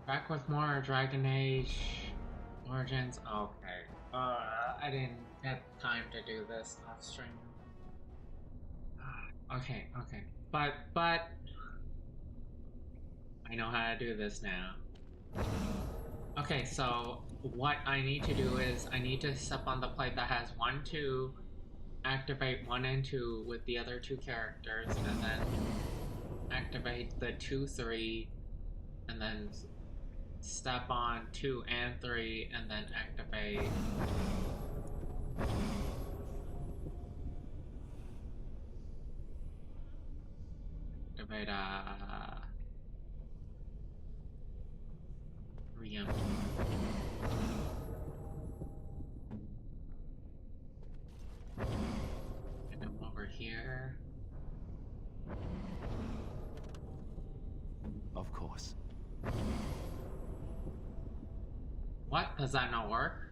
Back with more Dragon Age Origins. Okay. I didn't get time to do this off stream. Okay. But I know how to do this now. Okay, so what I need to do is I need to step on the plate that has 1, 2, activate 1 and 2 with the other two characters, and then activate the 2, 3, and then step on 2 and 3, and then activate 3 and 4. And then over here. Of course. What? Does that not work?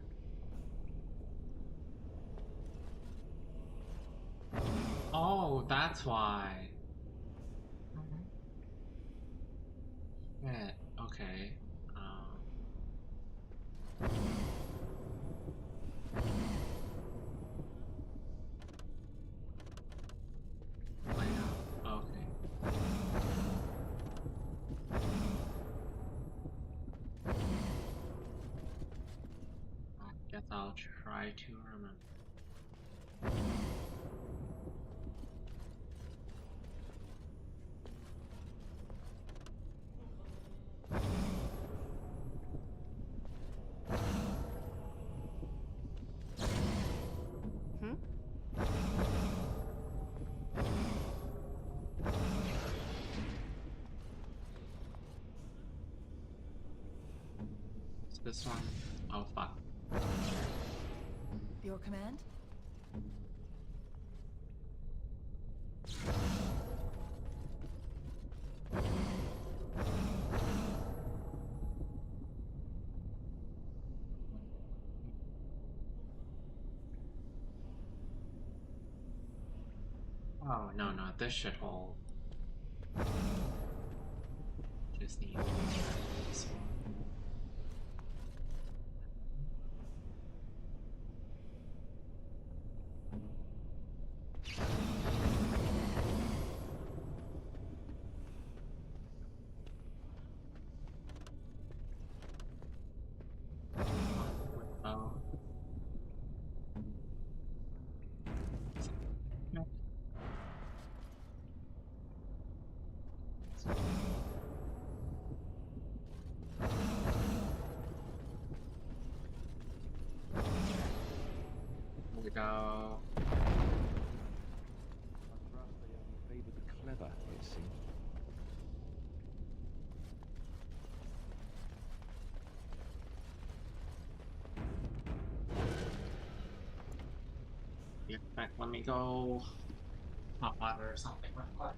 Oh, that's why. Shit. Okay. Okay. I guess I'll try to remember. Hmm? It's this one. Oh, fuck. Your command? Oh, no, this should hold. Just need to try this one. Oh. Here we go. They only favor the clever, it seems. In fact, let me go hot water or something real quick.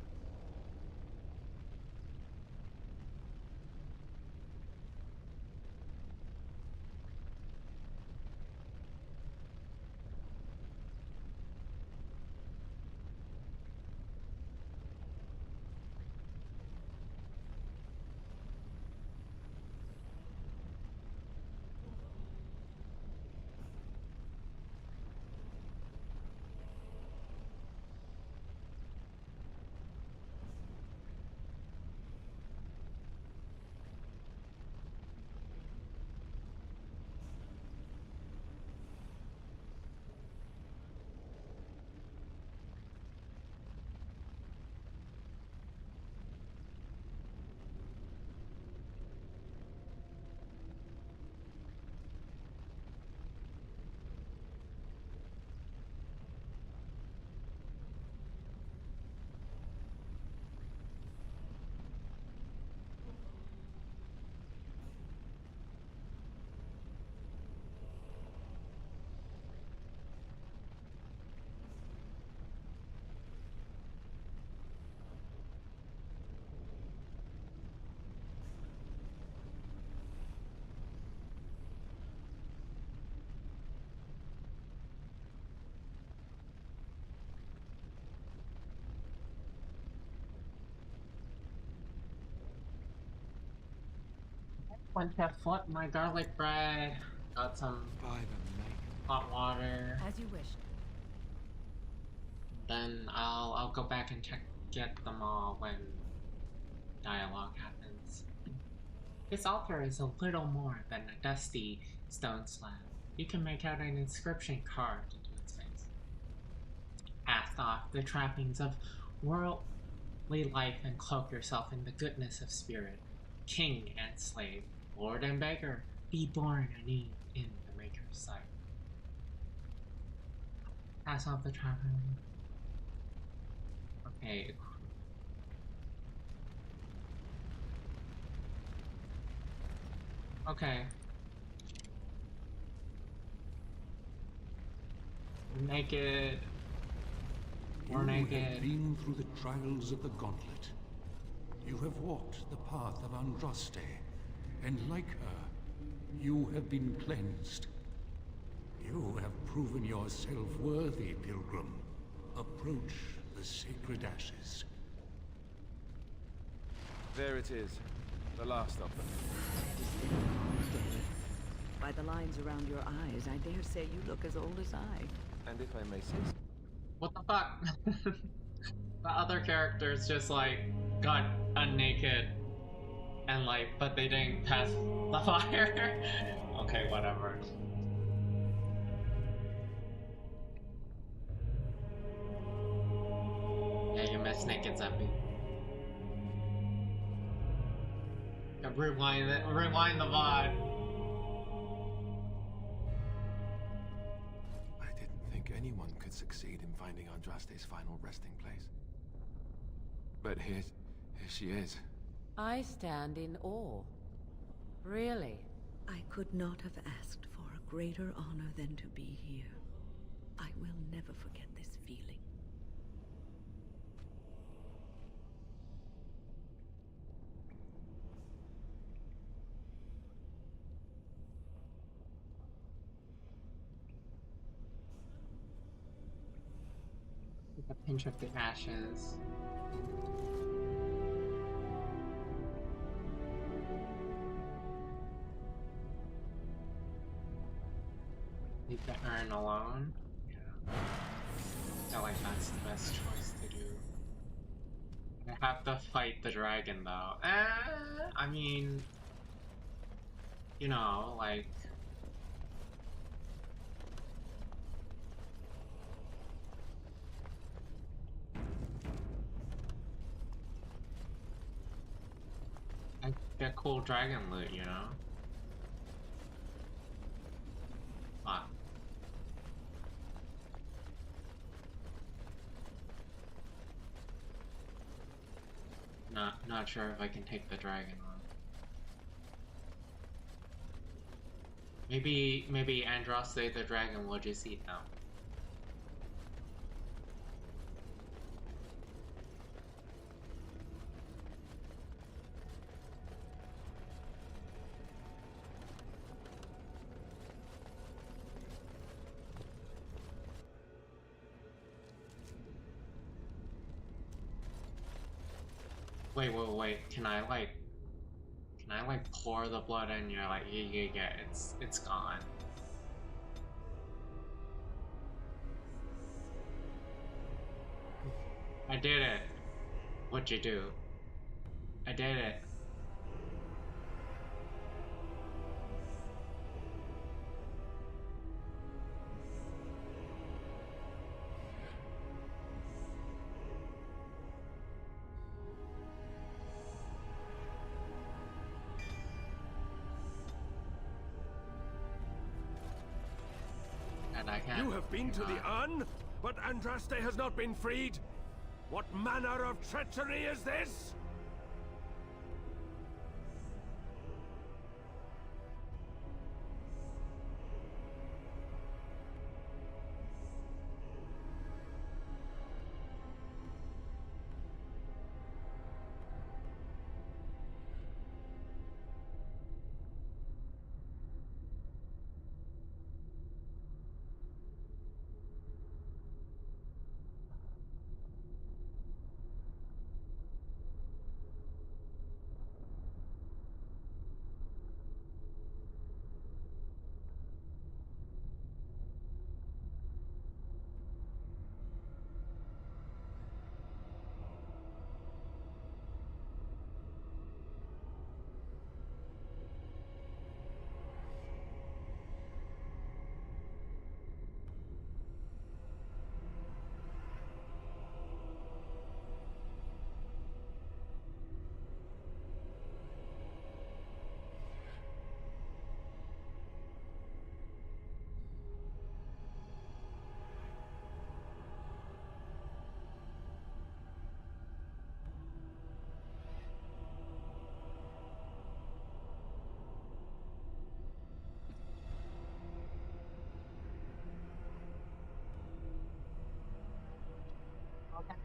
Went to flip my garlic bread. Got some By the maker. hot water. As you wished. Then I'll go back and get them all when dialogue happens. This altar is a little more than a dusty stone slab. You can make out an inscription carved into its face. Cast off the trappings of worldly life and cloak yourself in the goodness of spirit. King and slave, lord and beggar, be born anew in the Maker's sight. Cast off the trappings. Okay. Okay. Naked. Or naked. You have been through the trials of the gauntlet. You have walked the path of Andraste, and like her, you have been cleansed. You have proven yourself worthy, pilgrim. Approach the sacred ashes. There it is. The last of them. By the lines around your eyes, I dare say you look as old as I. And if I may say so. What the fuck? The other characters just like got naked and like, but they didn't pass the fire. Okay, whatever. Yeah, you missed naked zombie. Yeah, rewind the VOD. I didn't think anyone could succeed in finding Andraste's final resting place. But here she is. I stand in awe. Really? I could not have asked for a greater honor than to be here. I will never forget this feeling. With a pinch of the ashes. Leave the urn alone. Yeah. I feel like that's the best choice to do. I have to fight the dragon though. I mean, you know, like. I get cool dragon loot, you know? Fuck. Not sure if I can take the dragon on. Maybe Andraste the dragon will just eat them. Wait, can I pour the blood and you're like, yeah, it's gone. I did it. What'd you do? I did it. And I can't. You have been to the urn, but Andraste has not been freed? What manner of treachery is this?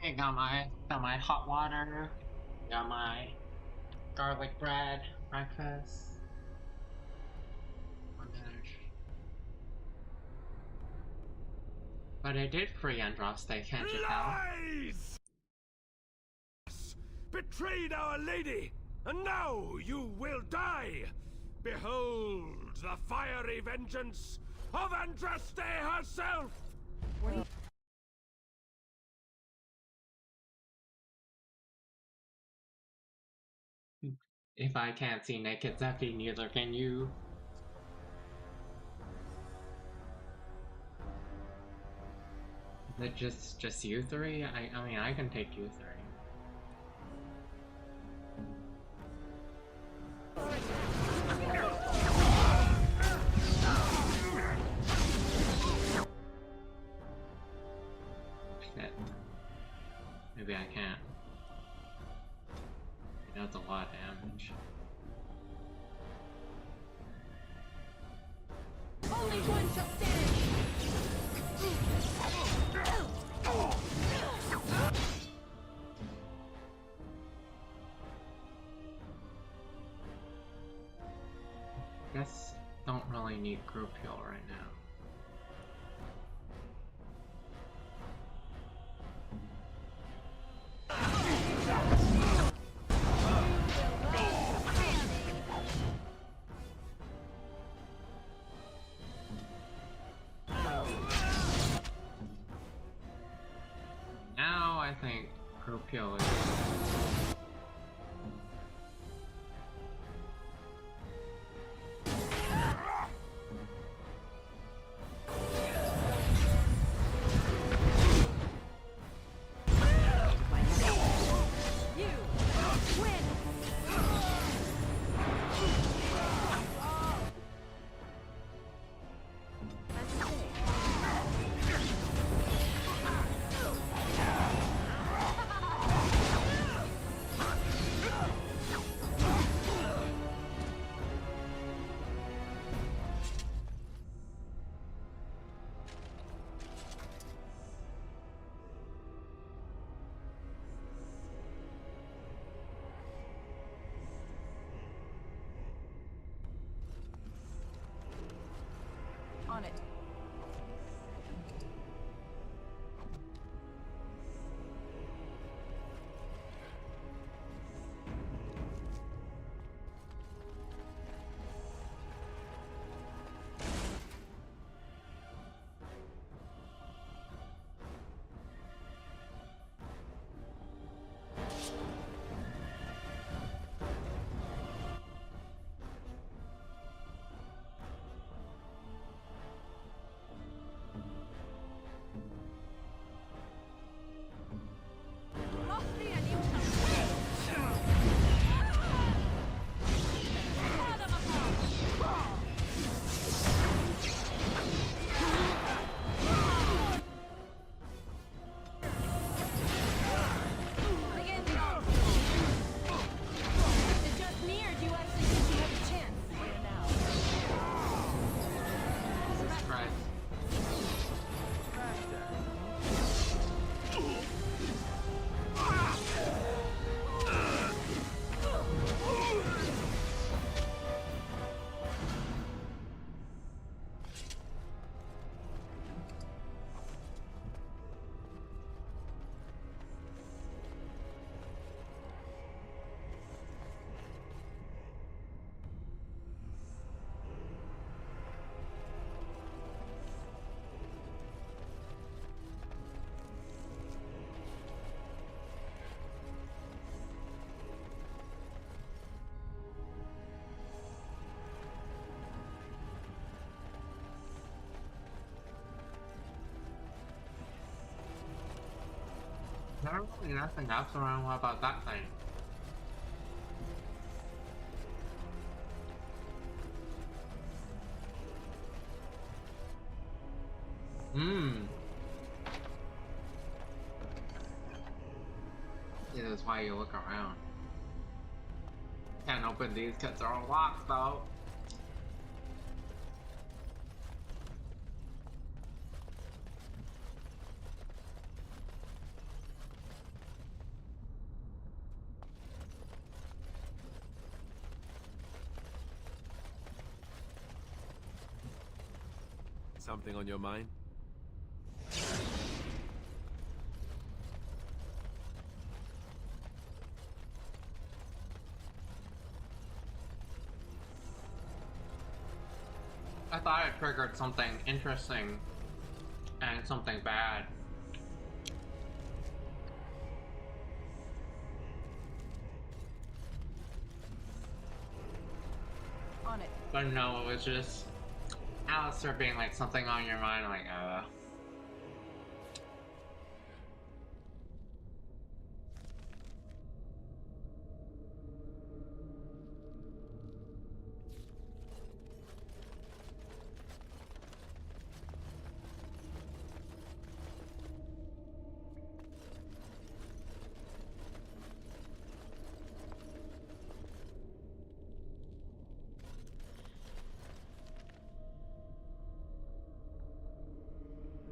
I got my hot water, got my garlic bread, breakfast. Oh my gosh. But I did free Andraste, can't you tell? Lies! Betrayed our lady, and now you will die! Behold the fiery vengeance of Andraste herself! If I can't see naked Zephy, neither can you. Is it just you three? I mean, I can take you three. Shit. Maybe I can't. That's a lot of damage. Only one shall stand! Guess don't really need group heal right now. Now I think group heal is On it. There's really nothing else around. What about that thing? Yeah, that's why you look around. Can't open these because they're all locked though. Something on your mind? I thought it triggered something interesting and something bad. On it. But no, it was just Alistair being like something on your mind, like,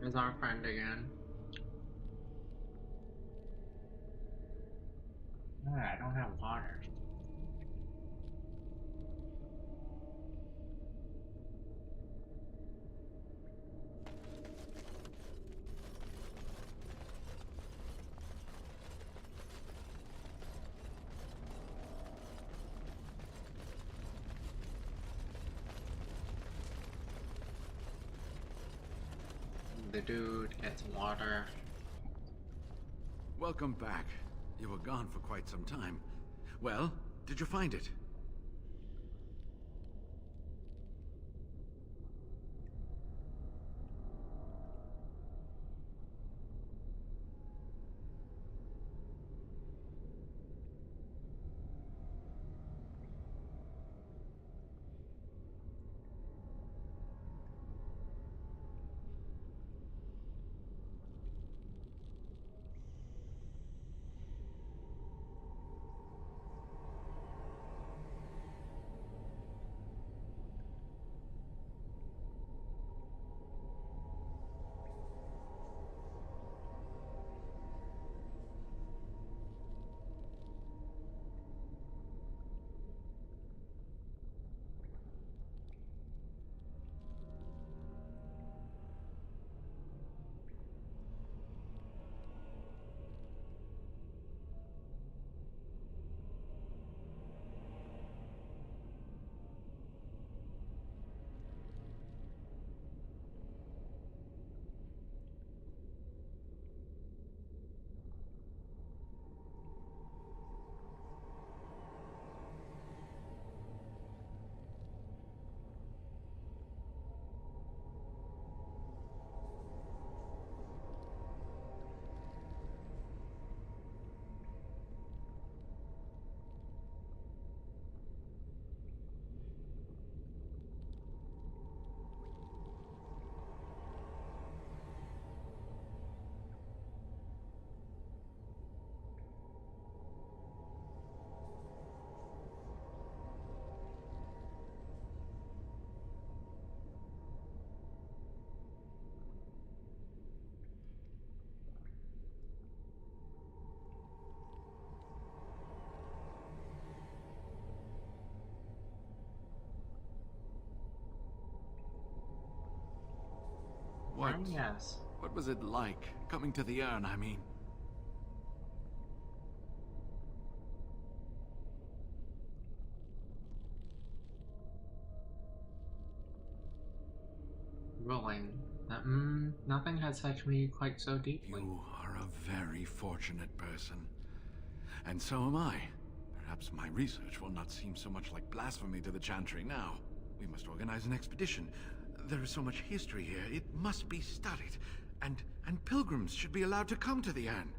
There's our friend again. I don't have water. The dude gets water. Welcome back. You were gone for quite some time. Well, did you find it? Yes. What was it like, coming to the urn, I mean? Ruling. Nothing has touched me quite so deeply. You are a very fortunate person. And so am I. Perhaps my research will not seem so much like blasphemy to the Chantry now. We must organize an expedition. There is so much history here, it must be studied. And pilgrims should be allowed to come to the urn.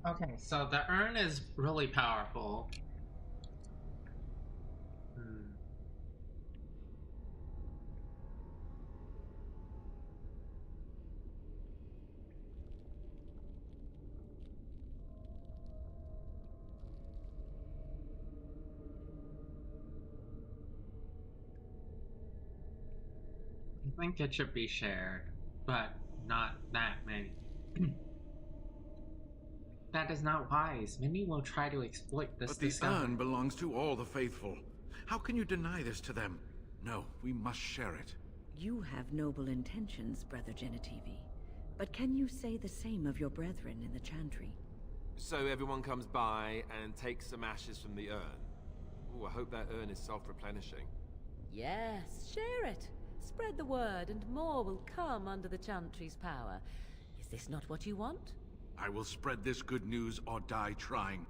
Okay, so the urn is really powerful. Hmm. think it should be shared, but not that many. That is not wise. Many will try to exploit this But the discovery. urn belongs to all the faithful. How can you deny this to them? No, we must share it. You have noble intentions, Brother Genitivi. But can you say the same of your brethren in the Chantry? So everyone comes by and takes some ashes from the urn. Ooh, I hope that urn is self-replenishing. Yes, share it. Spread the word, and more will come under the Chantry's power. Is this not what you want? I will spread this good news or die trying.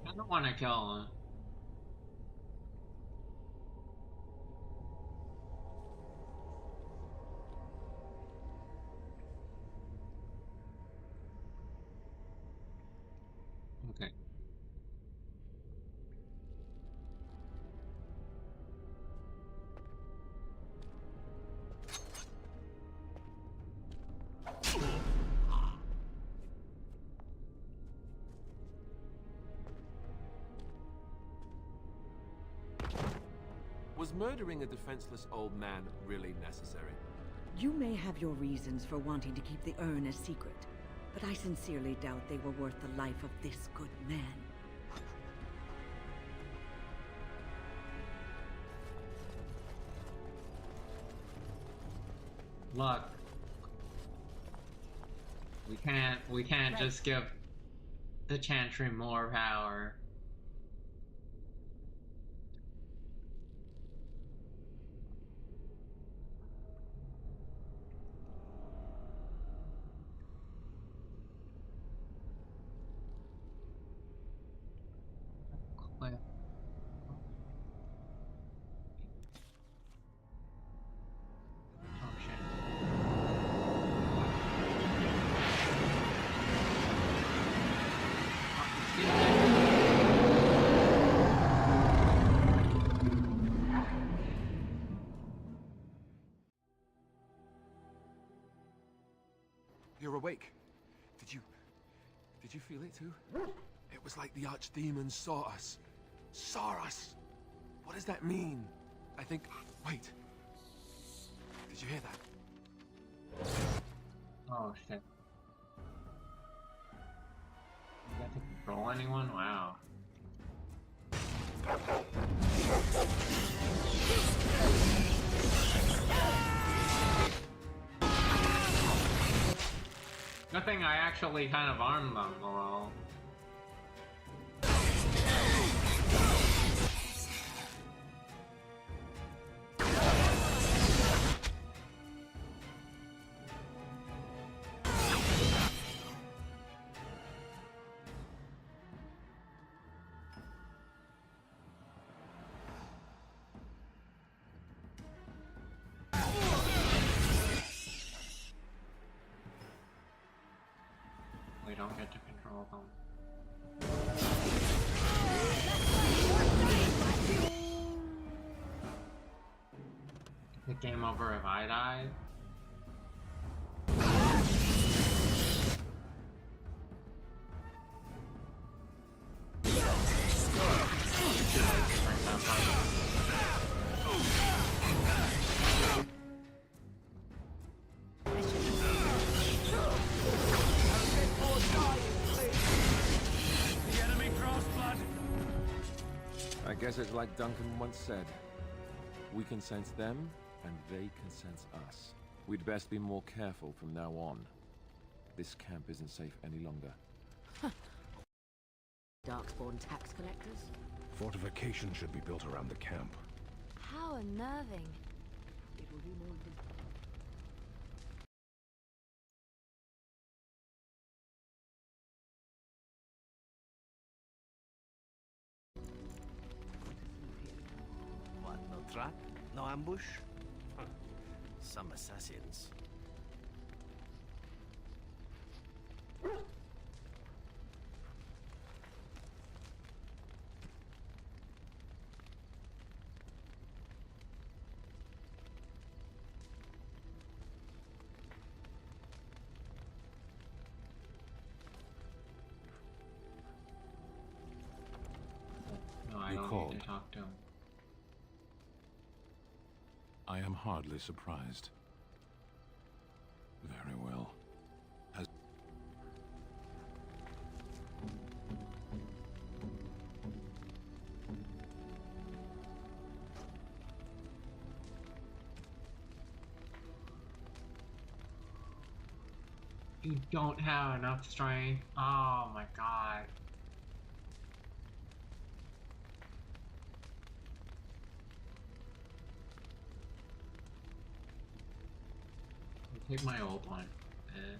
I don't want to kill him. Okay. Was murdering a defenseless old man really necessary? You may have your reasons for wanting to keep the urn a secret, but I sincerely doubt they were worth the life of this good man. Look. We can't just give the Chantry more power. Oh shit. You're awake. Did you feel it too? It was like the archdemon saw us. Saw us! What does that mean? I think... Wait. Did you hear that? Oh shit. You got to control anyone? Wow. Good thing I actually kind of armed them a little. We don't get to control them. The game over if I die? I guess it's like Duncan once said. We can sense them, and they can sense us. We'd best be more careful from now on. This camp isn't safe any longer. Darkspawn tax collectors? Fortification should be built around the camp. How unnerving. It will be more What, no trap? No ambush? Huh. Some assassins. No, I You don't called. need to talk to him. I am hardly surprised. Very well. As You don't have enough strength. Oh my god. I'll take my old one. Eh.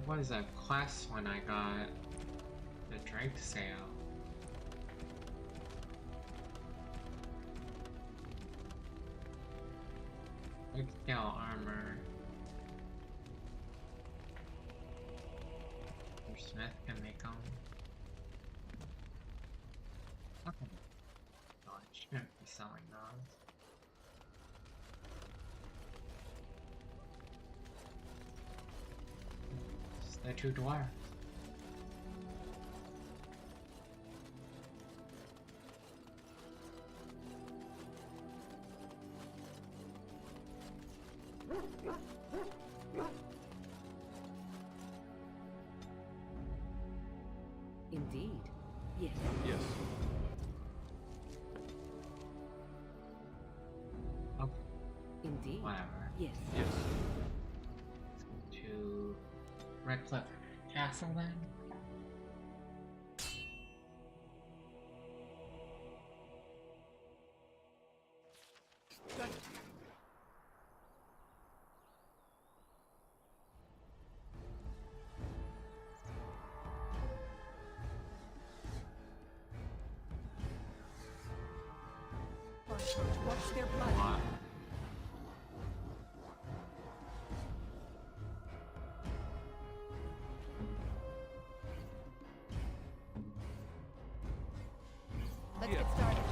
What is that quest when I got the Drake sale? Big scale armor. Or Smith can make them. Okay. Oh, I shouldn't be selling those. The two dwarfs. Indeed. Yes. yes. Okay, Indeed. whatever. Yes. Yes. To Redcliffe Castle then? Watch their blood. Wow. Let's get started.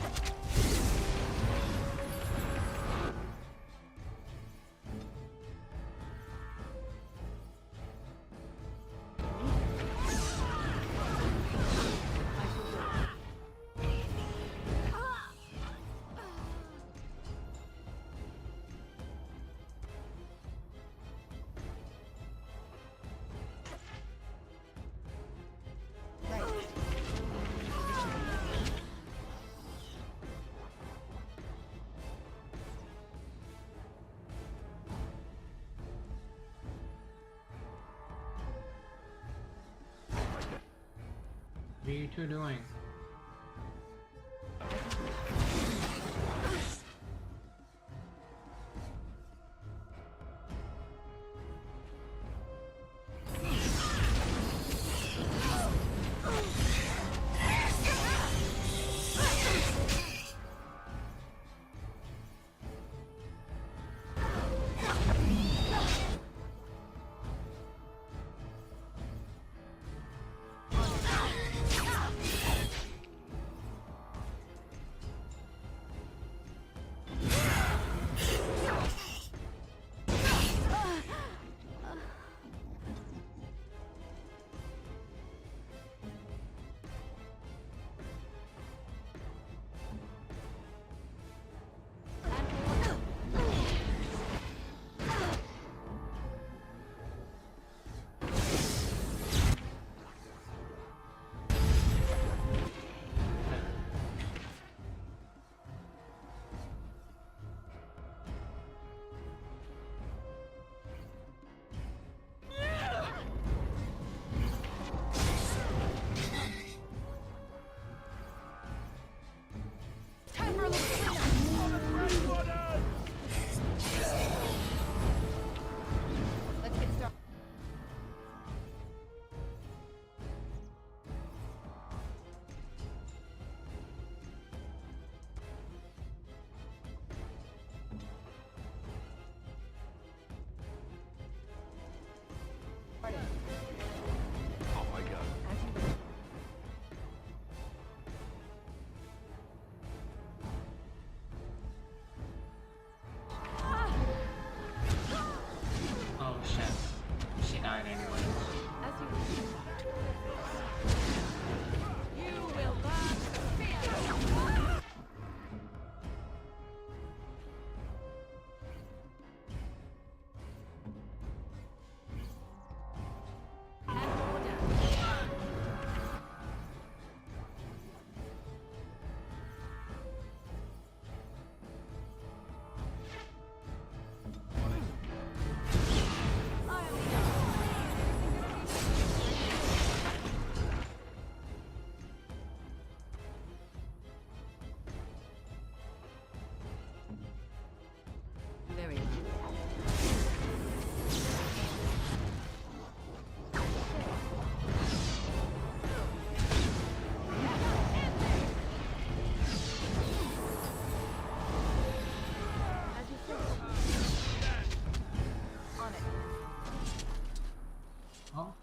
What are you two doing?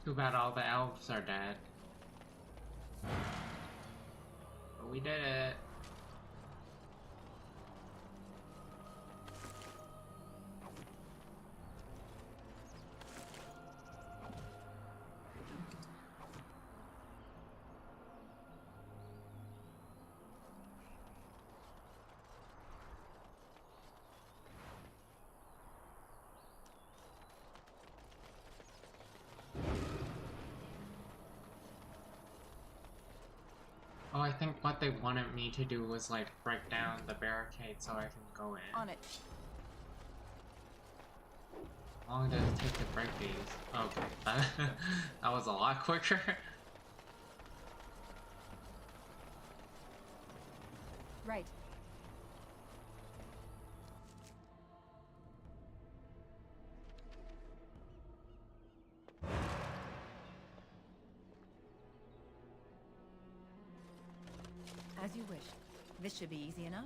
Too bad all the elves are dead. But we did it. Oh, I think what they wanted me to do was like break down the barricade so I can go in. On it. How long does it take to break these? Okay, that was a lot quicker. Right. As you wish. This should be easy enough.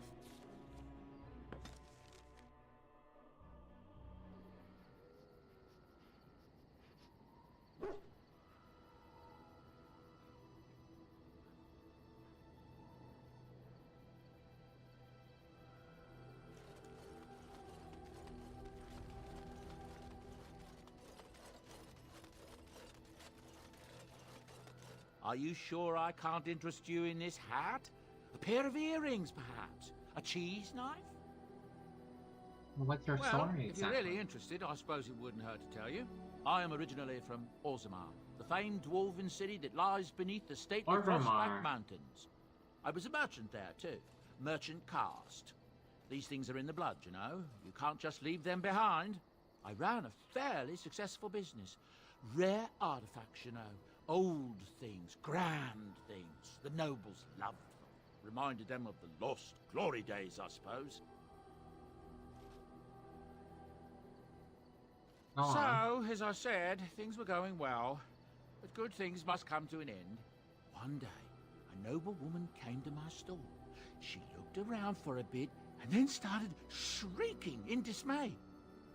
Are you sure I can't interest you in this hat? A pair of earrings, perhaps? A cheese knife? What's your Well, story if exactly? you're really interested, I suppose it wouldn't hurt to tell you. I am originally from Ogrimmar, the famed dwarven city that lies beneath the stately Ogrimmar. Frostback Mountains. I was a merchant there, too. Merchant caste. These things are in the blood, you know. You can't just leave them behind. I ran a fairly successful business. Rare artifacts, you know. Old things, grand things. The nobles loved them. Reminded them of the lost glory days, I suppose. Go on. So, as I said, things were going well. But good things must come to an end. One day, a noble woman came to my store. She looked around for a bit and then started shrieking in dismay.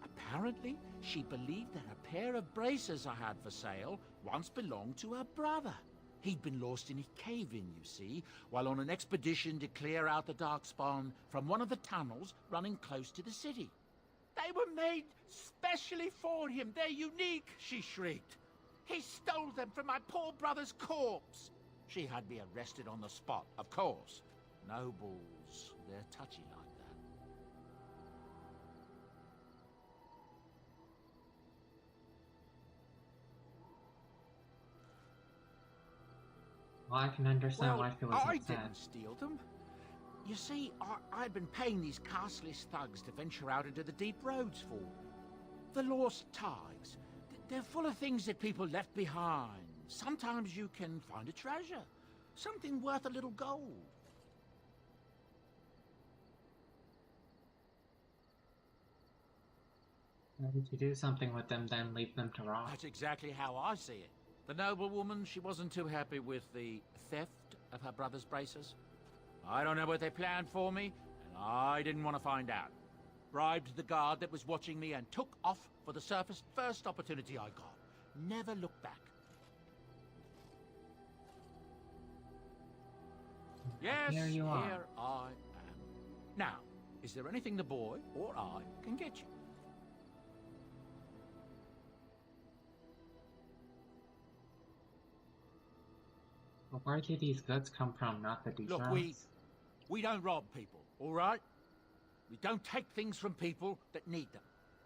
Apparently, she believed that a pair of braces I had for sale once belonged to her brother. He'd been lost in a cave-in, you see, while on an expedition to clear out the Darkspawn from one of the tunnels running close to the city. They were made specially for him. They're unique, she shrieked. He stole them from my poor brother's corpse. She had me arrested on the spot, of course. Nobles, they're touchy like that. Well, I can understand why she was I upset. didn't steal them. You see, I'd been paying these castless thugs to venture out into the deep roads for. The lost ties. They're full of things that people left behind. Sometimes you can find a treasure. Something worth a little gold. Why did you do something with them, then leave them to rot? That's exactly how I see it. The noblewoman, she wasn't too happy with the theft of her brother's braces. I don't know what they planned for me, and I didn't want to find out. Bribed the guard that was watching me and took off for the surface first opportunity I got. Never looked back. Yes, Here you are. here I am. Now, is there anything the boy or I can get you? But where do these goods come from, not the Look, drugs? we don't rob people, all right? We don't take things from people that need them.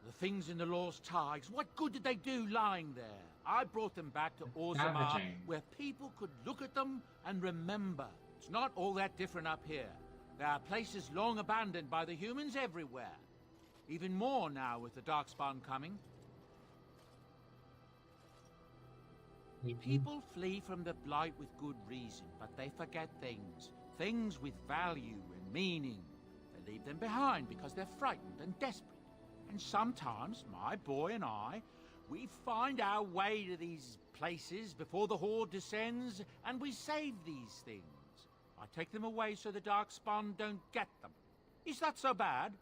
The things in the lost ties, what good did they do lying there? I brought them back to Ogrimmar, Scavenging. where people could look at them and remember. It's not all that different up here. There are places long abandoned by the humans everywhere. Even more now with the Darkspawn coming. People flee from the Blight with good reason, but they forget things. Things with value and meaning. They leave them behind because they're frightened and desperate. And sometimes, my boy and I, we find our way to these places before the Horde descends, and we save these things. I take them away so the Darkspawn don't get them. Is that so bad?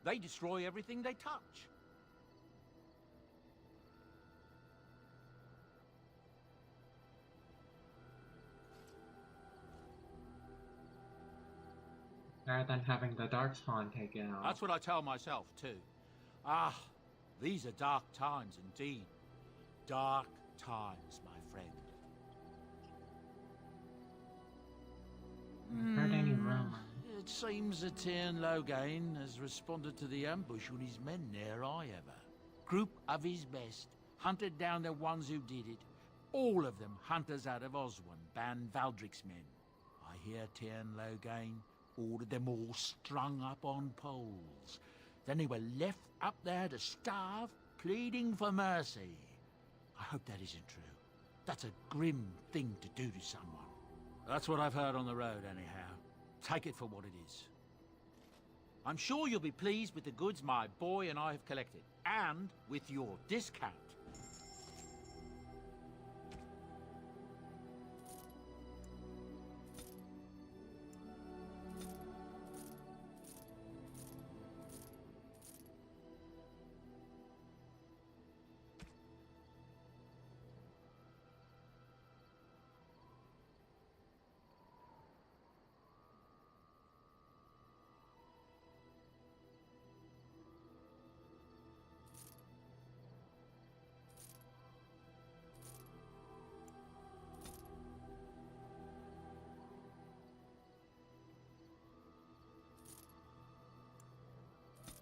They destroy everything they touch. Rather than having the Darkspawn take it out. That's what I tell myself, too. Ah, these are dark times indeed. Dark times, my friend. Heard any rumors? It seems that Tyrn Loghain has responded to the ambush on his men near Iowa. Group of his best hunted down the ones who did it. All of them hunters out of Oswin, Ban Valdric's men. I hear Tyrn Loghain ordered them all strung up on poles. Then they were left up there to starve, pleading for mercy. I hope that isn't true. That's a grim thing to do to someone. That's what I've heard on the road, anyhow. Take it for what it is. I'm sure you'll be pleased with the goods my boy and I have collected, and with your discount.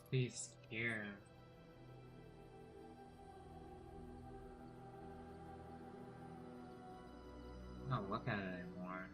He's scared. Not look at it anymore.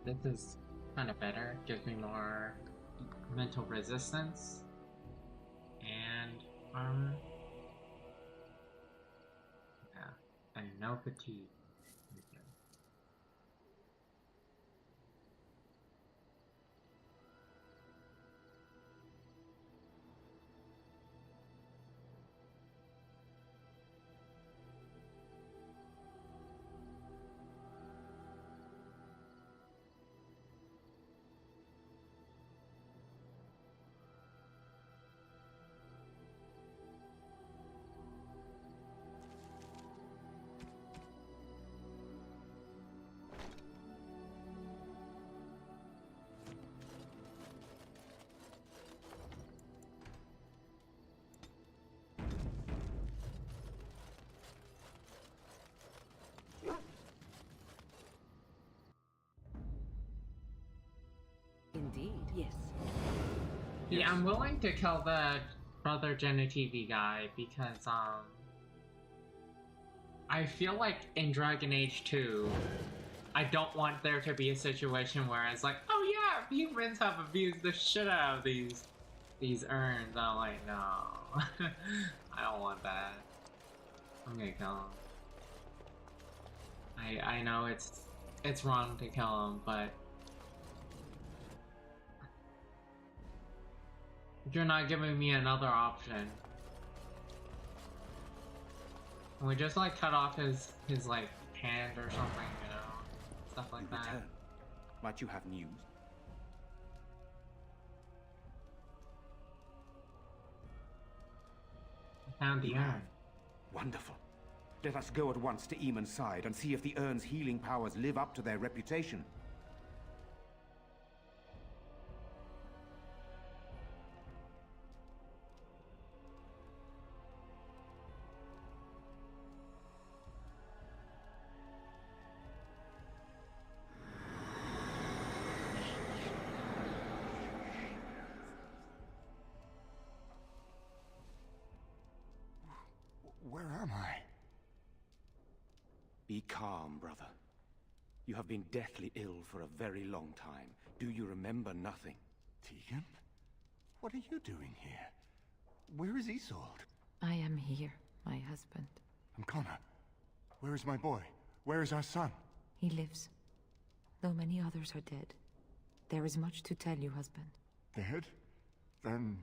This is kind of better. Gives me more mental resistance. And yeah, and no fatigue. Okay. Indeed, yes. Yeah, I'm willing to kill the Brother Genitivi guy because, I feel like in Dragon Age 2, I don't want there to be a situation where it's like, oh yeah, humans have abused the shit out of these urns. I'm like, no. I don't want that. I'm gonna kill him. I know it's wrong to kill him, but you're not giving me another option. Can we just like cut off his like hand or something, you know? Stuff like that. Return. Might you have news? I found the urn. Wonderful. Let us go at once to Eamon's side and see if the urn's healing powers live up to their reputation. Where am I? Be calm, brother. You have been deathly ill for a very long time. Do you remember nothing? Tegan? What are you doing here? Where is Isolde? I am here, my husband. And Connor? Where is my boy? Where is our son? He lives. Though many others are dead. There is much to tell you, husband. Dead? Then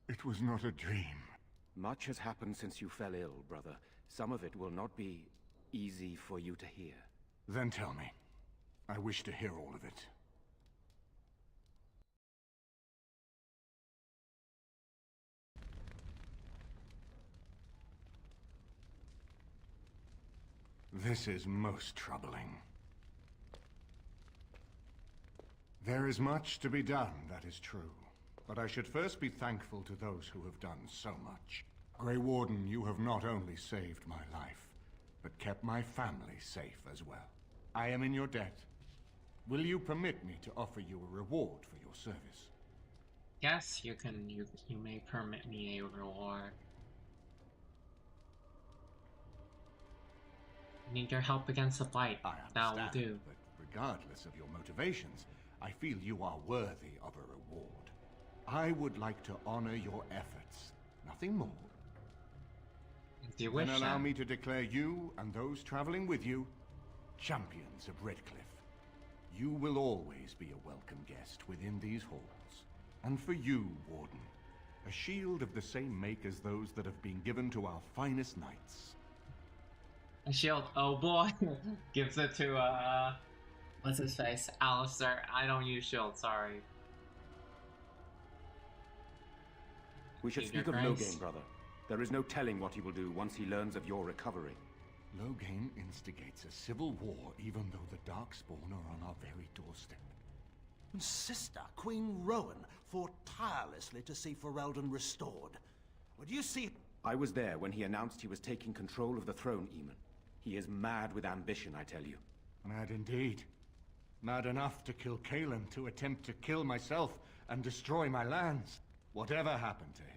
it was not a dream. Much has happened since you fell ill, brother. Some of it will not be easy for you to hear. Then tell me. I wish to hear all of it. This is most troubling. There is much to be done, that is true. But I should first be thankful to those who have done so much. Grey Warden, you have not only saved my life, but kept my family safe as well. I am in your debt. Will you permit me to offer you a reward for your service? Yes, you can. You may permit me a reward. I need your help against the blight. I That understand, will do. but regardless of your motivations, I feel you are worthy of a reward. I would like to honor your efforts. Nothing more. If you wish, Then allow me to declare you and those traveling with you champions of Redcliffe. You will always be a welcome guest within these halls. And for you, Warden, a shield of the same make as those that have been given to our finest knights. A shield. Oh boy. Gives it to, what's his face? Alistair. I don't use shield, sorry. We should speak of Loghain, brother. There is no telling what he will do once he learns of your recovery. Loghain instigates a civil war even though the Darkspawn are on our very doorstep. And sister, Queen Rowan, fought tirelessly to see Ferelden restored. Would you see... I was there when he announced he was taking control of the throne, Eamon. He is mad with ambition, I tell you. Mad indeed. Mad enough to kill Cailan, to attempt to kill myself and destroy my lands. Whatever happened to him,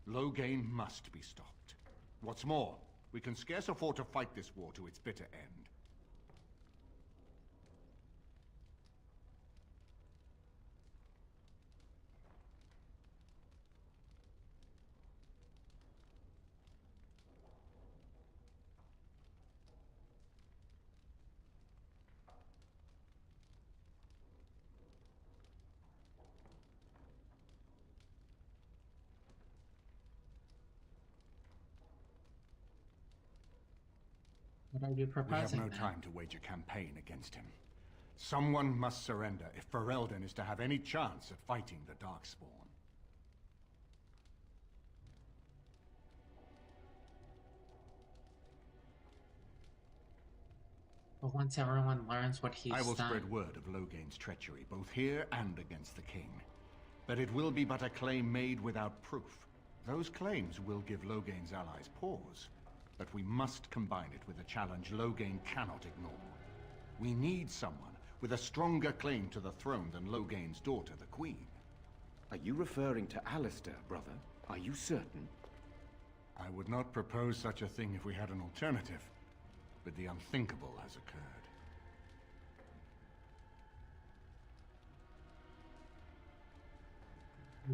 Loghain must be stopped. What's more, we can scarce afford to fight this war to its bitter end. What are you proposing? We have no time to wage a campaign against him. Someone must surrender if Ferelden is to have any chance at fighting the Darkspawn. But once everyone learns what he's done... I will spread word of Loghain's treachery, both here and against the king. But it will be but a claim made without proof. Those claims will give Loghain's allies pause. But we must combine it with a challenge Loghain cannot ignore. We need someone with a stronger claim to the throne than Loghain's daughter, the Queen. Are you referring to Alistair, brother? Are you certain? I would not propose such a thing if we had an alternative, but the unthinkable has occurred.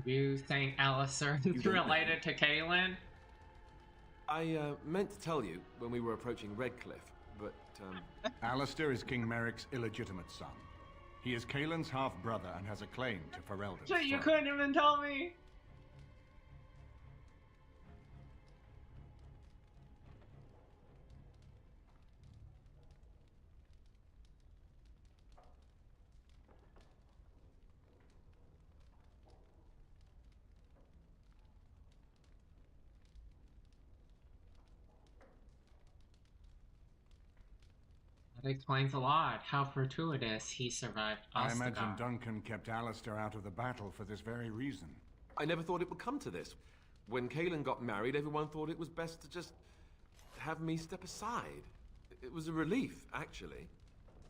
You saying Alistair is related to Cailan? I meant to tell you when we were approaching Redcliffe, but Alistair is King Merrick's illegitimate son. He is Cailan's half-brother and has a claim to Ferelden's Shit, you throne. couldn't even tell me! That explains a lot. How fortuitous he survived I imagine Ostagar. Duncan kept Alistair out of the battle for this very reason. I never thought it would come to this. When Kaelin got married, everyone thought it was best to just have me step aside. It was a relief, actually.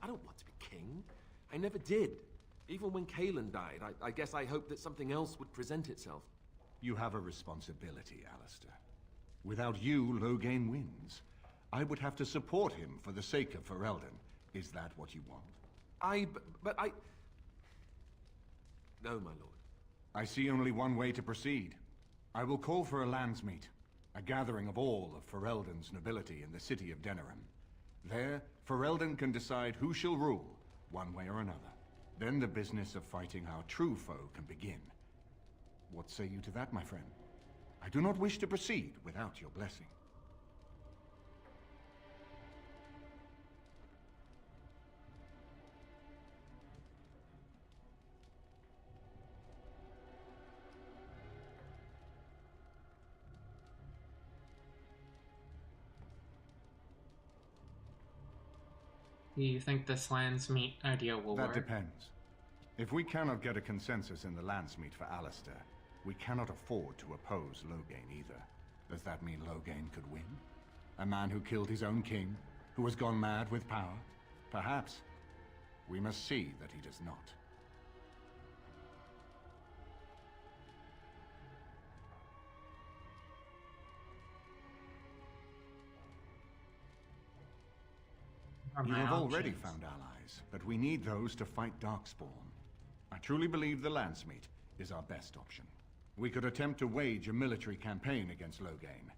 I don't want to be king. I never did. Even when Kaelin died, I guess I hoped that something else would present itself. You have a responsibility, Alistair. Without you, Loghain wins. I would have to support him for the sake of Ferelden. Is that what you want? But I... No, my lord. I see only one way to proceed. I will call for a landsmeet, a gathering of all of Ferelden's nobility in the city of Denerim. There, Ferelden can decide who shall rule, one way or another. Then the business of fighting our true foe can begin. What say you to that, my friend? I do not wish to proceed without your blessing. Do you think this landsmeet idea will work? That depends. If we cannot get a consensus in the landsmeet for Alistair, we cannot afford to oppose Loghain either. Does that mean Loghain could win? A man who killed his own king, who has gone mad with power? Perhaps. We must see that he does not. You have already found allies, but we need those to fight Darkspawn. I truly believe the landsmeet is our best option. We could attempt to wage a military campaign against Loghain,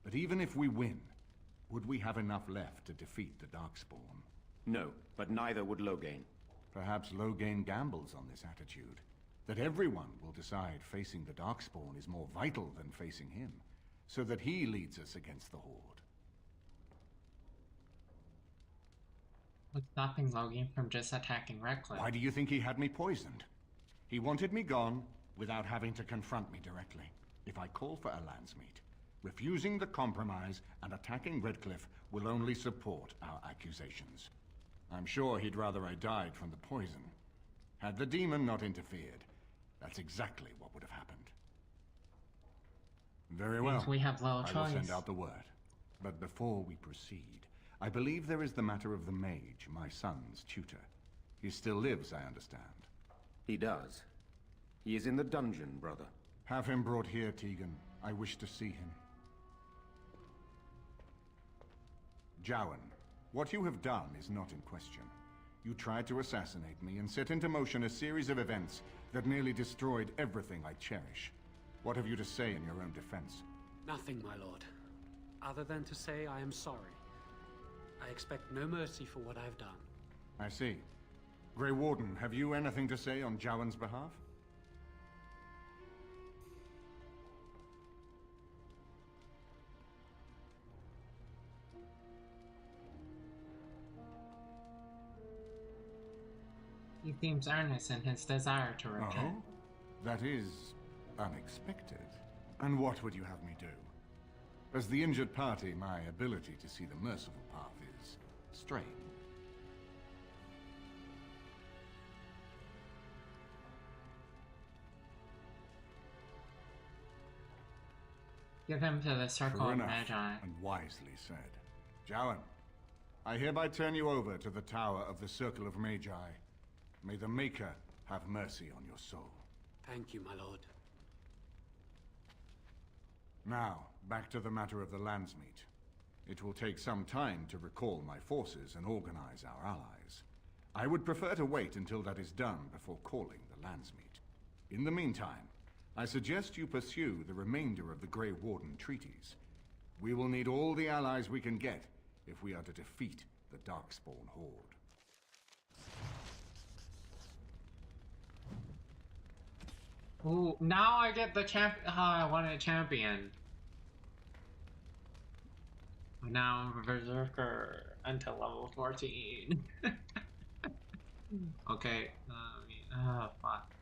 but even if we win, would we have enough left to defeat the Darkspawn? No, but neither would Loghain. Perhaps Loghain gambles on this attitude, that everyone will decide facing the Darkspawn is more vital than facing him, so that he leads us against the Horde. What's stopping Loghain from just attacking Redcliffe? Why do you think he had me poisoned? He wanted me gone without having to confront me directly. If I call for a landsmeet, refusing the compromise and attacking Redcliffe will only support our accusations. I'm sure he'd rather I died from the poison. Had the demon not interfered, that's exactly what would have happened. Very well. We have little I will send out the word. But before we proceed, I believe there is the matter of the mage, my son's tutor. He still lives, I understand. He does. He is in the dungeon, brother. Have him brought here, Tegan. I wish to see him. Jowan, what you have done is not in question. You tried to assassinate me and set into motion a series of events that nearly destroyed everything I cherish. What have you to say in your own defense? Nothing, my lord. Other than to say I am sorry. I expect no mercy for what I've done. I see. Grey Warden, have you anything to say on Jowan's behalf? He seems earnest in his desire to return. Oh? That is unexpected. And what would you have me do? As the injured party, my ability to see the merciful path is strained. Give him to the Circle True of enough, Magi. and wisely said. Jowan, I hereby turn you over to the Tower of the Circle of Magi. May the Maker have mercy on your soul. Thank you, my lord. Now, back to the matter of the landsmeet. It will take some time to recall my forces and organize our allies. I would prefer to wait until that is done before calling the landsmeet. In the meantime, I suggest you pursue the remainder of the Grey Warden treaties. We will need all the allies we can get if we are to defeat the Darkspawn Horde. Ooh, now I get the I wanted a champion. Now I'm a berserker until level 14. Okay, fuck.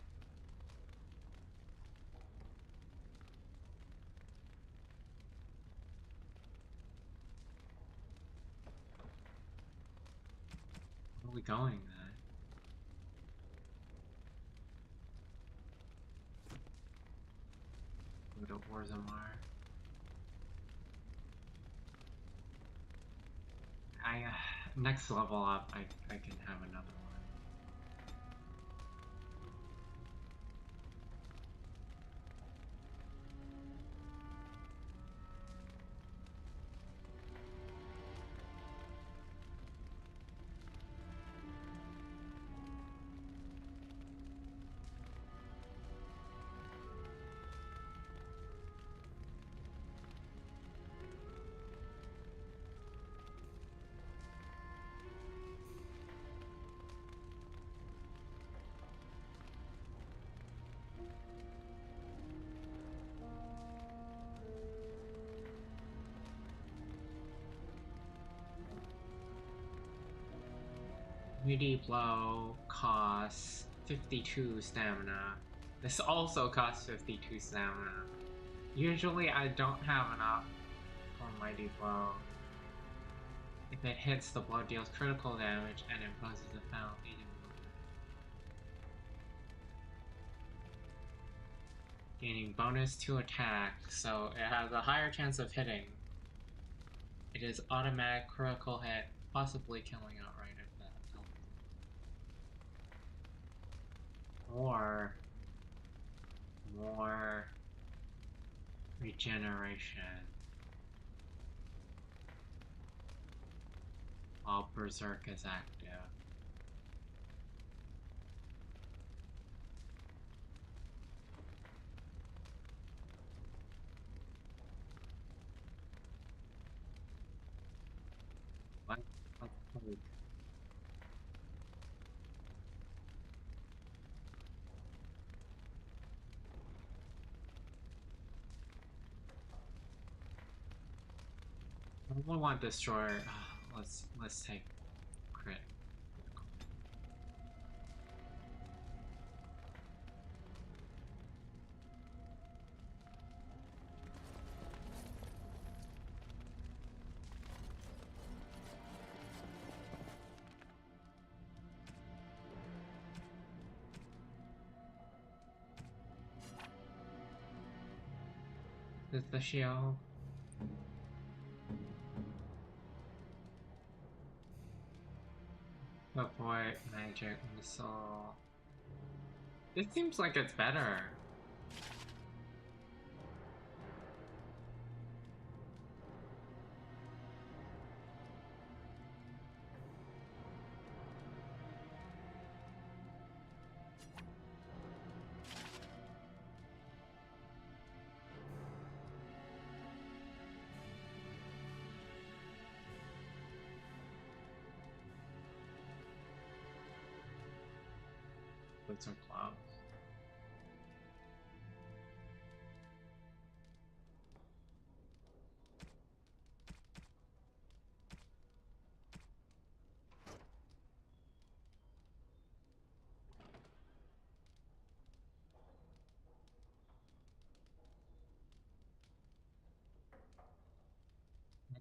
we going then? Go to Ogrimmar. Next level up, I can have another one. Meaty blow costs 52 stamina. This also costs 52 stamina. Usually I don't have enough for mighty blow. If it hits, the blow deals critical damage and imposes a penalty to movement. Gaining bonus to attack, so it has a higher chance of hitting. It is automatic critical hit, possibly killing outright if that helps. Or more regeneration while Berserk is active. Let's take. We want destroyer. Let's take crit. This is the shield. Avoid magic missile. This seems like it's better. With some clouds.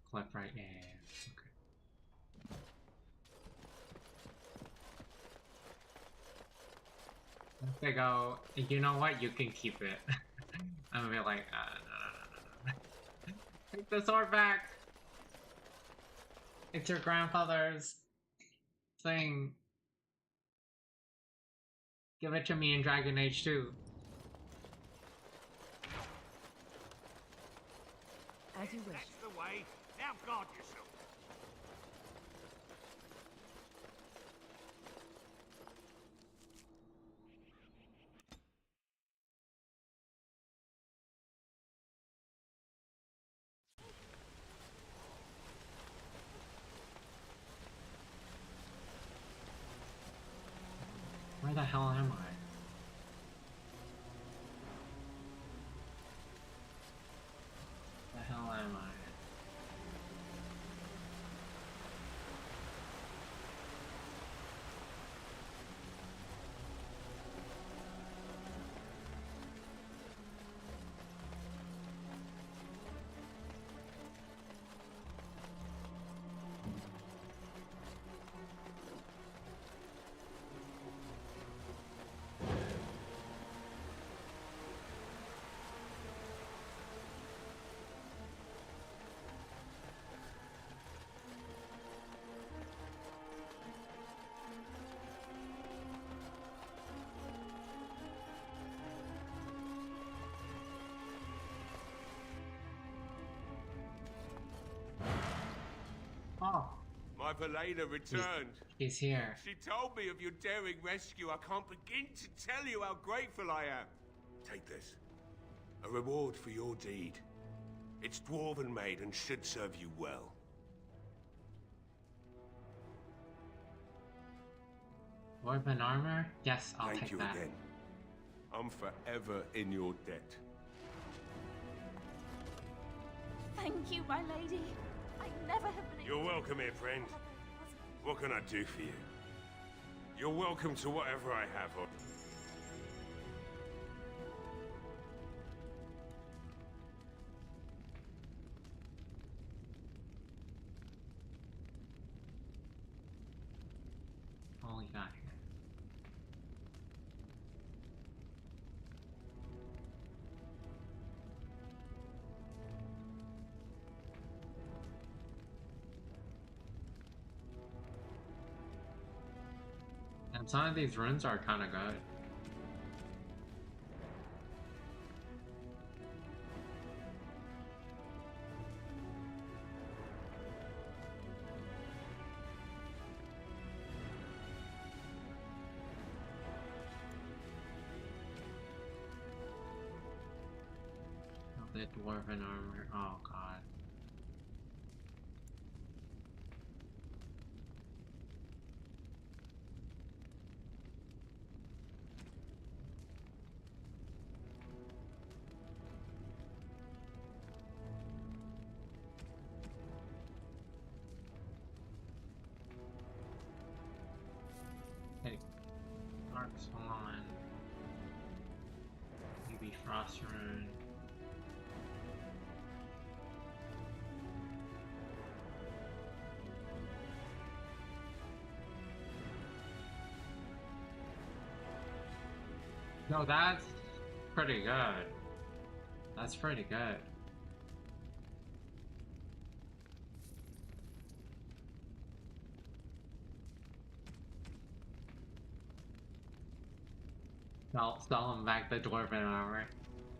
Clip right, yeah. Okay. If they go, you know what, you can keep it. I'm gonna be like, no. Take the sword back! It's your grandfather's thing. Give it to me in Dragon Age 2. As you wish. That's the way. Now guard yourself. Where the hell am I? The hell am I? Oh. My Valena returned. He's here. She told me of your daring rescue. I can't begin to tell you how grateful I am. Take this. A reward for your deed. It's dwarven made and should serve you well. Dwarven armor? Yes, I'll Thank take you that. again. I'm forever in your debt. Thank you, my lady. I never have been. You're welcome here, friend. What can I do for you? You're welcome to whatever I have. All we got here. And some of these runes are kind of good. The dwarven armor. Oh god. Hey, Dark Swan. Maybe Frost Rune. No, that's pretty good. That's pretty good. Sell him back the dwarven armor.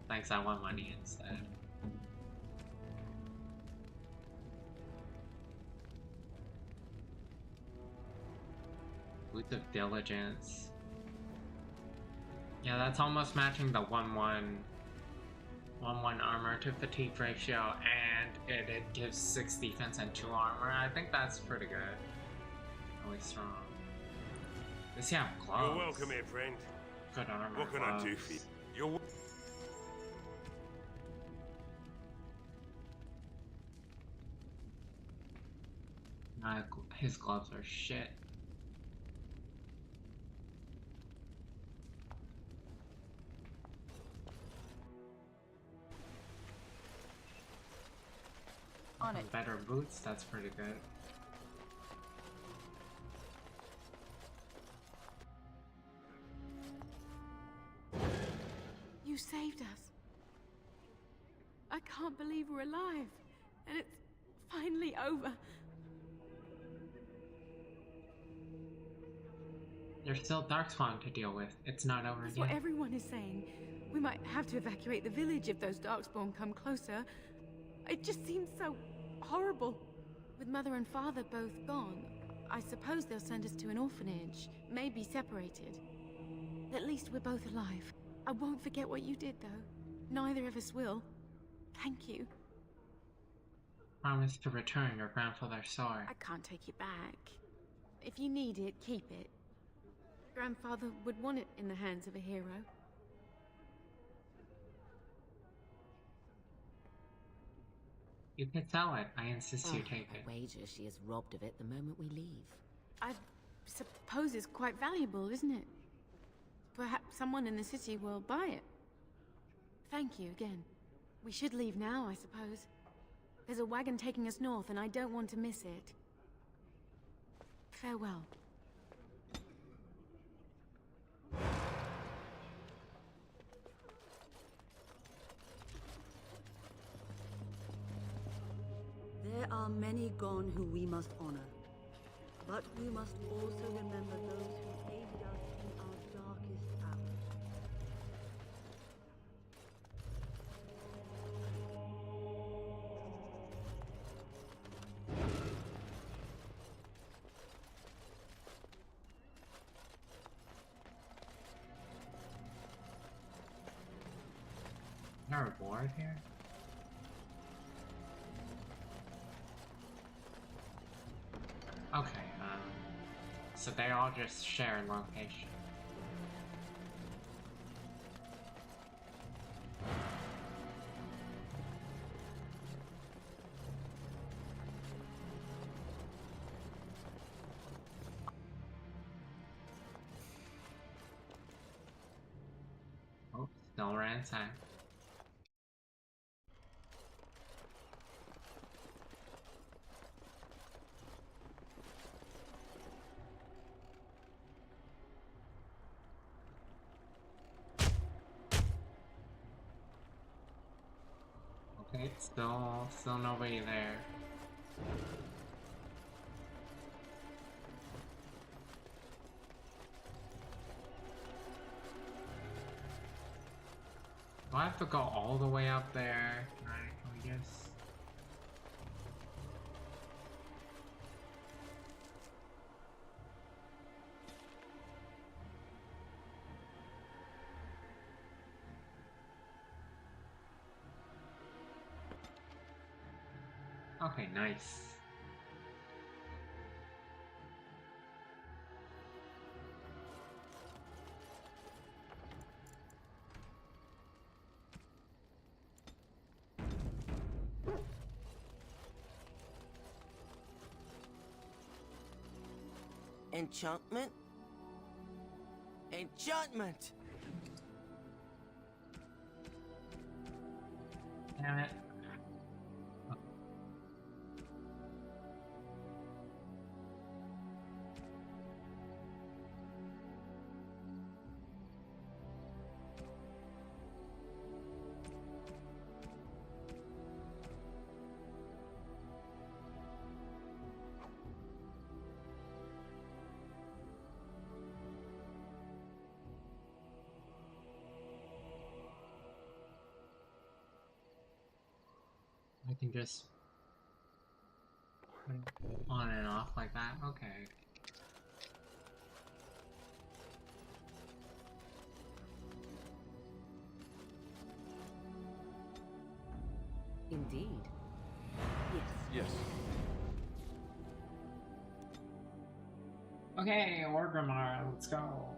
Thanks, I want money instead. Boots of Diligence. Yeah, that's almost matching the 1-1 armor to fatigue ratio, and it gives 6 defense and 2 armor. I think that's pretty good. Really strong. Does he have gloves? You're welcome here, friend. Good armor. What can gloves. I do for you? You're His gloves are shit. On it. Better boots, that's pretty good. You saved us. I can't believe we're alive. And it's finally over. There's still Darkspawn to deal with. It's not over That's yet. what everyone is saying. We might have to evacuate the village if those Darkspawn come closer. It just seems so horrible. With Mother and Father both gone, I suppose they'll send us to an orphanage, maybe separated. At least we're both alive. I won't forget what you did, though. Neither of us will. Thank you. Promise to return your grandfather's sword. I can't take it back. If you need it, keep it. Grandfather would want it in the hands of a hero. You can sell it. I insist you take it. I wager she is robbed of it the moment we leave. I suppose it's quite valuable, isn't it? Perhaps someone in the city will buy it. Thank you again. We should leave now, I suppose. There's a wagon taking us north, and I don't want to miss it. Farewell. There are many gone who we must honor. But we must also remember those who aided us in our darkest hours. there a board here? Okay, so they all just share location. Oh, still ransacked. Okay, still nobody there. Do I have to go all the way up there? I guess. Okay, nice. Enchantment? Enchantment! Damn it. I can just on and off like that? Okay. Indeed. Yes. Yes. Okay, Ogrimmar, let's go.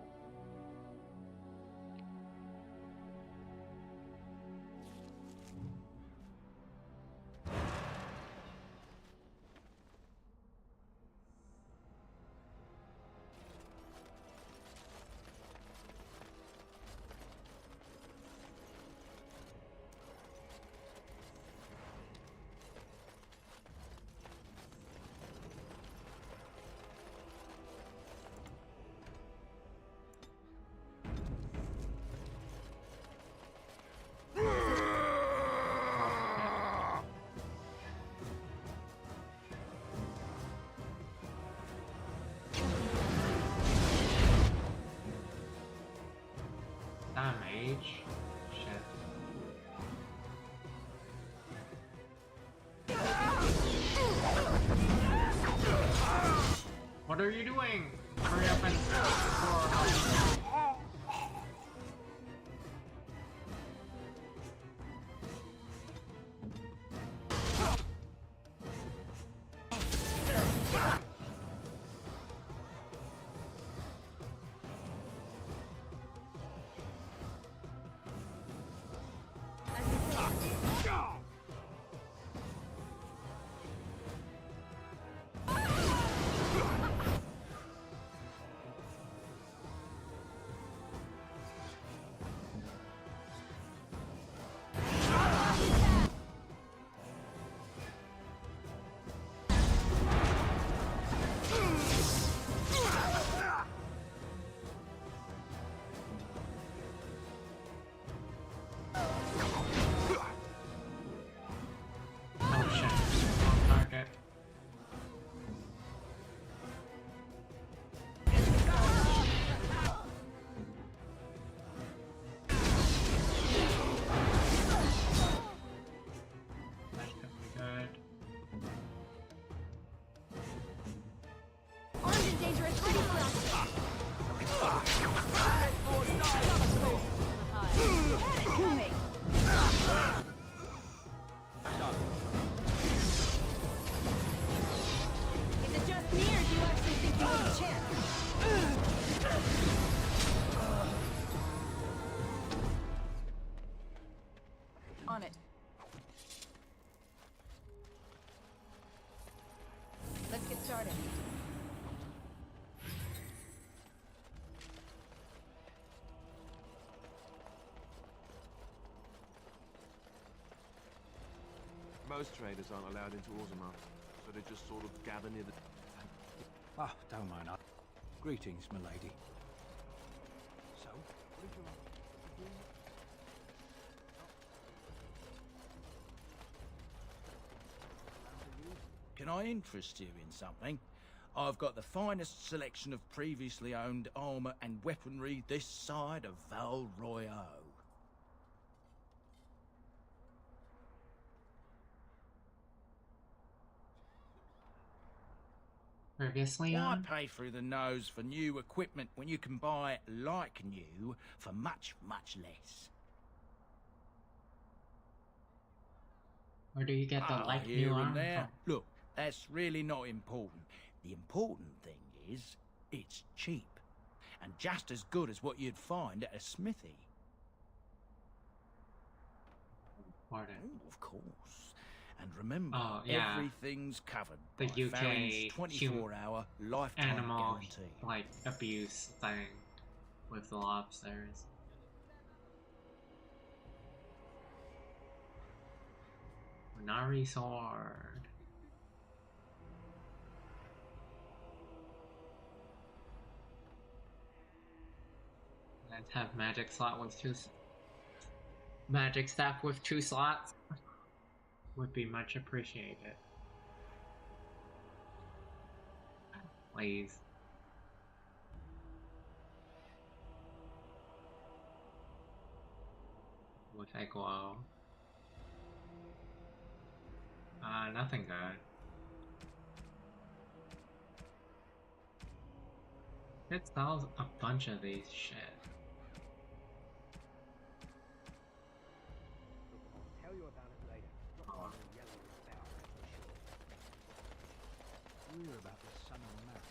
Damage? Shit. What are you doing? Hurry up and started. Most traders aren't allowed into Ogrimmar, so they just sort of gather near the... Ah, don't mind us. Greetings, milady. So, what did you Can I interest you in something? I've got the finest selection of previously owned armor and weaponry this side of Val Royale. Previously Why on? pay through the nose for new equipment when you can buy like new for much, much less? Or do you get the like here new and arm? there. Look, that's really not important. The important thing is, it's cheap. And just as good as what you'd find at a smithy. Pardon. Ooh, of course. And remember, yeah. everything's covered The by UK Farron's 24-hour lifetime animal guarantee. like abuse thing with the lobsters. Nari sword. Let's have magic slot with magic staff with 2 slots. Would be much appreciated. Please. With a glow. Nothing good. It sells a bunch of these shit. I'll tell you about it later. Not while you're yelling about it, for sure. Hear about the son of Mara.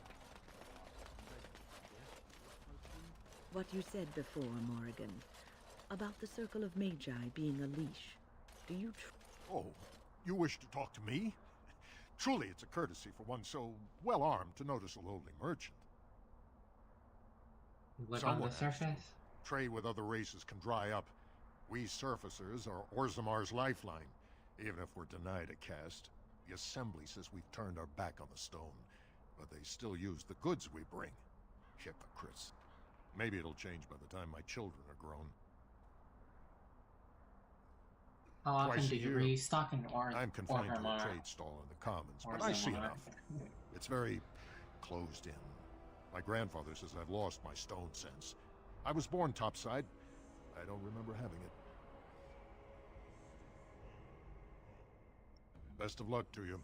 What you said before, Morrigan, about the Circle of Magi being a leash. Do you Oh, you wish to talk to me? Truly, it's a courtesy for one so well-armed to notice a lowly merchant. Live on the surface? Trade with other races can dry up. We surfacers are Orzammar's lifeline. Even if we're denied a caste, the Assembly says we've turned our back on the stone, but they still use the goods we bring. Hypocrites. Maybe it'll change by the time my children are grown. How often Twice do a you year, restock in I'm confined to Ogrimmar? a trade stall in the Commons, but I see Ogrimmar. enough. It's very closed in. My grandfather says I've lost my stone sense. I was born topside. I don't remember having it. Best of luck to you.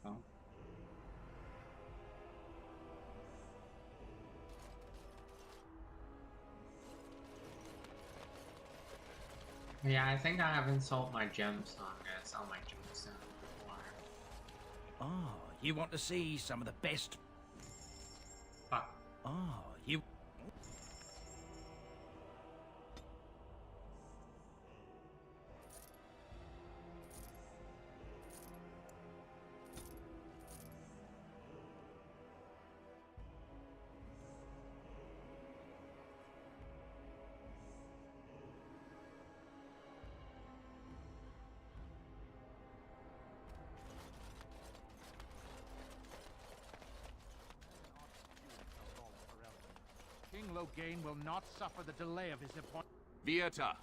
Yeah, I think I haven't sold my gemstone. I'm gonna sell my gemstone before. Ah, you want to see some of the best... Fuck. Ah, you... King Loghain will not suffer the delay of his appointment. Vieta,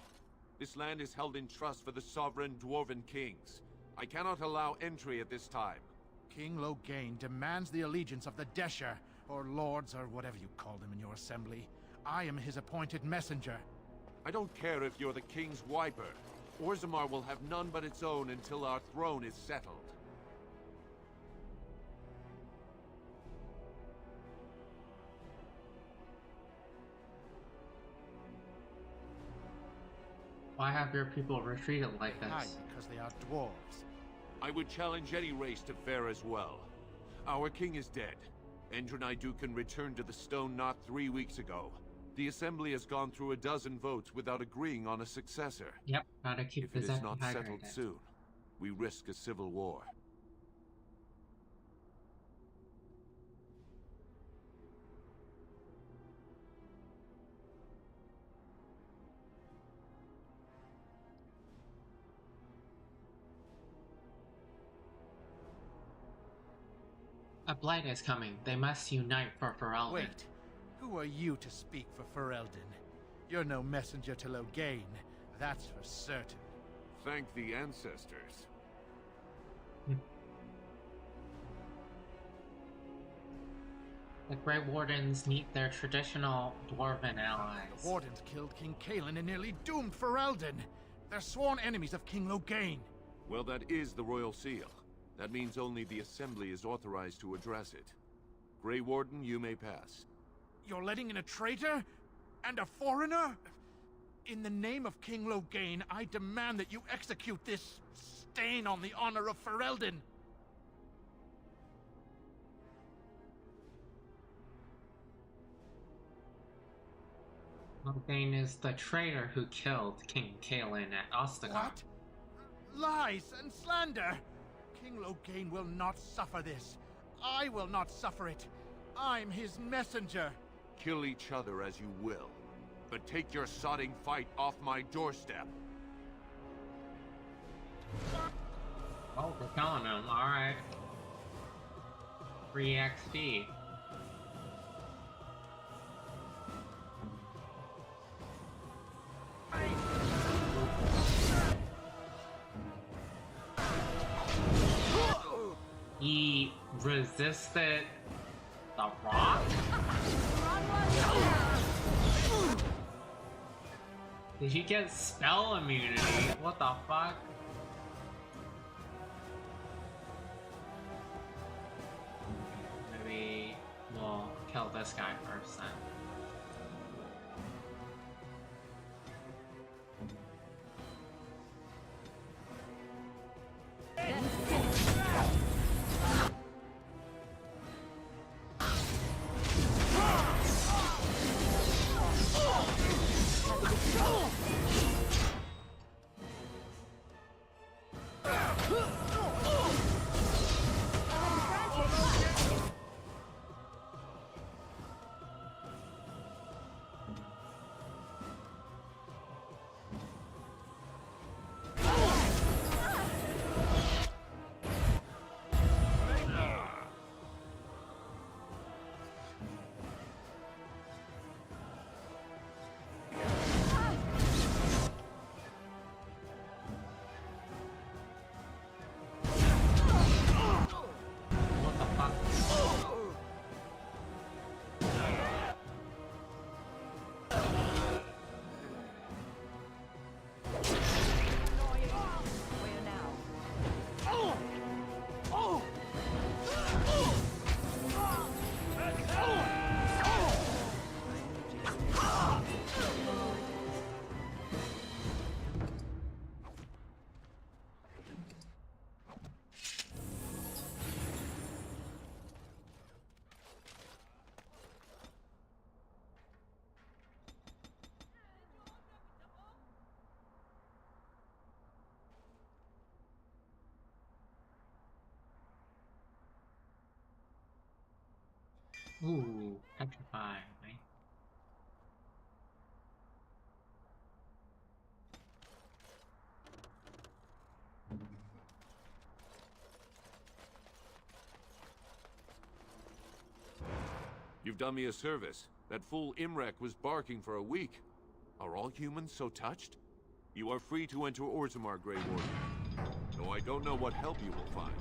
this land is held in trust for the sovereign dwarven kings. I cannot allow entry at this time. King Loghain demands the allegiance of the Desher, or lords, or whatever you call them in your assembly. I am his appointed messenger. I don't care if you're the king's wiper. Orzammar will have none but its own until our throne is settled. Why have your people retreated like this? Aye, because they are dwarves. I would challenge any race to fare as well. Our king is dead. Endrunai Dukan returned to the Stone not 3 weeks ago. The Assembly has gone through a dozen votes without agreeing on a successor. Yep, gotta keep If it the is not hydrated. settled soon, we risk a civil war. A blight is coming. They must unite for Ferelden. Wait. Who are you to speak for Ferelden? You're no messenger to Loghain. That's for certain. Thank the ancestors. The Grey Wardens need their traditional dwarven allies. The Wardens killed King Cailan and nearly doomed Ferelden. They're sworn enemies of King Loghain. Well, that is the Royal Seal. That means only the Assembly is authorized to address it. Grey Warden, you may pass. You're letting in a traitor? And a foreigner? In the name of King Loghain, I demand that you execute this stain on the honor of Ferelden. Loghain is the traitor who killed King Cailan at Ostagon. What? Lies and slander! King Loghain will not suffer this. I will not suffer it. I'm his messenger. Kill each other as you will, but take your sodding fight off my doorstep. Oh, we're killing him. Alright. Free XP. He resisted the rock? Did he get spell immunity? What the fuck? Maybe we'll kill this guy first then. Ooh, petrified, right? You've done me a service. That fool Imrek was barking for a week. Are all humans so touched? You are free to enter Ogrimmar, Grey Warden. Though I don't know what help you will find.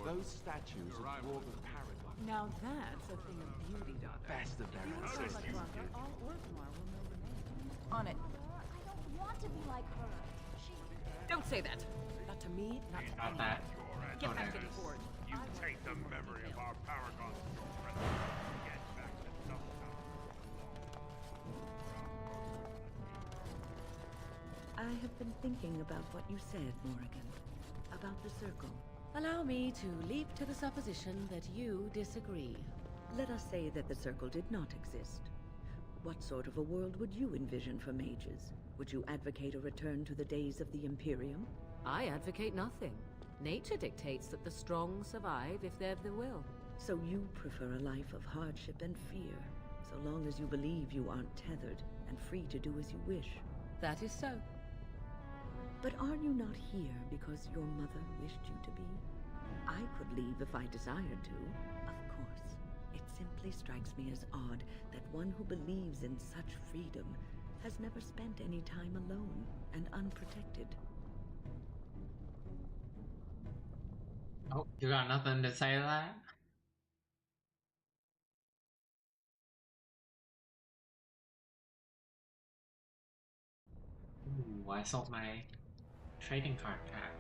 Those statues of dwarven paragon. Now that's a thing of beauty, daughter. Best of their ancestors. All Orgrimmar will know the name. On it. I don't want to be like her. Don't say that. Not to me, not to Not anyone. that. Get back to the forge. You take the memory of our paragons to your presence. Get back to Nocturne. I have been thinking about what you said, Morrigan. About the circle. Allow me to leap to the supposition that you disagree. Let us say that the circle did not exist. What sort of a world would you envision for mages? Would you advocate a return to the days of the Imperium? I advocate nothing. Nature dictates that the strong survive if they've the will. So you prefer a life of hardship and fear, so long as you believe you aren't tethered and free to do as you wish. That is so. But are you not here because your mother wished you to be? I could leave if I desired to. Of course, it simply strikes me as odd that one who believes in such freedom has never spent any time alone and unprotected. Oh, you got nothing to say to that? Ooh, I sold my trading card pack.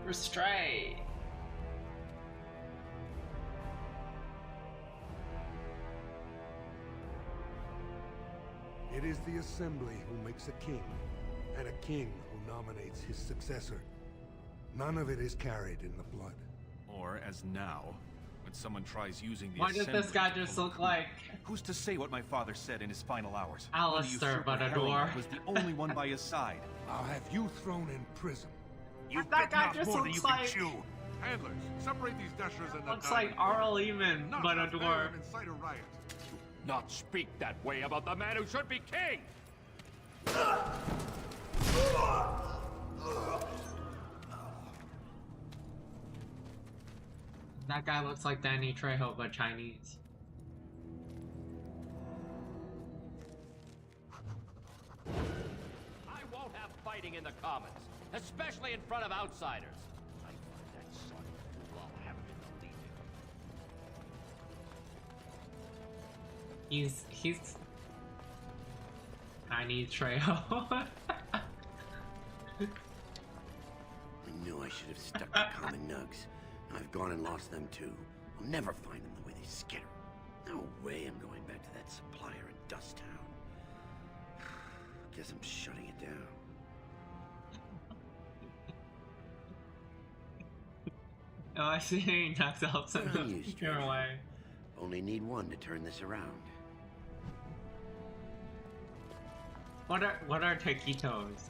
Restray! It is the Assembly who makes a king, and a king who nominates his successor. None of it is carried in the blood. Or, as now, when someone tries using the Why does this guy just look like... Who's to say what my father said in his final hours? Alistair, but a door. Was the only one by his side. I'll have you thrown in prison. You've that bitten guy off just more than looks you can like... chew. Handlers, separate these dashers and the Looks like Arl Eamon, but a dwarf. Incite a riot. Not speak that way about the man who should be king! That guy looks like Danny Trejo, but Chinese. I won't have fighting in the Commons, especially in front of outsiders. I find that son who I'll have him in the Legion. He's Chinese Trejo. I knew I should have stuck to common nugs. I've gone and lost them too. I'll never find them the way they skitter. No way I'm going back to that supplier in Dust Town. Guess I'm shutting it down. Oh, I see. Knocks out some your way. Only need one to turn this around. What are taquitos?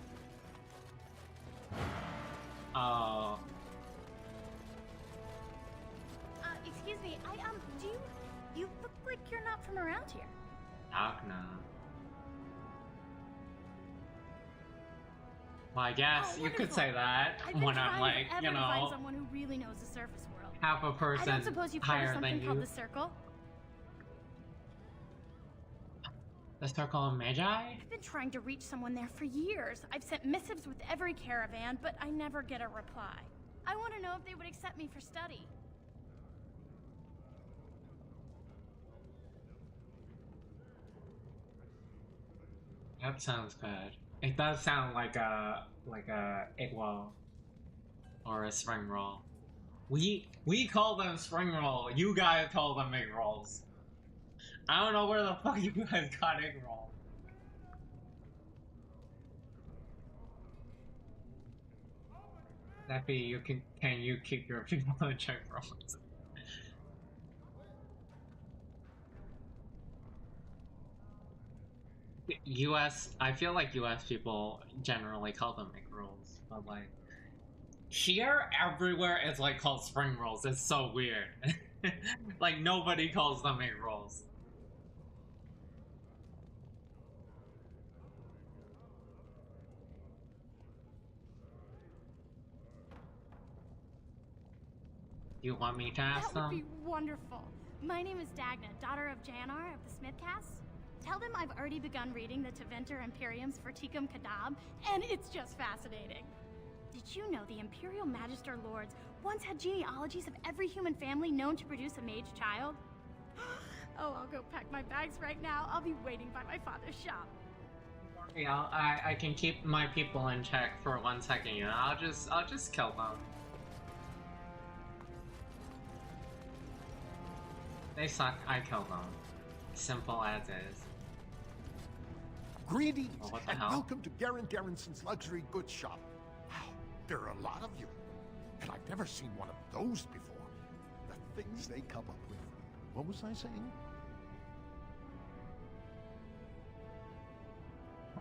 Oh. Excuse me, you look like you're not from around here. Agna. Well, I guess you could say that when I'm like, you To find know, someone who really knows the surface world. half a I person don't suppose you've heard of higher something than called you. the Circle? The Circle of Magi? I've been trying to reach someone there for years. I've sent missives with every caravan, but I never get a reply. I want to know if they would accept me for study. That sounds good. It does sound like a egg roll or a spring roll. We call them spring roll. You guys call them egg rolls. I don't know where the fuck you guys got egg roll. That be you can you keep your people in check rolls? US, I feel like US people generally call them egg rolls, but like here everywhere it's like called spring rolls. It's so weird. Like nobody calls them egg rolls. You want me to ask That would them? be wonderful. My name is Dagna, daughter of Janar of the Smithcast. Tell them I've already begun reading the Tevinter Imperiums for Tikum Kadab, and it's just fascinating. Did you know the Imperial Magister Lords once had genealogies of every human family known to produce a mage child? Oh, I'll go pack my bags right now. I'll be waiting by my father's shop. Yeah, I can keep my people in check for 1 second. You know, I'll just kill them. They suck. I kill them. Simple as is. Greetings, Oh, what the and hell? welcome to Garen Garrison's Luxury Goods Shop. Wow, there are a lot of you, and I've never seen one of those before. The things they come up with. What was I saying?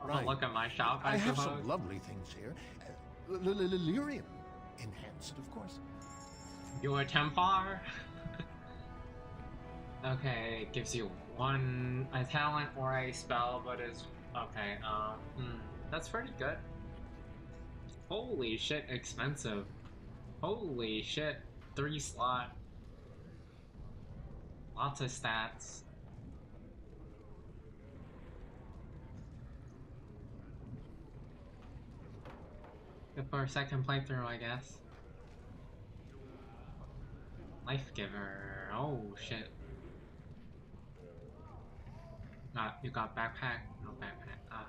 Oh, look at my shop, I have suppose. some lovely things here. Lyrium enhanced, of course. You a Templar? Okay, it gives you a talent or a spell, but is Okay, that's pretty good. Holy shit, expensive. Holy shit, 3 slot. Lots of stats. Good for a second playthrough, I guess. Life Giver. Oh shit. You got backpack? No backpack. Ah.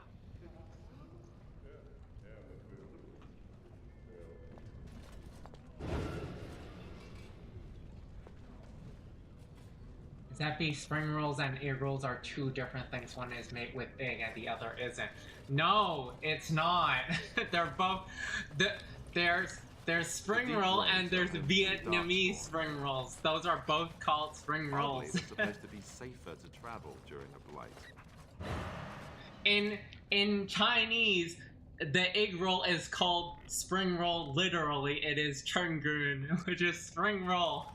Is that the spring rolls and egg rolls are two different things? One is made with egg and the other isn't. No, it's not. They're both. There's spring roll and there's Vietnamese spring rolls. Those are both called spring rolls. Oddly, it's supposed to be safer to travel during a blight. In Chinese, the egg roll is called spring roll. Literally, it is chungun, which is spring roll.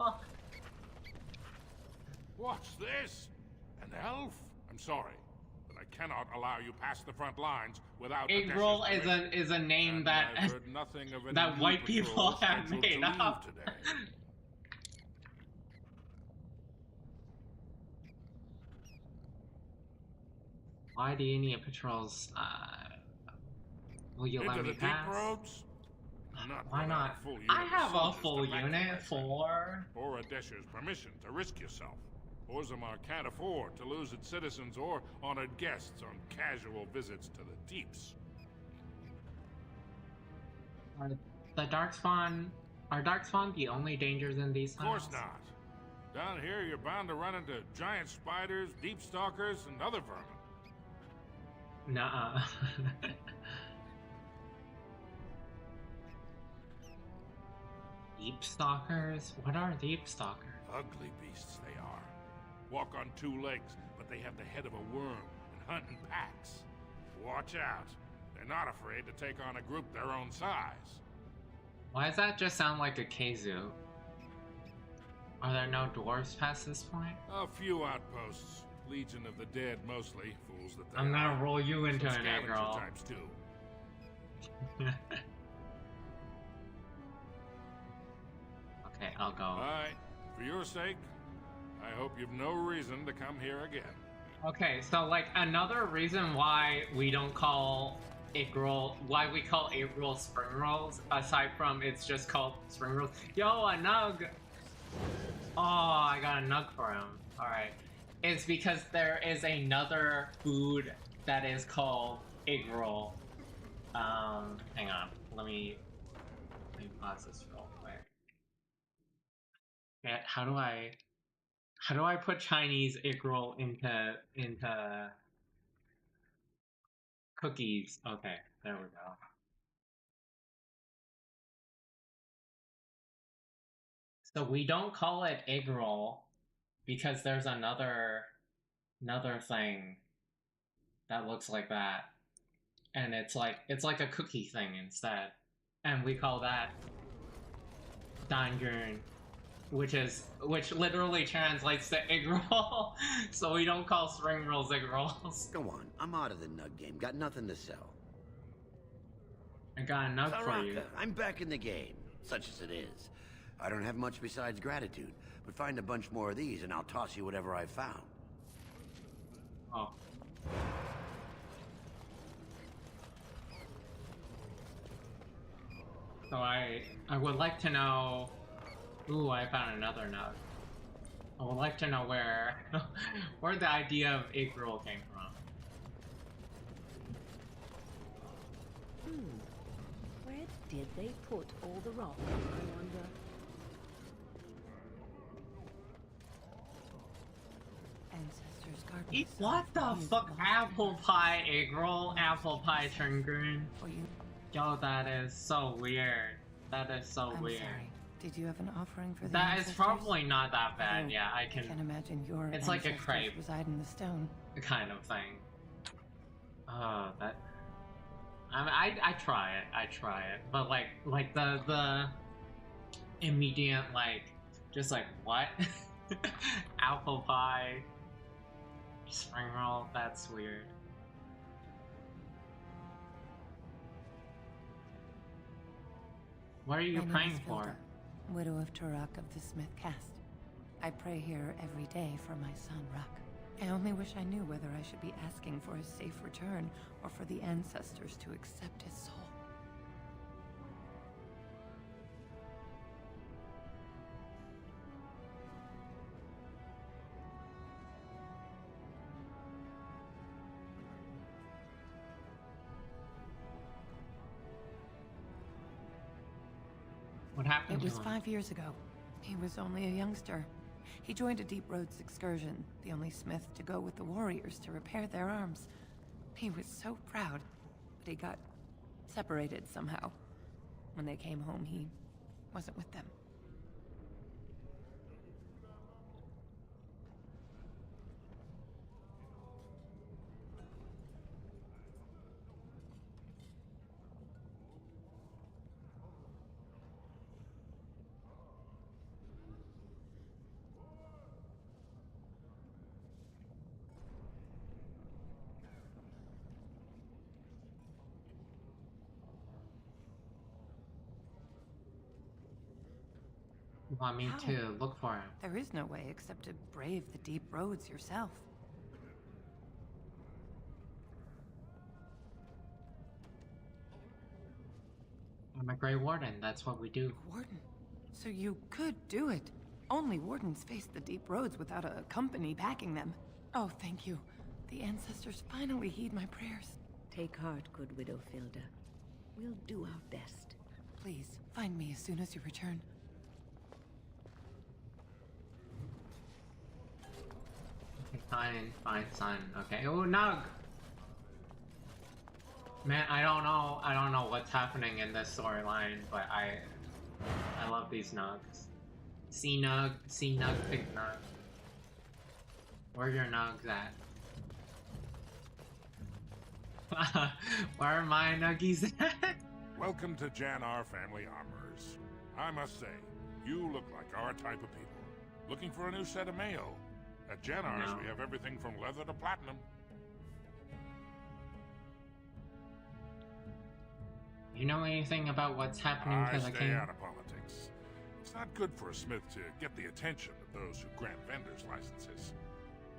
What's this? An elf? I'm sorry, but I cannot allow you past the front lines without Egg roll is a name that that white people have made up. Why do you need patrols? Will you let me pass? Why not? I have a full unit for... Or Adesha's permission to risk yourself. Orzammar can't afford to lose its citizens or honored guests on casual visits to the deeps. Are the Darkspawn... Are Darkspawn the only dangers in these tunnels? Of course not. Down here, you're bound to run into giant spiders, deep stalkers, and other vermin. Nuh-uh. Deep stalkers? What are deep stalkers? Ugly beasts they are. Walk on 2 legs, but they have the head of a worm and hunt in packs. Watch out. They're not afraid to take on a group their own size. Why does that just sound like a Kazoo? Are there no dwarves past this point? A few outposts. Legion of the Dead mostly. Fools that they I'm gonna are. roll you into Some an egg scavenger roll. types too. Okay, I'll go. Alright. For your sake, I hope you've no reason to come here again. Okay, so like another reason why we don't call egg roll, why we call egg roll spring rolls, aside from it's just called spring rolls. Yo, a nug! Oh, I got a nug for him. Alright. It's because there is another food that is called egg roll. Hang on. Let me pause this real quick. Yeah, how do I put Chinese egg roll into cookies? Okay, there we go. So we don't call it egg roll because there's another thing that looks like that, and it's like a cookie thing instead, and we call that dangun, which literally translates to egg roll. So we don't call spring rolls egg rolls. Go on, I'm out of the nug game. Got nothing to sell. I got a nug for you. I'm back in the game, such as it is. I don't have much besides gratitude, but find a bunch more of these and I'll toss you whatever I've found. Oh. So I would like to know... Ooh, I found another nug. I would like to know where the idea of egg roll came from. Where did they put all the rock, I wonder? Ancestors' garden. Eat what the fuck? Apple pie egg roll, apple pie chungun. Yo, that is so weird. That is so weird. Sorry. Did you have an offering for the That ancestors? is probably not that bad. Yeah, I can. Can't imagine your It's like a ancestors crepe reside in the stone. kind of thing. That. I mean, I try it, but like the immediate just what? Apple pie, spring roll. That's weird. What are you My name praying is for? Vilda, widow of Turok of the Smith caste. I pray here every day for my son, Ruck. I only wish I knew whether I should be asking for his safe return or for the ancestors to accept his soul. What happened It was to him? 5 years ago. He was only a youngster. He joined a Deep Roads excursion, the only smith to go with the warriors to repair their arms. He was so proud, but he got separated somehow. When they came home, he wasn't with them. You want me How? to look for him? There is no way except to brave the Deep Roads yourself. I'm a Grey Warden, that's what we do. Warden? So you could do it. Only wardens face the Deep Roads without a company backing them. Oh, thank you. The ancestors finally heed my prayers. Take heart, good widow Filda. We'll do our best. Please, find me as soon as you return. Okay, fine, son. Okay. Oh, Nug! Man, I don't know what's happening in this storyline, but I love these Nugs. See Nug, pick Nug. Where are your Nugs at? Where are my Nuggies at? Welcome to Janar Family Armorers. I must say, you look like our type of people. Looking for a new set of mail? At Janar's, No. we have everything from leather to platinum. You know anything about what's happening I to the stay king? out of politics. It's not good for a smith to get the attention of those who grant vendors licenses.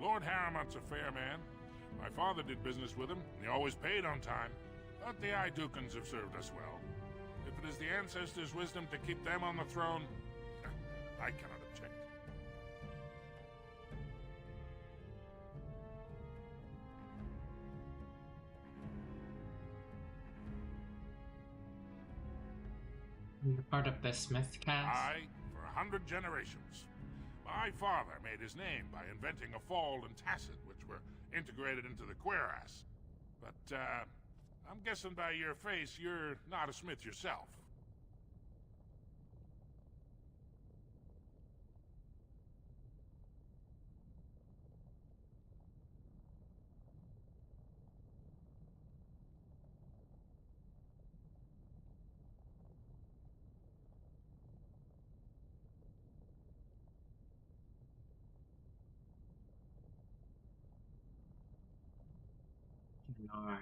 Lord Harriman's a fair man. My father did business with him, and he always paid on time. But the Idukans have served us well. If it is the ancestors' wisdom to keep them on the throne, I cannot object. You're part of the Smith cast? I, for 100 generations. My father made his name by inventing a fall and tacit, which were integrated into the cuirass. But, I'm guessing by your face, you're not a smith yourself.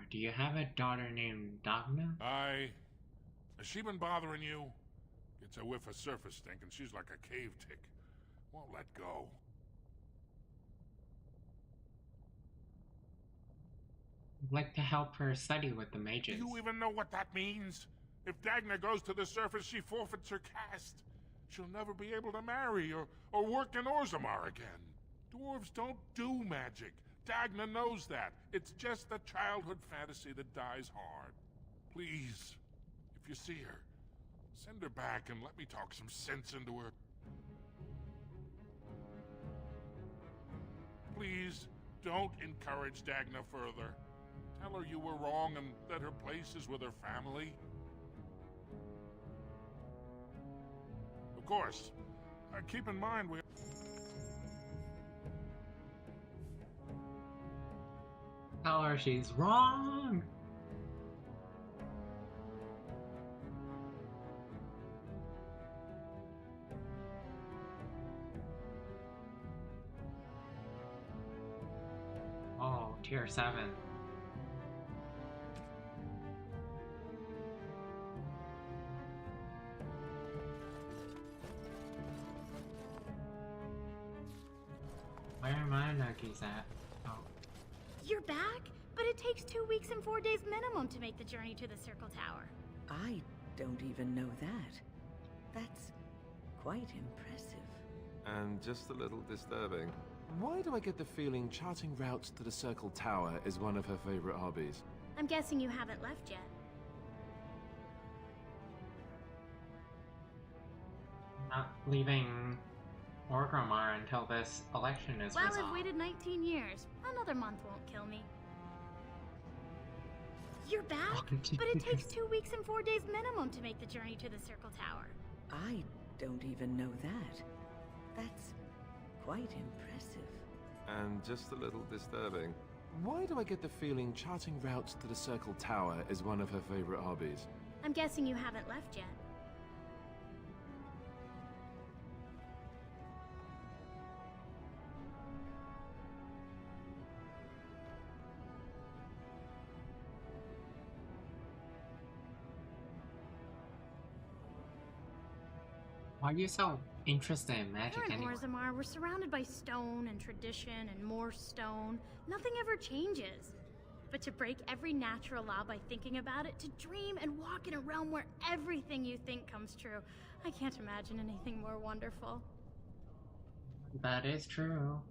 Do you have a daughter named Dagna? Has she been bothering you? Gets a whiff of surface stink and she's like a cave tick. Won't let go. I'd like to help her study with the mages. Do you even know what that means? If Dagna goes to the surface, she forfeits her caste. She'll never be able to marry or work in Ogrimmar again. Dwarves don't do magic. Dagna knows that. It's just a childhood fantasy that dies hard. Please, if you see her, send her back and let me talk some sense into her. Please, don't encourage Dagna further. Tell her you were wrong and that her place is with her family. Of course, keep in mind we... Tell her she's wrong! Oh, tier 7. Where are my nuggies at? Oh. You're back? But it takes 2 weeks and 4 days minimum to make the journey to the Circle Tower. I don't even know that. That's quite impressive. And just a little disturbing. Why do I get the feeling charting routes to the Circle Tower is one of her favorite hobbies? I'm guessing you haven't left yet. Not leaving Ogrimmar until this election is Well, resolved. I've waited 19 years. Another month won't kill me. You're back? But it takes 2 weeks and 4 days minimum to make the journey to the Circle Tower. I don't even know that. That's quite impressive. And just a little disturbing. Why do I get the feeling charting routes to the Circle Tower is one of her favorite hobbies? I'm guessing you haven't left yet. Why are you so interested in magic Here in anyway? Orzammar, we're surrounded by stone and tradition and more stone. Nothing ever changes. But to break every natural law by thinking about it, to dream and walk in a realm where everything you think comes true, I can't imagine anything more wonderful. That is true.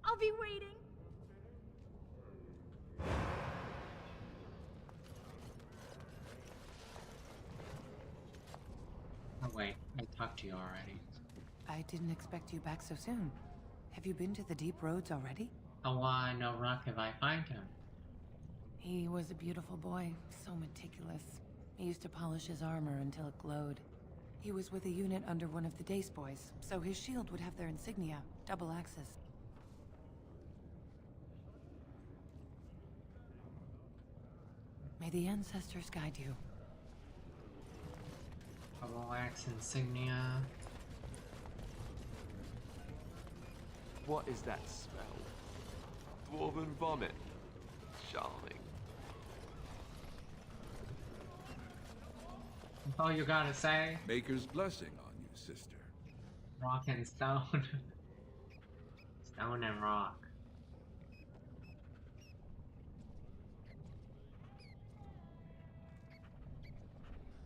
I'll be waiting. Oh wait, I talked to you already. I didn't expect you back so soon. Have you been to the deep roads already? Oh, why no rock if I find him? He was a beautiful boy, so meticulous. He used to polish his armor until it glowed. He was with a unit under one of the Dace boys, so his shield would have their insignia, double axes. May the ancestors guide you. Double axe insignia. What is that smell? Dwarven vomit. Charming. That's all you gotta say? Maker's blessing on you, sister. Rock and stone. Stone and rock.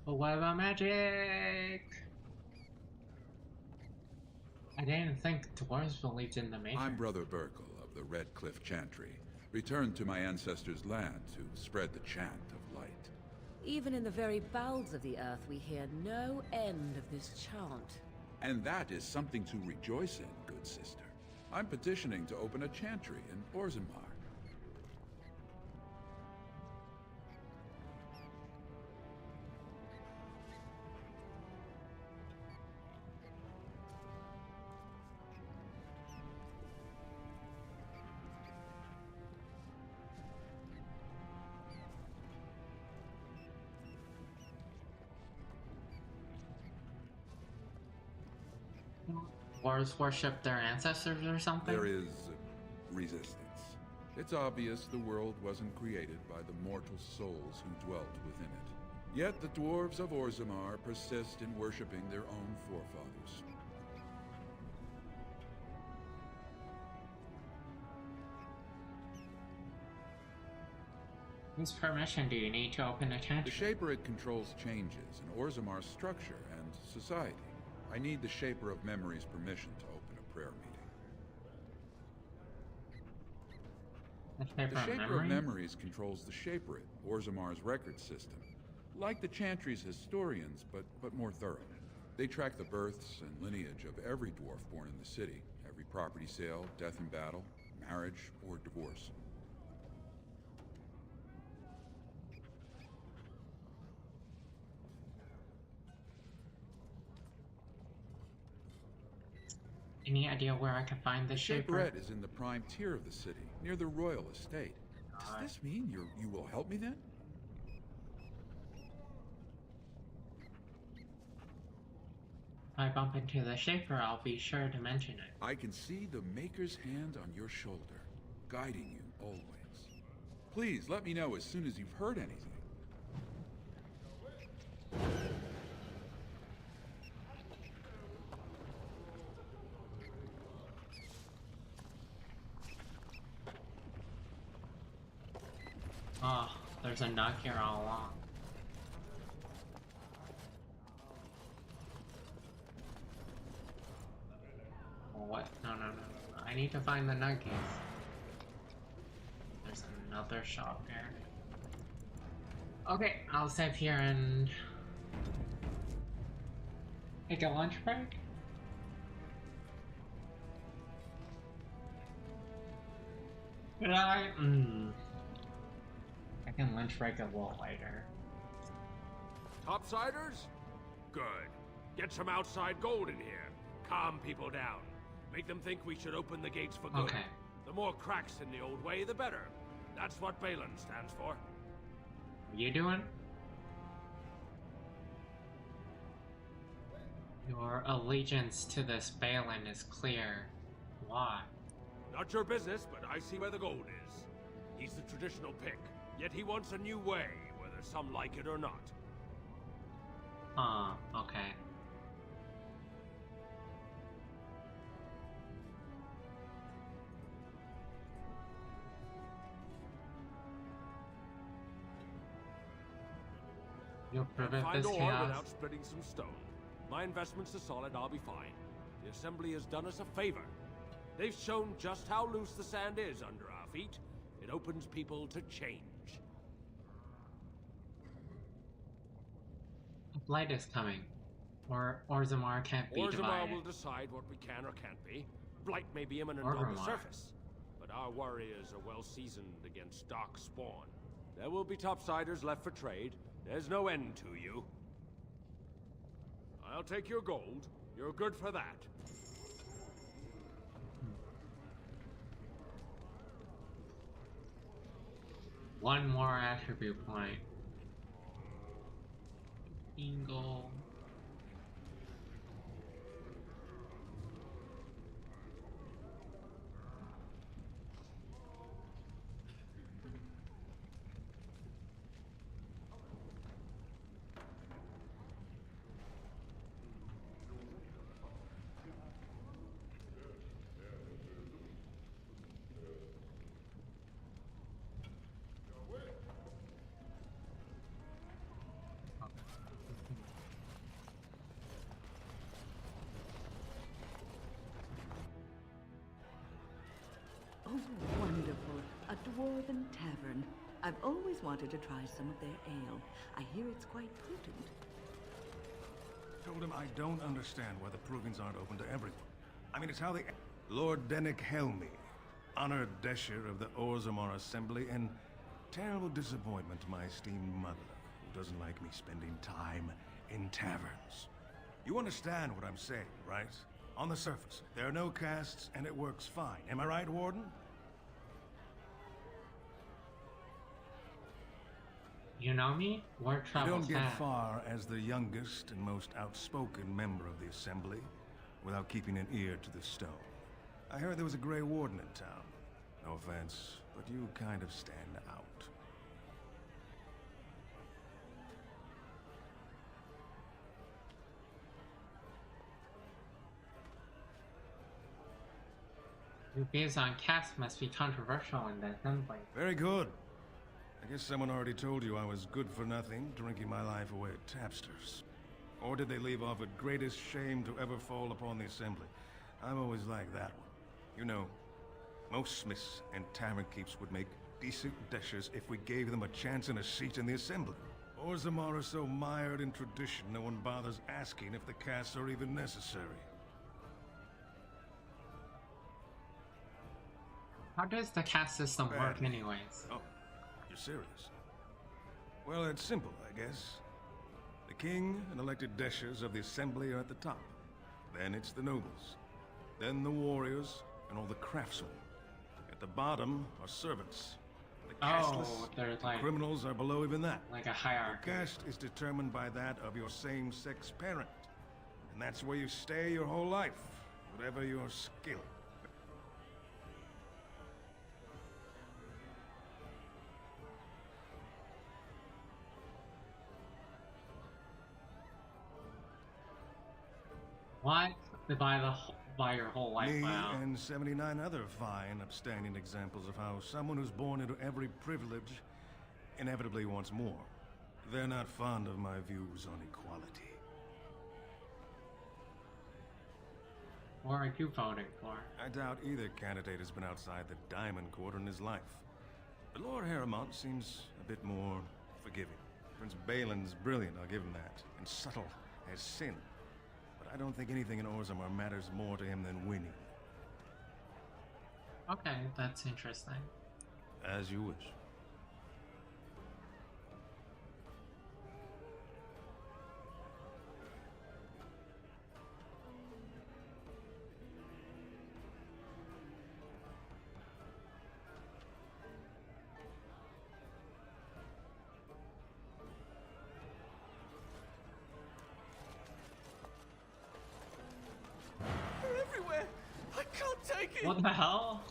But what about magic? I didn't think dwarves believed in the Maker. I'm Brother Burkle of the Red Cliff Chantry, returned to my ancestors' land to spread the chant of light. Even in the very bowels of the earth, we hear no end of this chant. And that is something to rejoice in, good sister. I'm petitioning to open a chantry in Orzammar. Dwarves worship their ancestors or something? There is resistance. It's obvious the world wasn't created by the mortal souls who dwelt within it. Yet the dwarves of Orzammar persist in worshipping their own forefathers. Whose permission do you need to open a The chantry? Shaper controls changes in Orzammar's structure and society. I need the Shaper of Memory's permission to open a prayer meeting. The The Shaper of Shaper of Memory? Memories controls the Shaperate, Orzammar's record system. Like the Chantry's historians, but more thorough. They track the births and lineage of every dwarf born in the city, every property sale, death in battle, marriage, or divorce. Any idea where I can find the The Shaper? Shaperette is in the prime tier of the city, near the royal estate. Does this mean you will help me then? If I bump into the Shaper, I'll be sure to mention it. I can see the Maker's hand on your shoulder, guiding you always. Please let me know as soon as you've heard anything. there's a knock here all along. What? No, no, no, no. I need to find the nuggies. There's another shop here. Okay, I'll save here and take a lunch break. Could I? I can lunch break a little later. Topsiders? Good. Get some outside gold in here. Calm people down. Make them think we should open the gates for good. Okay. The more cracks in the old way, the better. That's what Balin stands for. What are you doing? Your allegiance to this Balin is clear. Why? Not your business, but I see where the gold is. He's the traditional pick, yet he wants a new way, whether some like it or not. Okay. You'll prevent Find this ore chaos. without splitting some stone. My investments are solid, I'll be fine. The Assembly has done us a favor. They've shown just how loose the sand is under our feet. It opens people to change. Blight is coming. Or Orzammar can't be Orzammar divided. will decide what we can or can't be. Blight may be imminent on the Ogrimmar. surface, but our warriors are well seasoned against dark spawn. There will be topsiders left for trade. There's no end to you. I'll take your gold. You're good for that. One more attribute point. Bingo. Oh, wonderful. A dwarven tavern. I've always wanted to try some of their ale. I hear it's quite potent. Told him I don't understand why the provings aren't open to everyone. I mean, it's how they... Lord Dennick Helmy, honored Desher of the Orzammar Assembly, and terrible disappointment to my esteemed mother, who doesn't like me spending time in taverns. You understand what I'm saying, right? On the surface, there are no castes, and it works fine. Am I right, Warden? You know me? Word You travels don't get fast. far as the youngest and most outspoken member of the Assembly without keeping an ear to the stone. I heard there was a Grey Warden in town. No offense, but you kind of stand out. Your views on caste must be controversial in the assembly. Very good. I guess someone already told you I was good for nothing, drinking my life away at tapsters. Or did they leave off at greatest shame to ever fall upon the Assembly? I've always liked that one. You know, most smiths and tavern keeps would make decent dishers if we gave them a chance and a seat in the Assembly. Orzammar are so mired in tradition, no one bothers asking if the castes are even necessary. How does the caste system work Badly. anyways? Oh, you're serious? Well, it's simple, I guess. The king and elected deshers of the Assembly are at the top. Then it's the nobles. Then the warriors and all the craftsmen. At the bottom are servants. The casteless there's like criminals are below even that. like a hierarchy. Your caste is determined by that of your same-sex parent. And that's where you stay your whole life, whatever your skill. What? By your whole life? Me Wow. and 79 other fine, upstanding examples of how someone who's born into every privilege inevitably wants more. They're not fond of my views on equality. What are you voting for? I doubt either candidate has been outside the Diamond Court in his life. But Lord Harrowmont seems a bit more forgiving. Prince Balin's brilliant, I'll give him that, and subtle as sin. But I don't think anything in Orzammar matters more to him than winning. Okay, that's interesting. As you wish. They're everywhere! I can't take it! What the hell?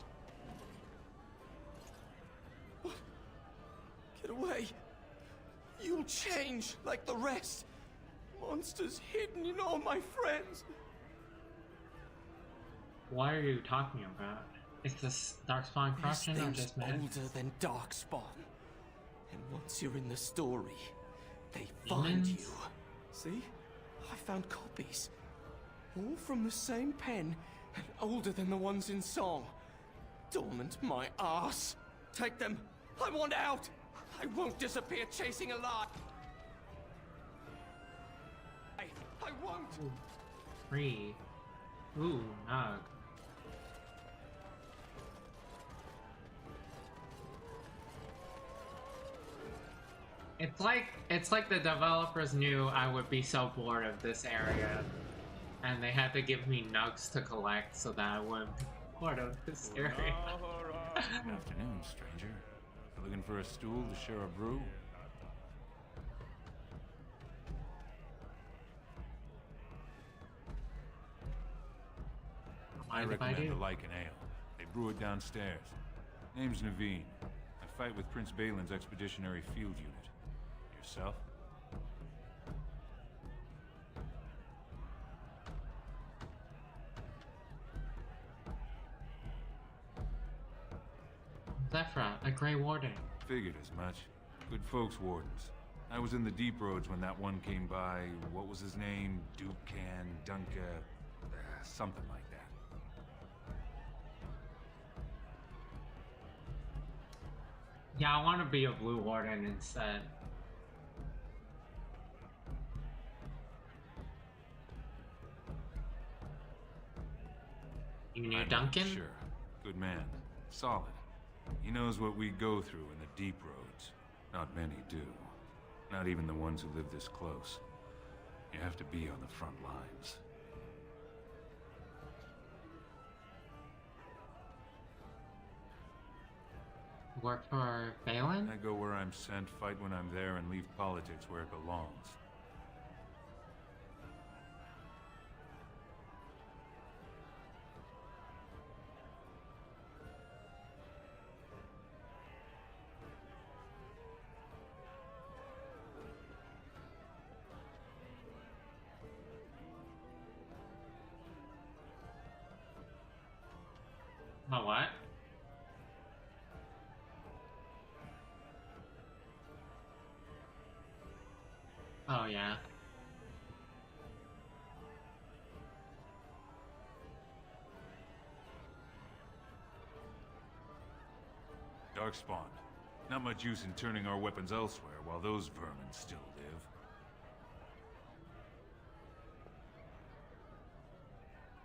What? Get away! You'll change like the rest! Monsters hidden in all my friends! What are you talking about? Is this Darkspawn corruption or just man? Older than Darkspawn. And once you're in the story, they find you. See? I found copies. All from the same pen, and older than the ones in song. Dormant my ass. Take them. I want out. I won't disappear chasing a lie. I won't. Free. Ooh, Nog. It's like the developers knew I would be so bored of this area, and they had to give me nugs to collect so that I wouldn't be bored of this area. Good afternoon, stranger. Looking for a stool to share a brew? I recommend the Lycan Ale. They brew it downstairs. Name's Naveen. I fight with Prince Balin's expeditionary field unit. Yourself? Zephyra, a Grey Warden. Figured as much. Good folks, wardens. I was in the deep roads when that one came by. What was his name? Dukan, Dunka, something like that. Yeah, I want to be a Blue Warden instead. You knew Duncan? Sure. Good man. Solid. He knows what we go through in the deep roads. Not many do. Not even the ones who live this close. You have to be on the front lines. Work for Balin? I go where I'm sent, fight when I'm there, and leave politics where it belongs. Oh, what? Oh, yeah. Darkspawn. Not much use in turning our weapons elsewhere while those vermin still live.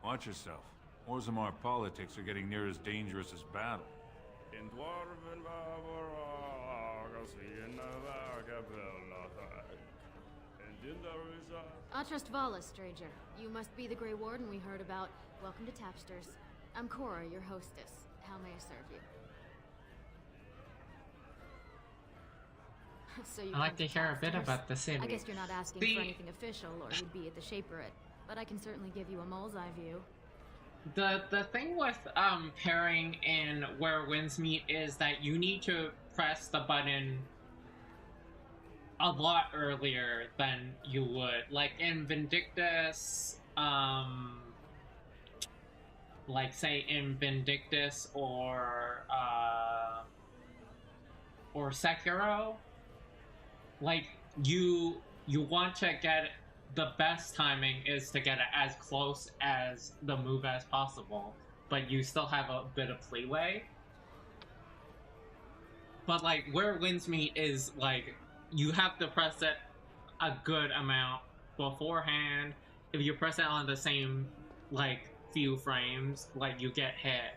Watch yourself. Orzammar politics are getting near as dangerous as battle. Atrust Vala, stranger. You must be the Grey Warden we heard about. Welcome to Tapsters. I'm Cora, your hostess. How may I serve you? So you I'd like to hear a bit Tapsters? about the city. I guess you're not asking for anything official, or you'd be at the Shaperate. But I can certainly give you a mole's eye view. The thing with pairing in Where Winds Meet is that you need to press the button a lot earlier than you would. Like in Vindictus, like say in Vindictus or Sekiro, like you want to get the best timing is to get it as close as the move as possible, but you still have a bit of leeway. But like where winds meet is like you have to press it a good amount beforehand. If you press it on the same like few frames, like you get hit,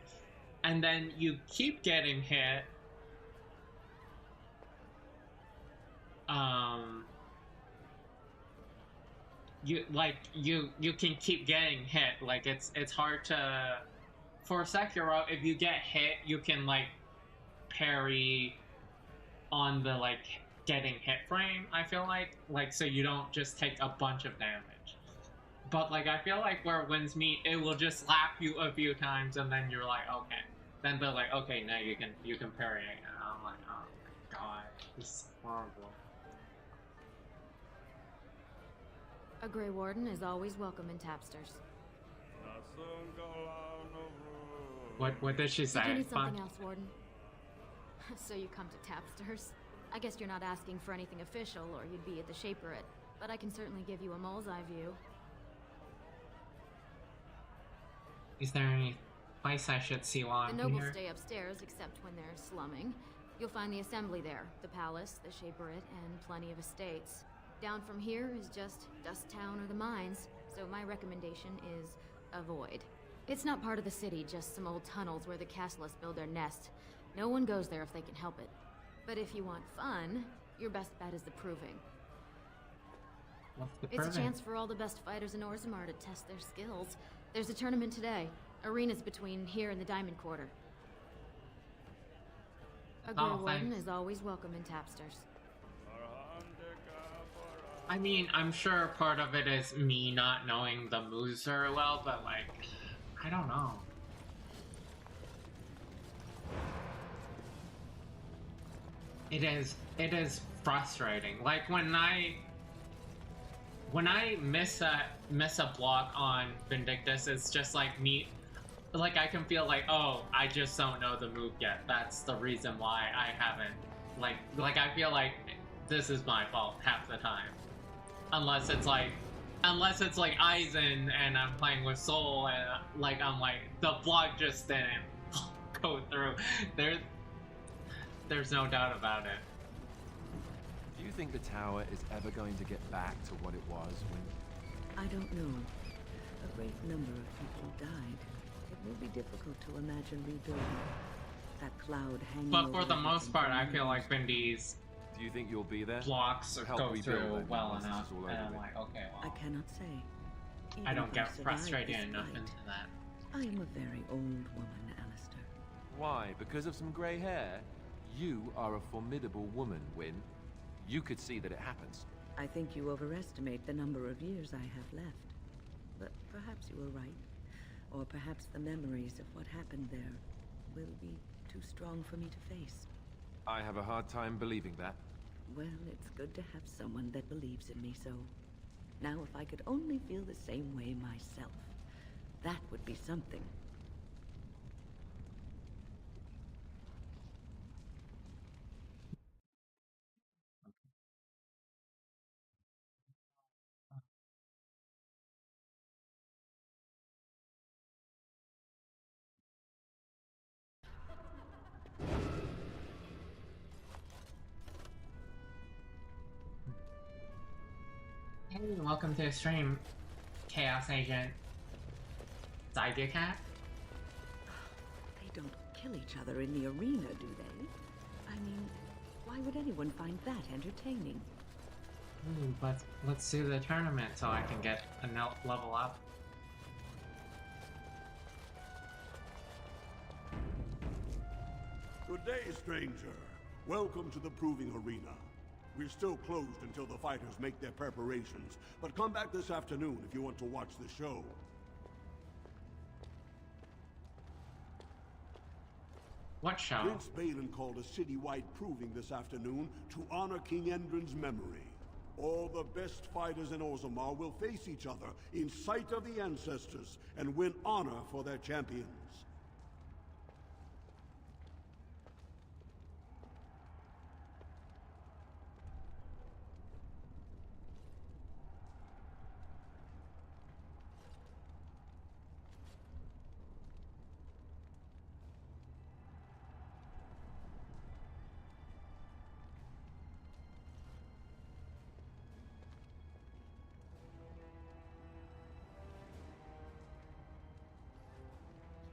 and then you keep getting hit. You can keep getting hit. Like it's hard to for Sekiro. If you get hit, you can like parry on the like getting hit frame. I feel like so you don't just take a bunch of damage. But like I feel like where winds meet, it will just slap you a few times and then you're like okay. Then they're like okay, now you can parry it. And I'm like oh my god, this is horrible. A Grey Warden is always welcome in Tapsters. What did she say? Did you need something else, Warden? So you come to Tapsters? I guess you're not asking for anything official, or you'd be at the Shaperate. But I can certainly give you a mole's eye view. Is there any place I should see while I'm The nobles here? stay upstairs, except when they're slumming. You'll find the assembly there, the palace, the Shaperate, and plenty of estates. Down from here is just Dust Town or the mines, so my recommendation is avoid. It's not part of the city, just some old tunnels where the castlists build their nest. No one goes there if they can help it. But if you want fun, your best bet is the Proving. What's the It's Proving? a chance for all the best fighters in Orzammar to test their skills. There's a tournament today. Arenas between here and the Diamond Quarter. A Grey Warden thanks. is always welcome in Tapsters. I mean, I'm sure part of it is me not knowing the moves very well, but like, I don't know. It is frustrating. Like when I miss a block on Vindictus, it's just like me. Like I can feel like, oh, I just don't know the move yet. That's the reason why I haven't. Like I feel like this is my fault half the time. Unless it's like Aizen and I'm playing with Soul and like I'm like the block just didn't go through. There's no doubt about it. Do you think the tower is ever going to get back to what it was when... I don't know. A great number of people died. It will be difficult to imagine rebuilding. That cloud hanging But for over the most everything part, for I feel years. like Vindy's Do you think you'll be there? blocks To help go rebuild through then, well once this enough, is all and over I'm with? like, okay, I well, cannot say. I Even don't if get survived frustrated this enough fight, into that. I am a very old woman, Alistair. Why? Because of some grey hair? You are a formidable woman, Wynne. You could see that it happens. I think you overestimate the number of years I have left. But perhaps you were right. Or perhaps the memories of what happened there will be too strong for me to face. I have a hard time believing that. Well, it's good to have someone that believes in me so. Now, if I could only feel the same way myself, that would be something. Hey, welcome to the stream, Chaos Agent Zygacat. They don't kill each other in the arena, do they? I mean, why would anyone find that entertaining? Ooh, but let's do the tournament so I can get a level up. Good day, stranger. Welcome to the Proving Arena. We're still closed until the fighters make their preparations, but come back this afternoon if you want to watch the show. What show? Prince Balin called a citywide proving this afternoon to honor King Endrin's memory. All the best fighters in Orzammar will face each other in sight of the ancestors and win honor for their champions.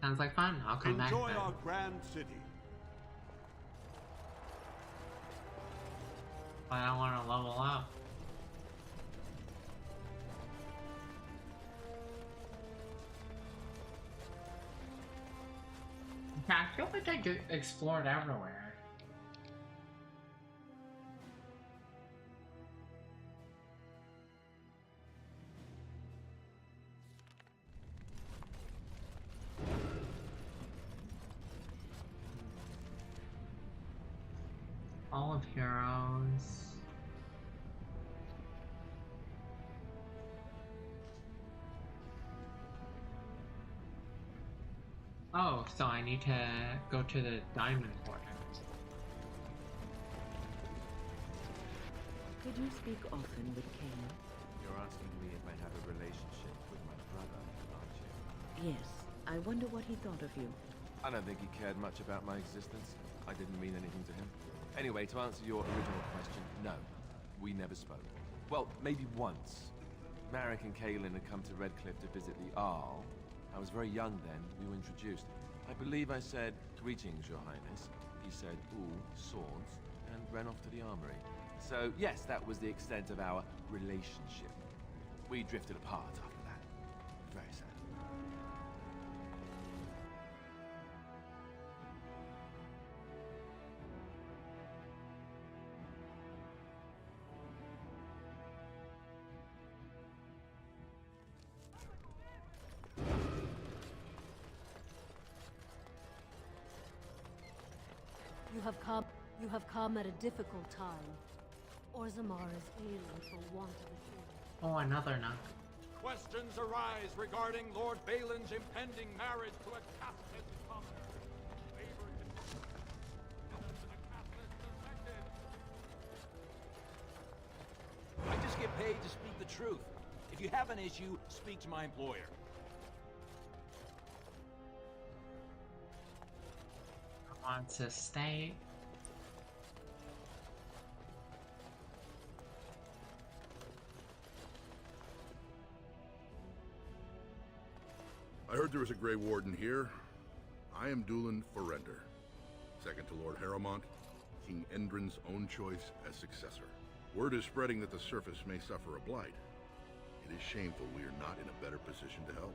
Sounds like fun. I'll come back Enjoy then. our grand city. But I want to level up. I feel like I explored everywhere. All of Heroes. Oh, so I need to go to the Diamond Quarter. Could you speak often with Cain? You're asking me if I have a relationship with my brother, aren't you? Yes. I wonder what he thought of you. I don't think he cared much about my existence. I didn't mean anything to him. Anyway, to answer your original question, no. We never spoke. Well, maybe once. Marek and Kaelin had come to Redcliffe to visit the Arl. I was very young then. We were introduced. I believe I said, "Greetings, Your Highness." He said, "Ooh, swords," and ran off to the armory. So, yes, that was the extent of our relationship. We drifted apart after that. Very sad. You have come at a difficult time. Orzammar is ailing for want of a king. Oh, another knock. Questions arise regarding Lord Balin's impending marriage to a castless commoner. I just get paid to speak the truth. If you have an issue, speak to my employer. Wants to stay. I heard there was a Grey Warden here. I am Dulin Forrender, second to Lord Harrowmont, King Endrin's own choice as successor. Word is spreading that the surface may suffer a blight. It is shameful we are not in a better position to help.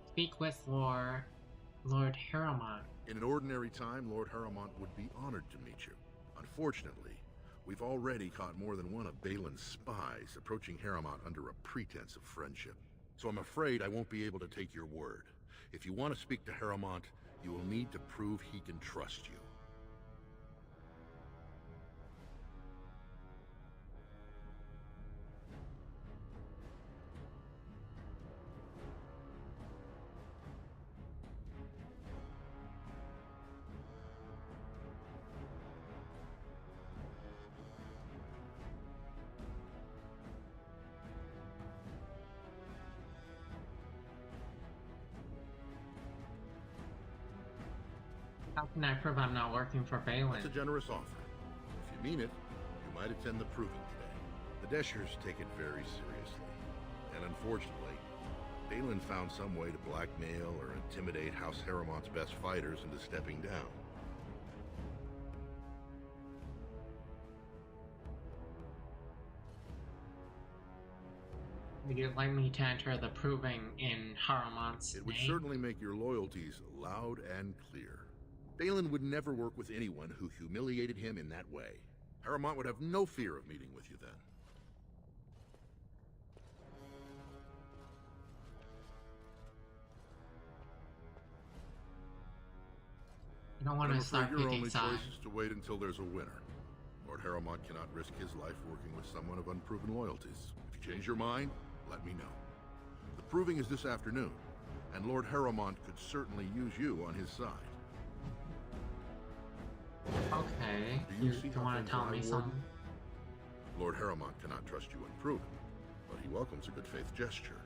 Speak with Lord Harrowmont. In an ordinary time, Lord Harrowmont would be honored to meet you. Unfortunately, we've already caught more than one of Balin's spies approaching Harrowmont under a pretense of friendship. So I'm afraid I won't be able to take your word. If you want to speak to Harrowmont, you will need to prove he can trust you. How can I prove I'm not working for Balin? That's a generous offer. If you mean it, you might attend the proving today. The Deshers take it very seriously. And unfortunately, Balin found some way to blackmail or intimidate House Harrowmont's best fighters into stepping down. Would you like me to enter the proving in Harrowmont's It would name? certainly make your loyalties loud and clear. Balin would never work with anyone who humiliated him in that way. Harrowmont would have no fear of meeting with you then. I don't want to start your picking only sides. choice is to wait until there's a winner. Lord Harrowmont cannot risk his life working with someone of unproven loyalties. If you change your mind, let me know. The proving is this afternoon, and Lord Harrowmont could certainly use you on his side. Okay. Do you see how want things to tell lie, me Warden? something? Lord Harrowmont cannot trust you unproven, but he welcomes a good faith gesture.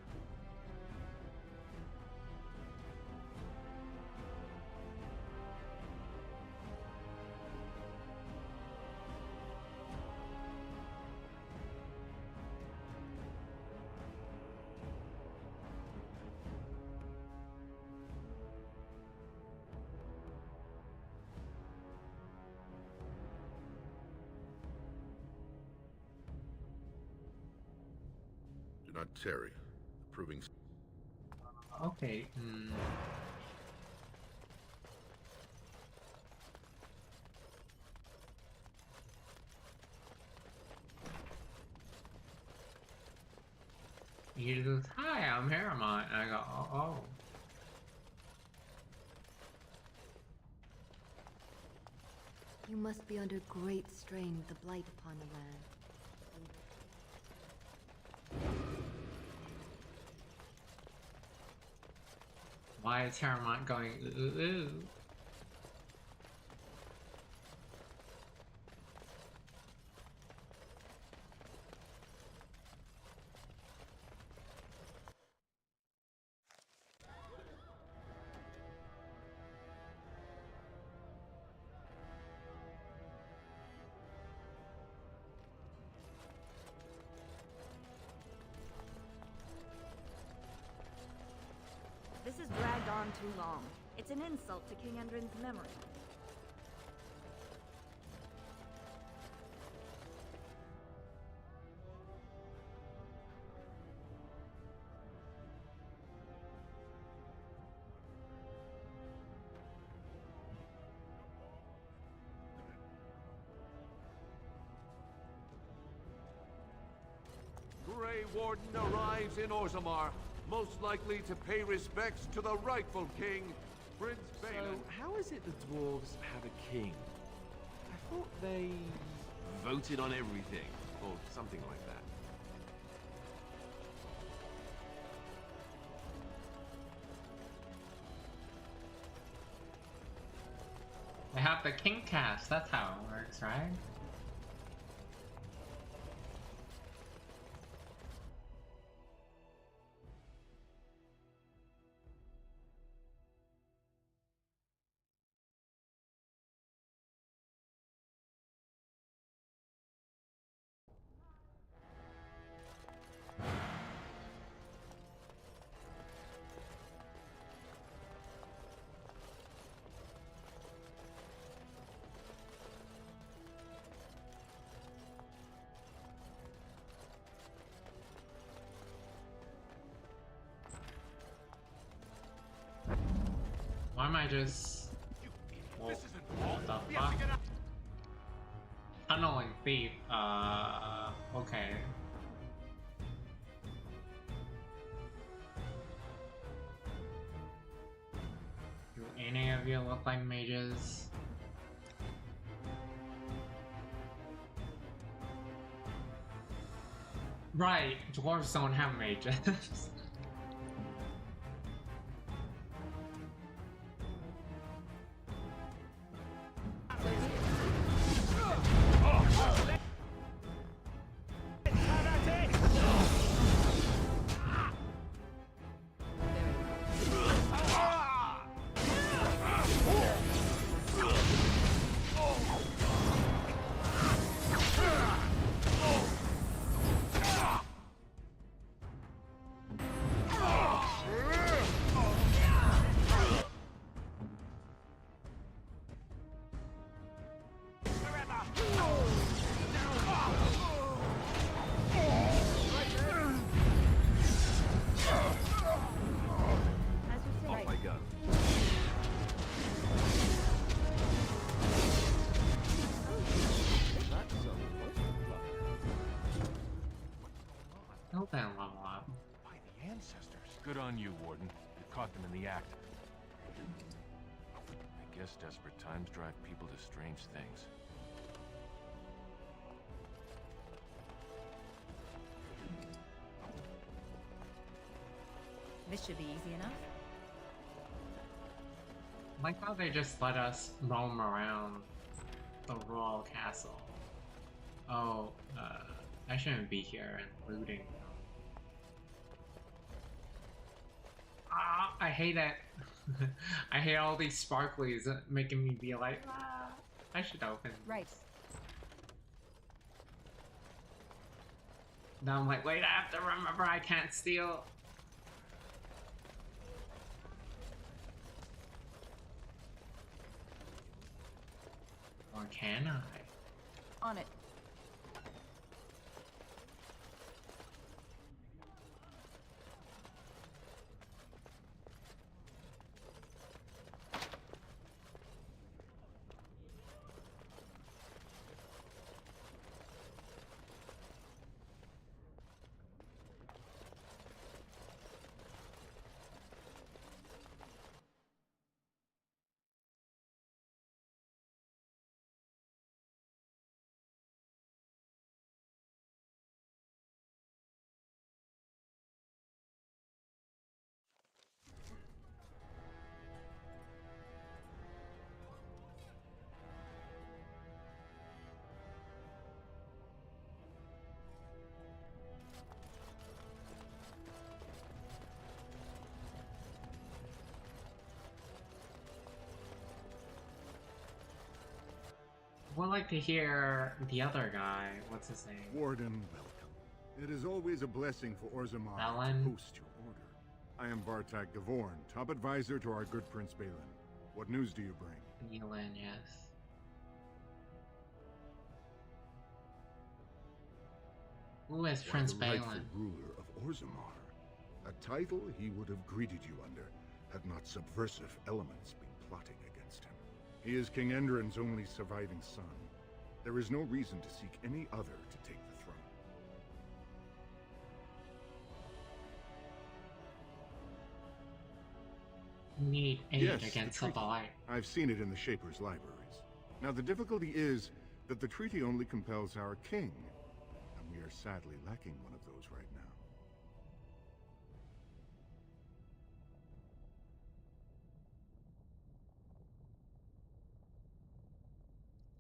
not Terry. Proving... Okay, He goes, "Hi, I'm Harriman." And I go, oh. You must be under great strain with the blight upon the land. Why is Harriman going, ooh, ooh? This has dragged on too long. It's an insult to King Endrin's memory. Grey Warden arrives in Orzammar, most likely to pay respects to the rightful king, Prince Balin. So, how is it the dwarves have a king? I thought they voted on everything, or something like that. They have the king cast, that's how it works, right? Why am I just... Well, what the fuck? Tunneling thief, okay. Do any of you look like mages? Right, dwarves don't have mages. Good on you, Warden. You caught them in the act. I guess desperate times drive people to strange things. This should be easy enough. Like how they just let us roam around the royal castle. Oh, I shouldn't be here and looting. Ah, I hate it. I hate all these sparklies making me be like, ah, I should open. Right. Now I'm like, wait, I have to remember I can't steal. Or can I? On it. would like to hear the other guy. What's his name? Warden, welcome. It is always a blessing for Orzammar to Balin? host your order. I am Vartag Gavorn, top advisor to our good Prince Balin. What news do you bring? Balin, yes. Who is Prince The rightful Balin? ruler of Orzammar. A title he would have greeted you under had not subversive elements been plotting against him. He is King Endrin's only surviving son. There is no reason to seek any other to take the throne. Need aid Yes, against the the treaty. Blight. I've seen it in the Shaper's libraries. Now the difficulty is that the treaty only compels our king, and we are sadly lacking one of those right now.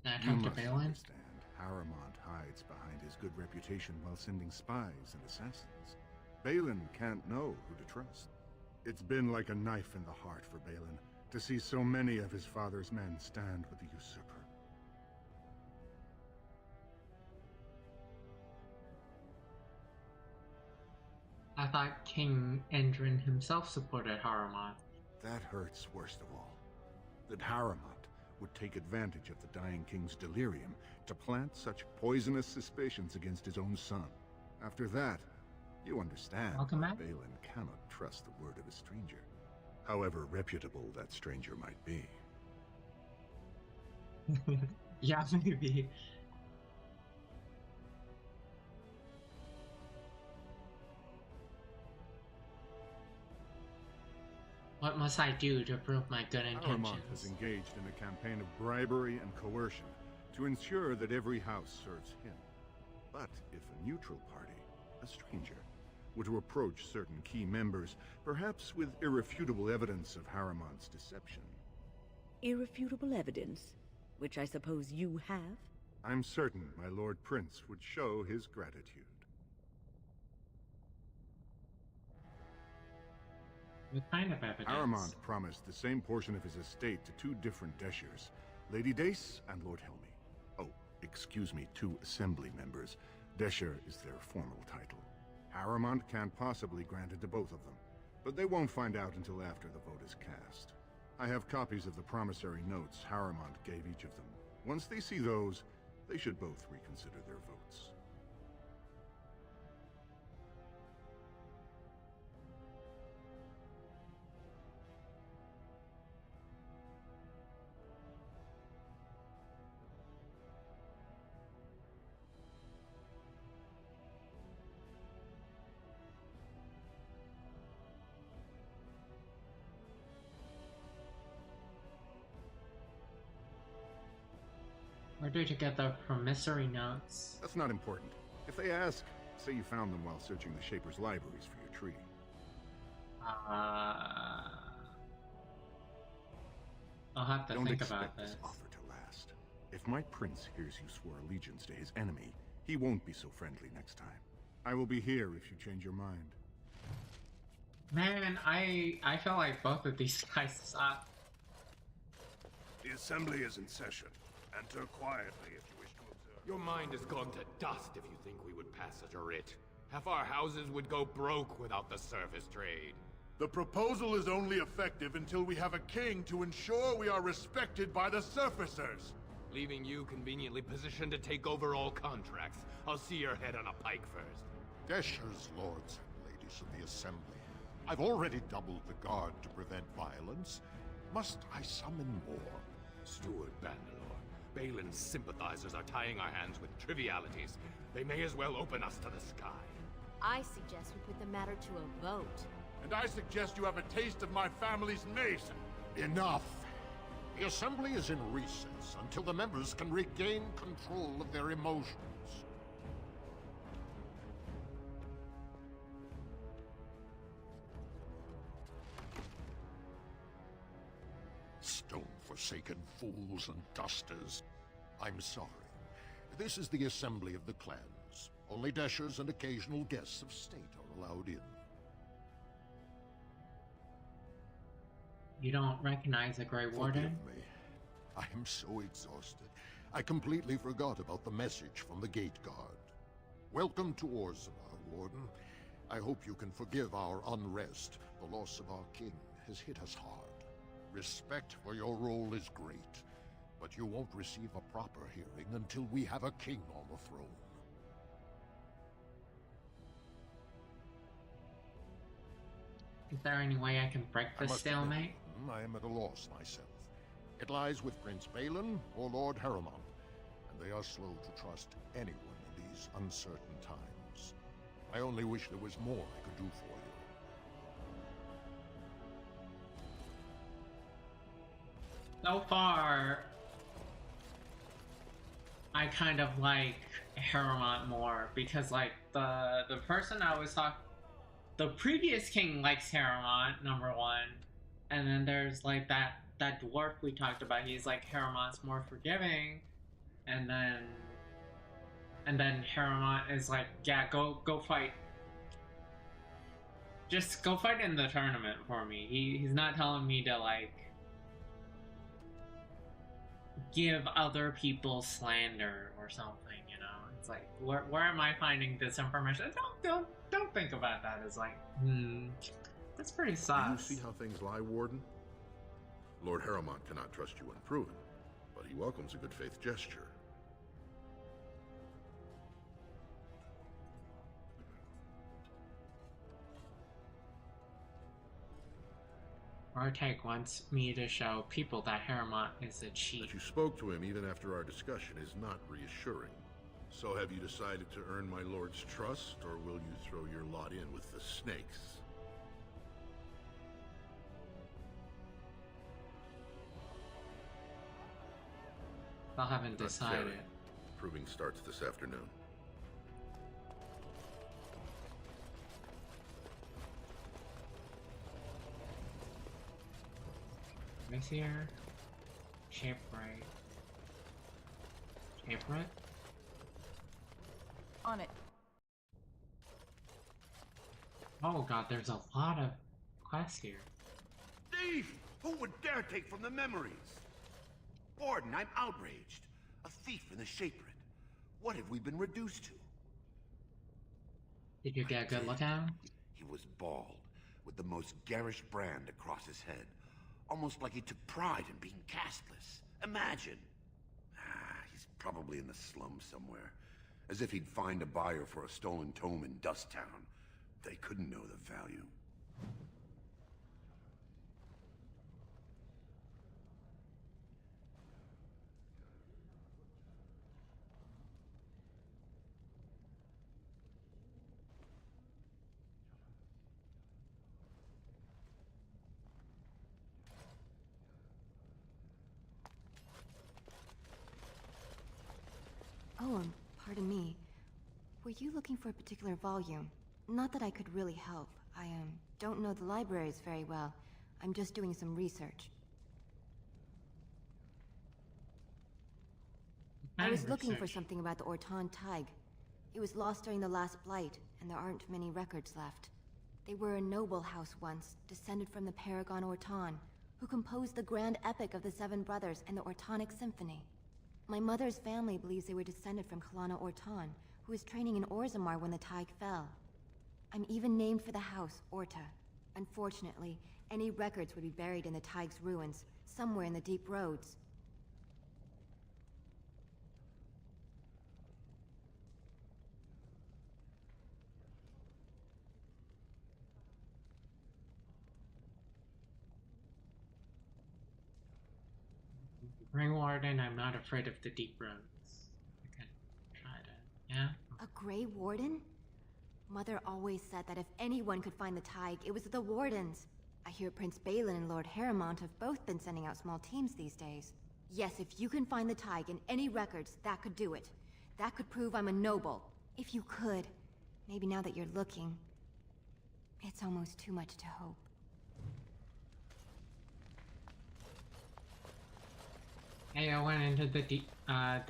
Can I You talk to must Balin? understand, Harrimont hides behind his good reputation while sending spies and assassins. Balin can't know who to trust. It's been like a knife in the heart for Balin to see so many of his father's men stand with the usurper. I thought King Endrin himself supported Harrimont. That hurts worst of all. That Harrimont would take advantage of the dying king's delirium to plant such poisonous suspicions against his own son. After that, you understand Welcome why back. Balin cannot trust the word of a stranger, however reputable that stranger might be. Yeah, maybe. What must I do to prove my good Harrimont has intentions? engaged in a campaign of bribery and coercion to ensure that every house serves him. But if a neutral party, a stranger, were to approach certain key members, perhaps with irrefutable evidence of Harrimont's deception, Irrefutable evidence, which I suppose you have? I'm certain my Lord Prince would show his gratitude. What kind of evidence? Harrimont promised the same portion of his estate to two different Deshers, Lady Dace and Lord Helmy. Oh, excuse me, two assembly members. Desher is their formal title. Harrimont can't possibly grant it to both of them, but they won't find out until after the vote is cast. I have copies of the promissory notes Harrimont gave each of them. Once they see those, they should both reconsider their votes. Where did you get the promissory notes? That's not important. If they ask, say you found them while searching the Shaper's libraries for your treaty. I'll have to Don't think expect about this. offer to last. If my prince hears you swore allegiance to his enemy, he won't be so friendly next time. I will be here if you change your mind. Man, I feel like both of these guys suck. The assembly is in session. Enter quietly if you wish to observe. Your mind has gone to dust if you think we would pass such a writ. Half our houses would go broke without the service trade. The proposal is only effective until we have a king to ensure we are respected by the surfacers. Leaving you conveniently positioned to take over all contracts. I'll see your head on a pike first. Deshers, lords and ladies of the Assembly. I've already doubled the guard to prevent violence. Must I summon more? Steward Bandalore, Balin's sympathizers are tying our hands with trivialities. They may as well open us to the sky. I suggest we put the matter to a vote. And I suggest you have a taste of my family's mace. Enough! The Assembly is in recess until the members can regain control of their emotions. Stone-forsaken fools and dusters. I'm sorry. This is the Assembly of the Clans. Only Deshers and occasional guests of state are allowed in. You don't recognize the Grey Warden? Forgive me. I am so exhausted. I completely forgot about the message from the gate guard. Welcome to Orzammar, Warden. I hope you can forgive our unrest. The loss of our king has hit us hard. Respect for your role is great, but you won't receive a proper hearing until we have a king on the throne. Is there any way I can break this stalemate? I am at a loss myself. It lies with Prince Balin or Lord Harriman, and they are slow to trust anyone in these uncertain times. I only wish there was more I could do for you. So far, I kind of like Harriman more because, like, the person I was talking, the previous king likes Harriman, number one, and then there's like that dwarf we talked about. He's like Harriman's more forgiving, and then Harriman is like, yeah, go fight. Just go fight in the tournament for me. He's not telling me to like give other people slander or something, you know? It's like, where am I finding this information? Don't think about that as like, that's pretty sus. Do you see how things lie, Warden? Lord Harriman cannot trust you unproven, but he welcomes a good faith gesture. Artake wants me to show people that Harriman is a cheat. That you spoke to him even after our discussion is not reassuring. So have you decided to earn my lord's trust, or will you throw your lot in with the snakes? I haven't decided. Proving starts this afternoon. This here, shape right. Shape right? On it. Oh god, there's a lot of quests here. Thief! Who would dare take from the memories? Warden, I'm outraged. A thief in the Shaperit. What have we been reduced to? Did you get a good look at him? He was bald, with the most garish brand across his head. Almost like he took pride in being castless. Imagine. He's probably in the slums somewhere. As if he'd find a buyer for a stolen tome in Dust Town. They couldn't know the value. Oh, pardon me. Were you looking for a particular volume? Not that I could really help. I, don't know the libraries very well. I'm just doing some research. I was looking for something about the Orton Tig. It was lost during the last Blight, and there aren't many records left. They were a noble house once, descended from the Paragon Orton, who composed the grand epic of the Seven Brothers and the Ortonic Symphony. My mother's family believes they were descended from Kalana Orton, who was training in Orzammar when the Tig fell. I'm even named for the house, Orta. Unfortunately, any records would be buried in the Tig's ruins, somewhere in the deep roads. Ring Warden, I'm not afraid of the deep roads. I can try to, yeah? A Grey Warden? Mother always said that if anyone could find the Tig, it was the Wardens. I hear Prince Balin and Lord Harriman have both been sending out small teams these days. Yes, if you can find the Tig in any records, that could do it. That could prove I'm a noble. If you could. Maybe now that you're looking. It's almost too much to hope. Hey, I went into the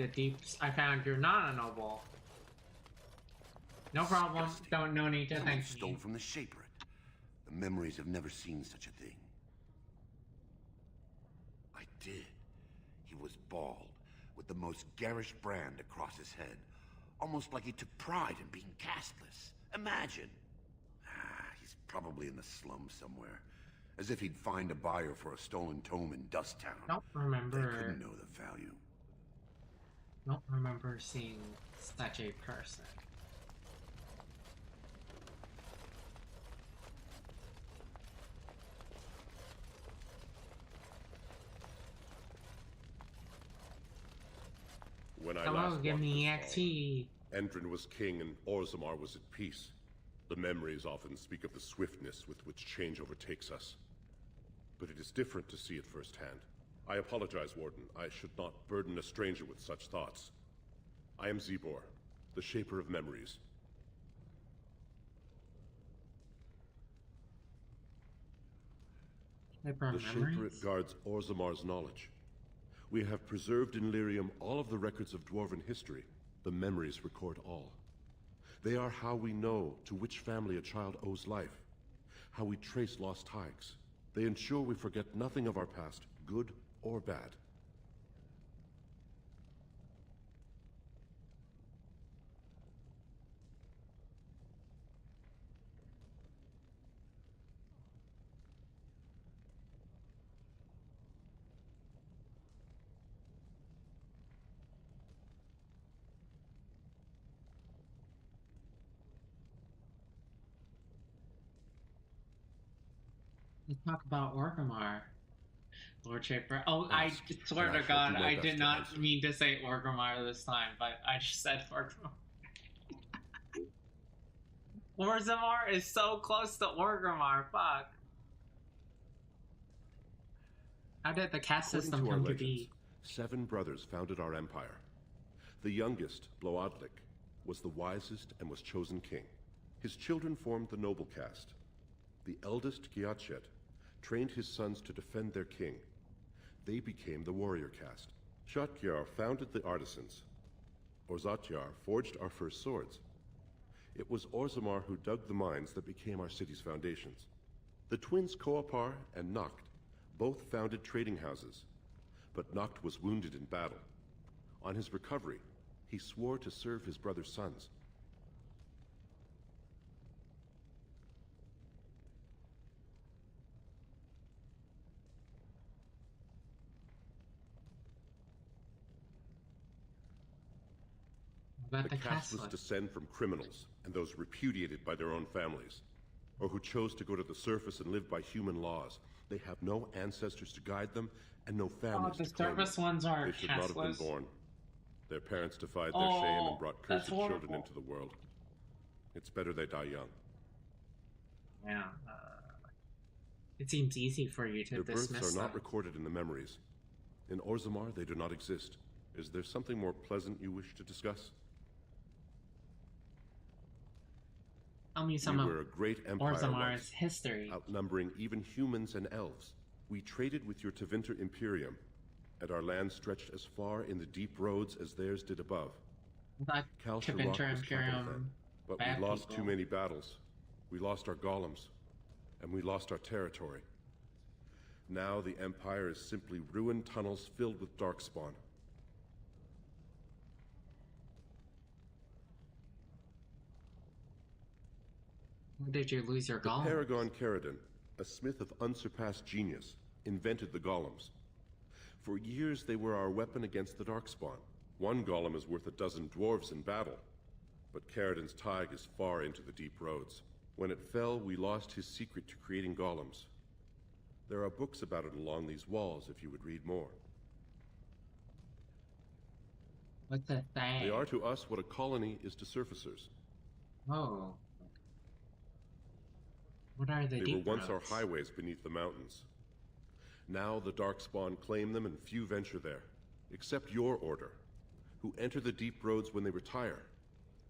deeps. I found you're not a noble. No problem. No need to thank Stole me. from the Shaperit. The memories have never seen such a thing. I did. He was bald, with the most garish brand across his head. Almost like he took pride in being castless. Imagine! He's probably in the slums somewhere. As if he'd find a buyer for a stolen tome in Dusttown. I don't remember. They couldn't know the value. I don't remember seeing such a person. When I Hello, last give walked me this XP. hall, Endrin was king and Orzammar was at peace. The memories often speak of the swiftness with which change overtakes us. But it is different to see it firsthand. I apologize, Warden. I should not burden a stranger with such thoughts. I am Zebor, the Shaper of Memories. The Shaperate guards Orzammar's knowledge. We have preserved in Lyrium all of the records of Dwarven history. The memories record all. They are how we know to which family a child owes life, how we trace lost ties. They ensure we forget nothing of our past, good or bad. Let's talk about Ogrimmar. Lord Shaper. Oh, I Ask, swear and I to shall God, do my I best did to not answer. mean to say Ogrimmar this time, but I just said Ogrimmar. Orzammar is so close to Ogrimmar, fuck. How did the caste According system to our come to legends, be? 7 brothers founded our empire. The youngest, Bloadlik, was the wisest and was chosen king. His children formed the noble caste. The eldest, Giachet, trained his sons to defend their king. They became the warrior caste. Shotgyar founded the artisans. Orzatyar forged our first swords. It was Orzammar who dug the mines that became our city's foundations. The twins Koapar and Noct both founded trading houses, but Noct was wounded in battle. On his recovery, he swore to serve his brother's sons. About The caste was descend from criminals and those repudiated by their own families, or who chose to go to the surface and live by human laws. They have no ancestors to guide them and no families the to claim surface them. ones are They should not have been casteless. born. Their parents defied their shame and brought that's cursed children horrible. into the world. It's better they die young. Yeah. It seems easy for you to Their births dismiss are not them. recorded in the memories. In Orzammar, they do not exist. Is there something more pleasant you wish to discuss? Tell me some We of were a great empire Orzammar's once, history. outnumbering even humans and elves. We traded with your Tevinter Imperium, and our land stretched as far in the deep roads as theirs did above. That Kal Tevinter Sharok was capital Imperium, then, but bad we lost people. too many battles. We lost our golems, and we lost our territory. Now the Empire is simply ruined tunnels filled with darkspawn. Where did you lose your The golem? Paragon Caridin, a smith of unsurpassed genius, invented the golems. For years they were our weapon against the Darkspawn. One golem is worth a dozen dwarves in battle, but Caridin's Tig is far into the deep roads. When it fell, we lost his secret to creating golems. There are books about it along these walls if you would read more. What's that thing? They are to us what a colony is to surfacers. Oh. What are the They were deep once our roads? highways beneath the mountains. Now the Darkspawn claim them and few venture there, except your order, who enter the deep roads when they retire,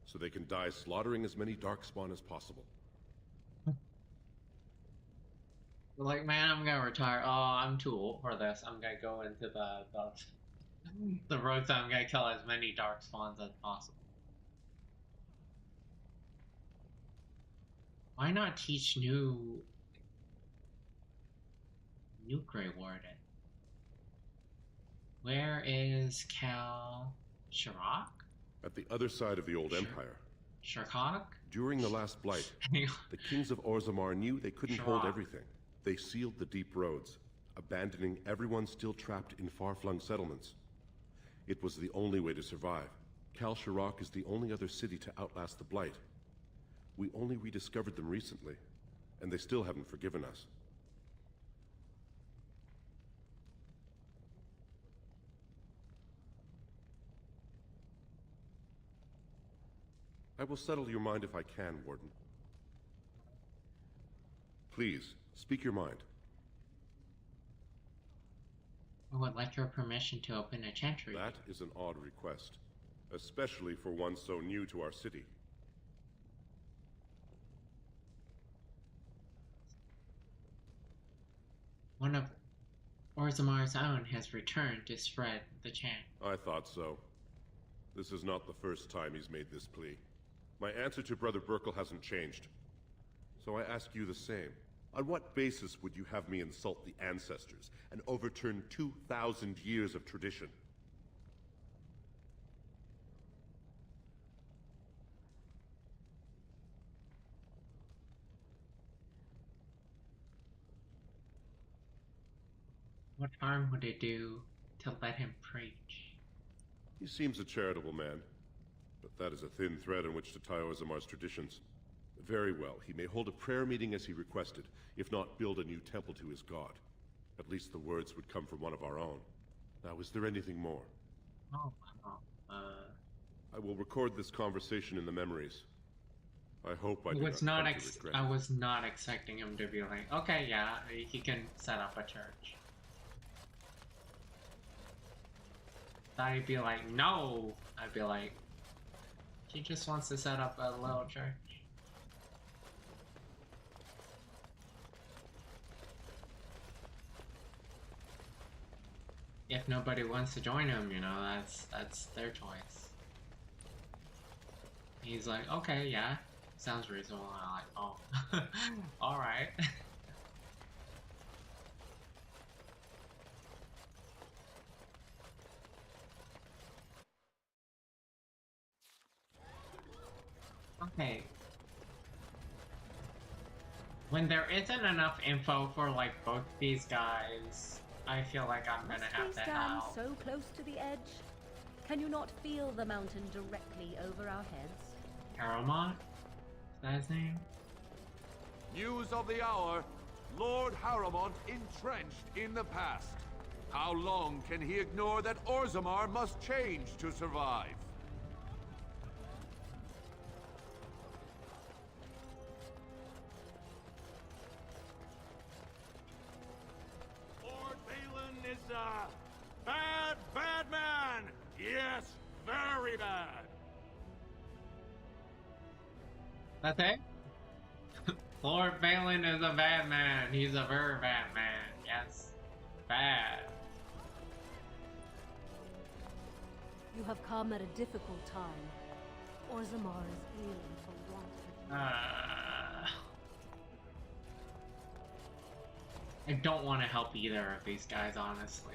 so they can die slaughtering as many Darkspawn as possible. Like, man, I'm gonna retire. Oh, I'm too old for this. I'm gonna go into the roads. I'm gonna kill as many dark spawns as possible. Why not teach new Grey Warden? Where is Cal Shirok? At the other side of the old empire. Shirok? During the last blight, the kings of Orzammar knew they couldn't hold everything. They sealed the deep roads, abandoning everyone still trapped in far-flung settlements. It was the only way to survive. Kal Shirok is the only other city to outlast the blight. We only rediscovered them recently, and they still haven't forgiven us. I will settle your mind if I can, Warden. Please, speak your mind. I would like your permission to open a chantry. That is an odd request, especially for one so new to our city. One of Orzammar's own has returned to spread the chant. I thought so. This is not the first time he's made this plea. My answer to Brother Burkle hasn't changed. So I ask you the same. On what basis would you have me insult the ancestors and overturn 2,000 years of tradition? What harm would it do to let him preach? He seems a charitable man, but that is a thin thread on which to tie Orzammar's traditions. Very well, he may hold a prayer meeting as he requested, if not build a new temple to his god. At least the words would come from one of our own. Now, is there anything more? I will record this conversation in the memories. I hope I do not come to regret I it. was not expecting him to be like, okay, yeah, he can set up a church. Thought he'd be like, no! I'd be like, he just wants to set up a little church. If nobody wants to join him, you know, that's their choice. He's like, okay, yeah, sounds reasonable. I'm like, oh, alright. Okay. When there isn't enough info for like both these guys, I feel like I'm gonna have Must we to stand help. so close to the edge? Can you not feel the mountain directly over our heads? Paramount? Is that his name? News of the hour. Lord Harrowmont entrenched in the past. How long can he ignore that Orzammar must change to survive? Lord Balin is a bad, bad man. Yes, very bad. That's it? Lord Balin is a bad man. He's a very bad man. Yes. Bad. You have come at a difficult time. Orzammar is ailing for want of I don't want to help either of these guys, honestly.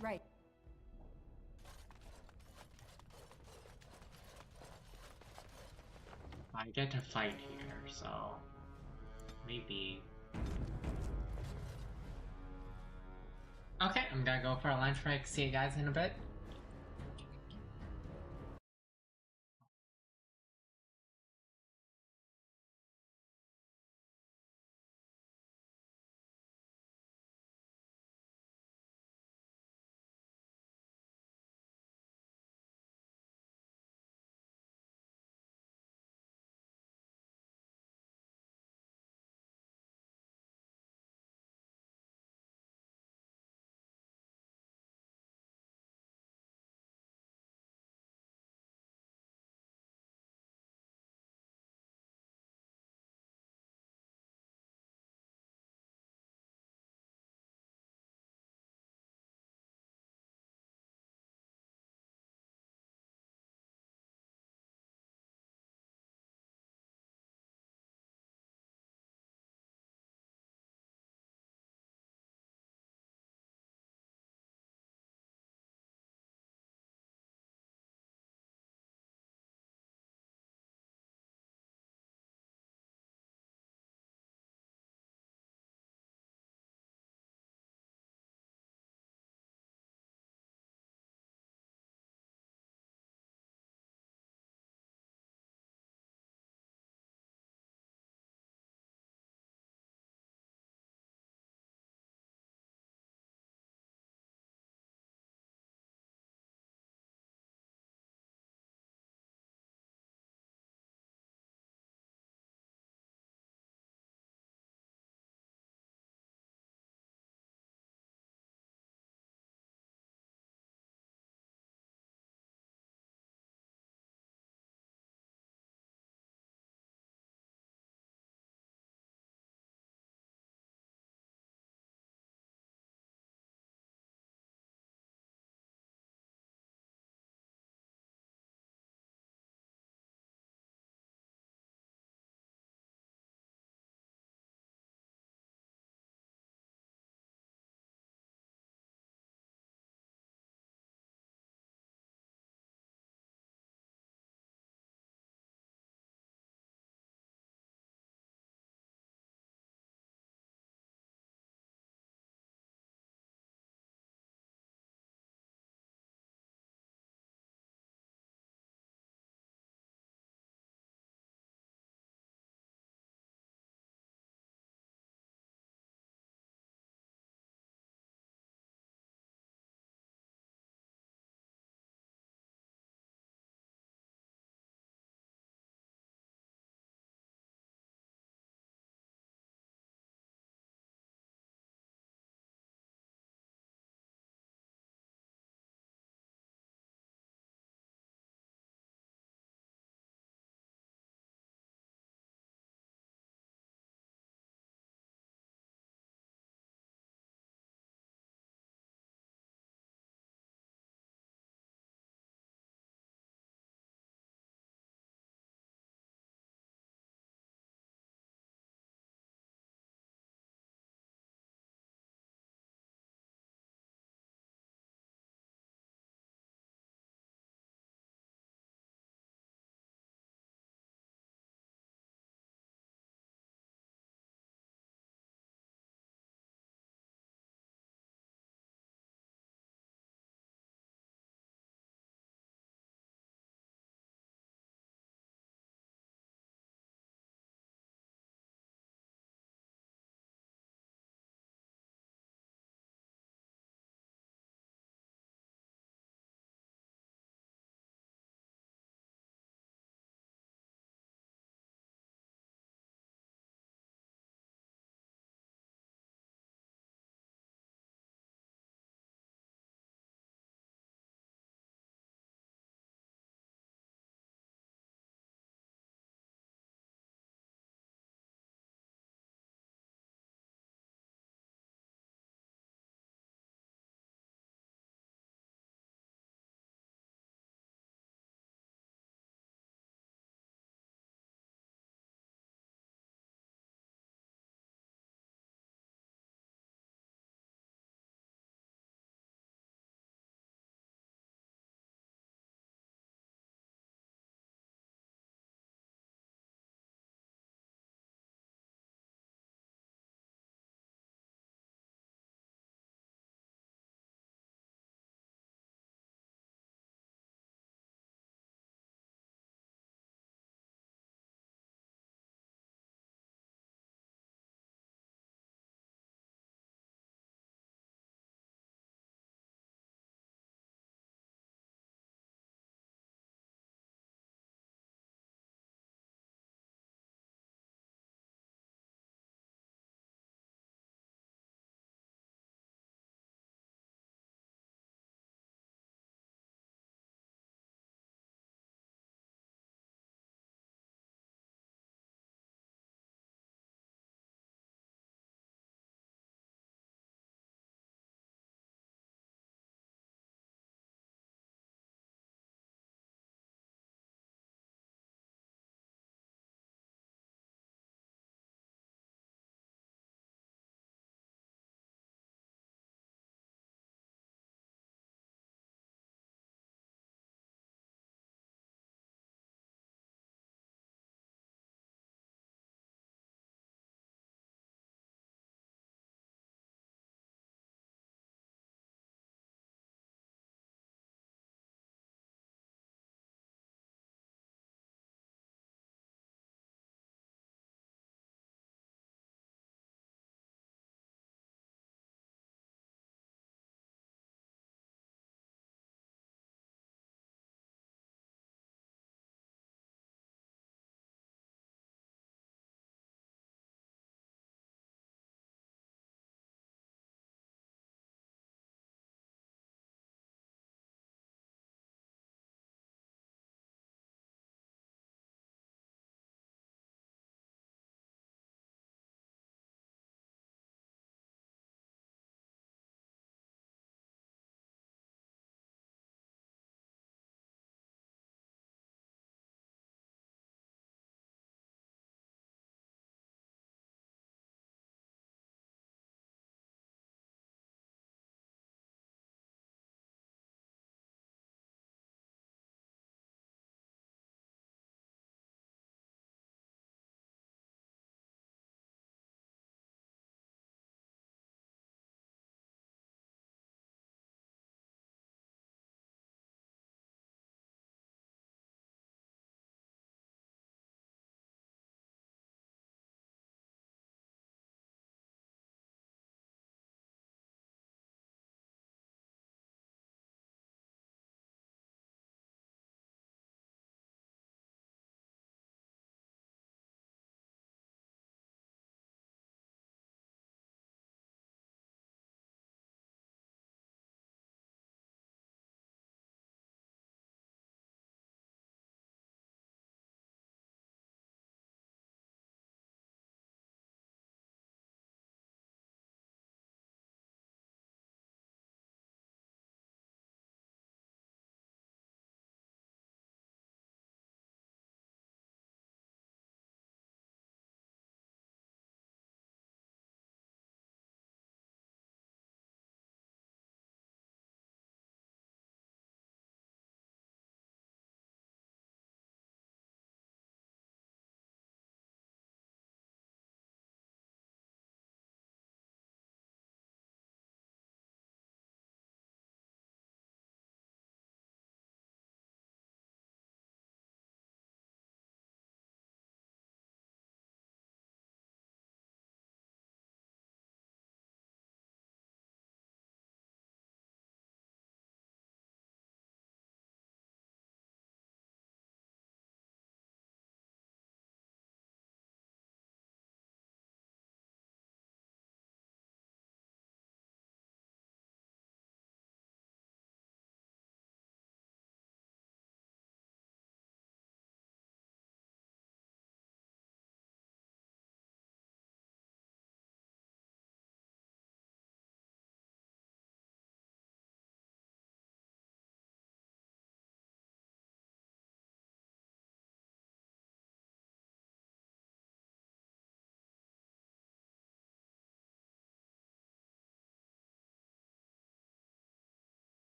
Right. I get to fight here, so maybe. Okay, I'm gonna go for a lunch break. See you guys in a bit.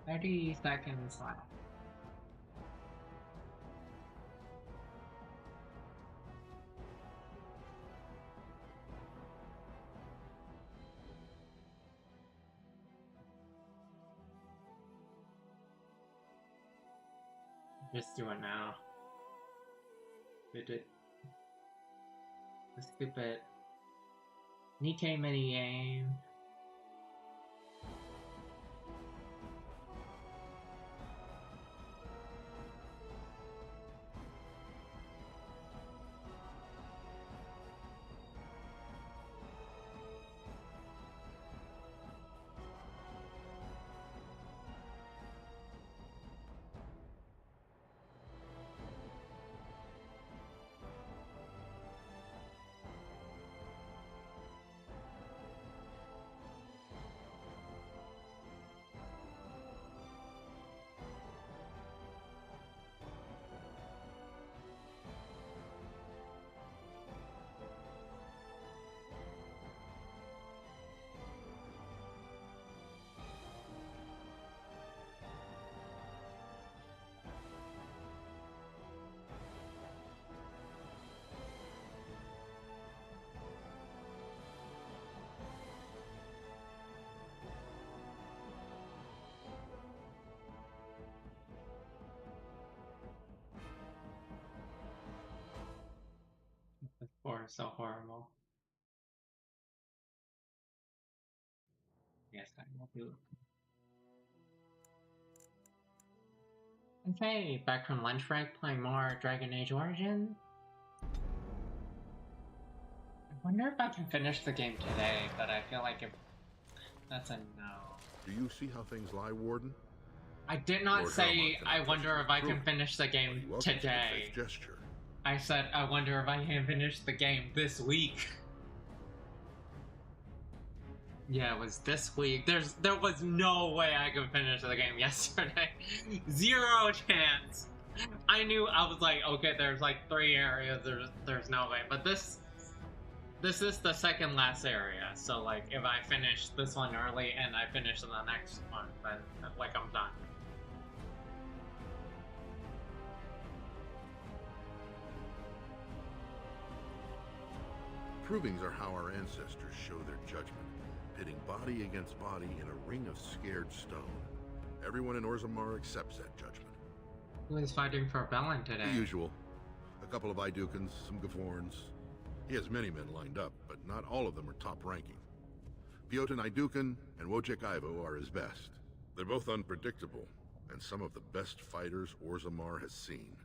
30 seconds left. Just do it now. Did it. The stupid Nikkei mini game. This floor is so horrible. Yes, I will do. And hey, back from lunch break playing more Dragon Age Origins. I wonder if I can finish the game today, but I feel like if that's a no. Do you see how things lie, Warden? I did not Lord say Harmon I wonder if I can finish the game today. Gesture. I said I wonder if I can finish the game this week. Yeah, it was this week. There was no way I could finish the game yesterday. Zero chance. I knew, I was like, okay, there's like 3 areas, there's no way. But this is the second last area, so like if I finish this one early and I finish the next one, then like I'm done. Provings are how our ancestors show their judgment, pitting body against body in a ring of scared stone. Everyone in Orzammar accepts that judgment. Who is fighting for Belen today? The usual. A couple of Idukans, some Gavorns. He has many men lined up, but not all of them are top-ranking. Piotin Idukan and Wojciech Ivo are his best. They're both unpredictable, and some of the best fighters Orzammar has seen.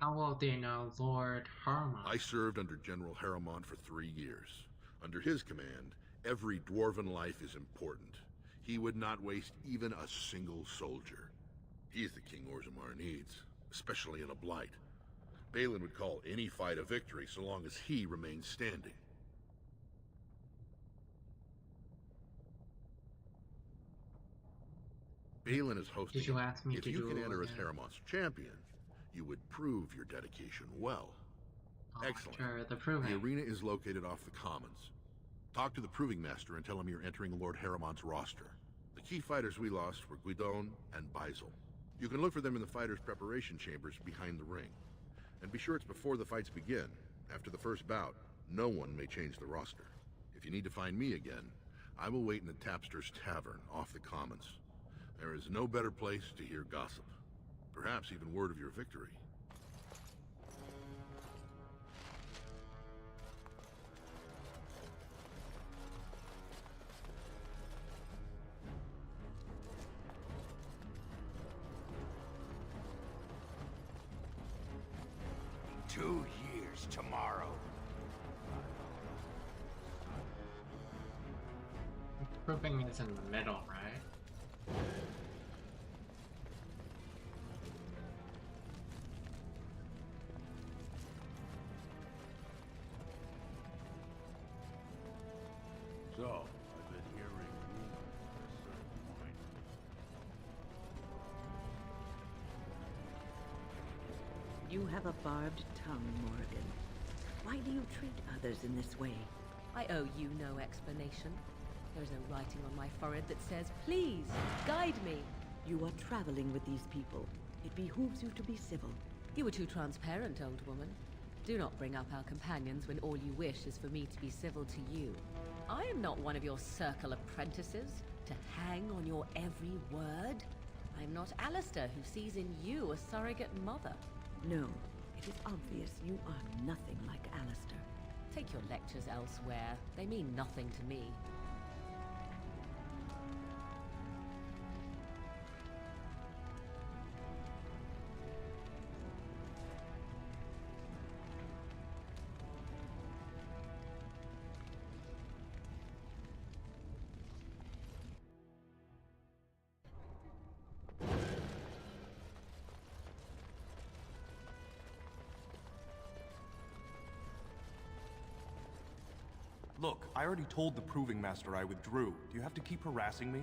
How well do you know Lord Harmon? I served under General Harriman for 3 years. Under his command, every dwarven life is important. He would not waste even a single soldier. He's the king Orzammar needs, especially in a blight. Balin would call any fight a victory so long as he remains standing. Balin is hosting. Did you ask me if to you do can it enter as again? Harriman's champion, you would prove your dedication well. Oh, Excellent. sure, the proving. The arena is located off the Commons. Talk to the Proving Master and tell him you're entering Lord Harriman's roster. The key fighters we lost were Guidon and Beisel. You can look for them in the fighters' preparation chambers behind the ring. And be sure it's before the fights begin. After the first bout, no one may change the roster. If you need to find me again, I will wait in the Tapster's Tavern off the Commons. There is no better place to hear gossip. Perhaps even word of your victory. Two years tomorrow. The proving is in the middle, right? So, I've been hearing rumors at a certain point. You have a barbed tongue, Morgan. Why do you treat others in this way? I owe you no explanation. There's a writing on my forehead that says, "Please, guide me." You are traveling with these people. It behooves you to be civil. You were too transparent, old woman. Do not bring up our companions when all you wish is for me to be civil to you. I am not one of your circle apprentices, to hang on your every word. I am not Alistair, who sees in you a surrogate mother. No, it is obvious you are nothing like Alistair. Take your lectures elsewhere. They mean nothing to me. Look, I already told the Proving Master I withdrew. Do you have to keep harassing me?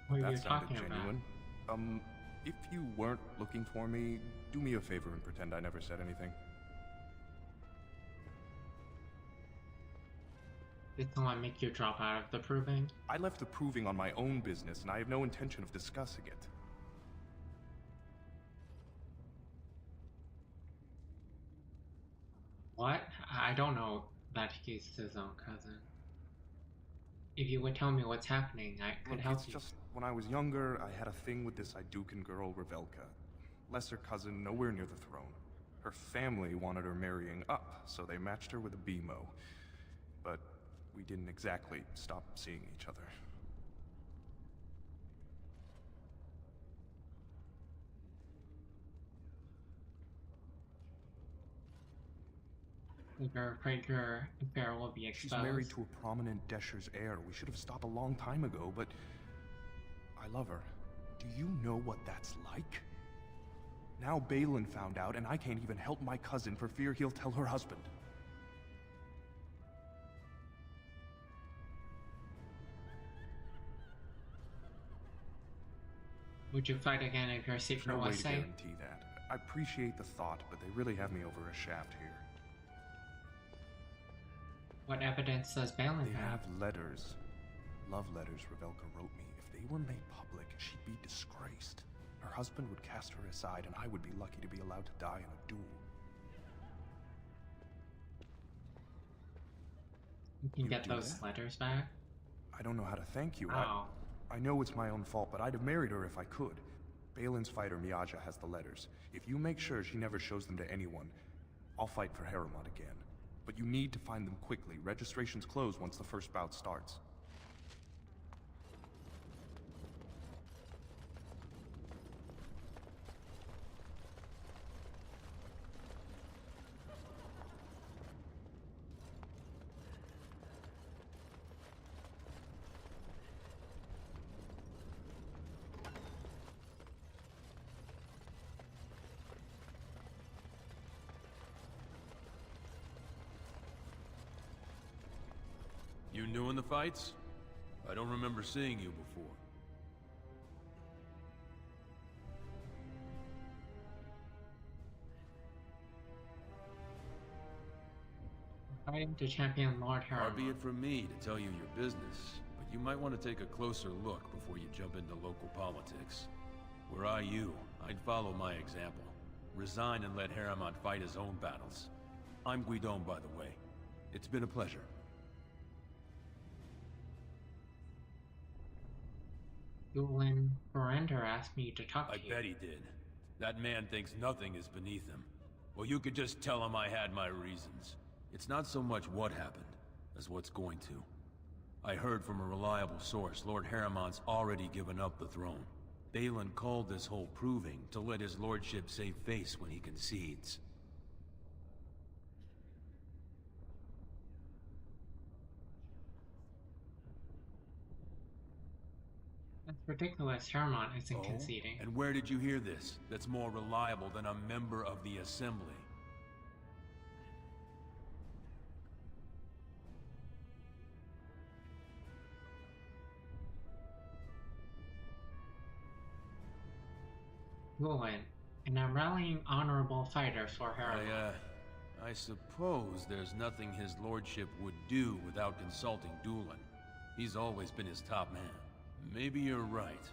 What are That you sounded talking genuine. If you weren't looking for me, do me a favor and pretend I never said anything. Did someone make you drop out of the proving? I left the Proving on my own business, and I have no intention of discussing it. What? I don't know that he's his own cousin. If you would tell me what's happening, I could Look, help it's you. just, when I was younger, I had a thing with this Idukan girl, Revelka. Lesser cousin, nowhere near the throne. Her family wanted her marrying up, so they matched her with a BMO. But we didn't exactly stop seeing each other. You're afraid your affair will be exposed. She's married to a prominent Desher's heir. We should have stopped a long time ago, but I love her. Do you know what that's like? Now Balin found out, and I can't even help my cousin for fear he'll tell her husband. Would you fight again if your secret There's no way was to safe? guarantee that. I appreciate the thought, but they really have me over a shaft here. What evidence does Balin They have? have letters. Love letters Revelka wrote me. If they were made public, she'd be disgraced. Her husband would cast her aside, and I would be lucky to be allowed to die in a duel. You can You'd get do those that? letters back? I don't know how to thank you. Oh. I know it's my own fault, but I'd have married her if I could. Balin's fighter Miaja has the letters. If you make sure she never shows them to anyone, I'll fight for Harriman again. But you need to find them quickly. Registrations close once the first bout starts. You new in the fights? I don't remember seeing you before. Fighting to champion Lord Far Harriman. be it from me to tell you your business, but you might want to take a closer look before you jump into local politics. Were I you, I'd follow my example. Resign and let Harriman fight his own battles. I'm Guidon, by the way. It's been a pleasure. Yulen Berender asked me to talk to you. I bet he did. That man thinks nothing is beneath him. Well, you could just tell him I had my reasons. It's not so much what happened, as what's going to. I heard from a reliable source Lord Harriman's already given up the throne. Balin called this whole proving to let his lordship save face when he concedes. That's ridiculous. Harriman isn't Oh? conceding. And where did you hear this? That's more reliable than a member of the Assembly. Gulen, and I'm rallying honorable fighters for Harriman. I suppose there's nothing his lordship would do without consulting Doolin. He's always been his top man. Maybe you're right.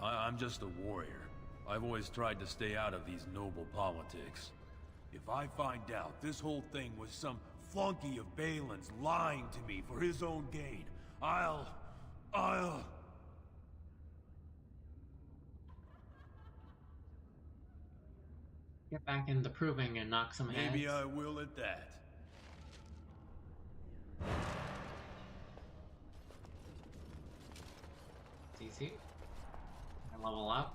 I'm just a warrior. I've always tried to stay out of these noble politics. If I find out this whole thing was some flunky of Balin's lying to me for his own gain, I'll... Get back into proving and knock some heads. Maybe I will at that. It's easy. And level up.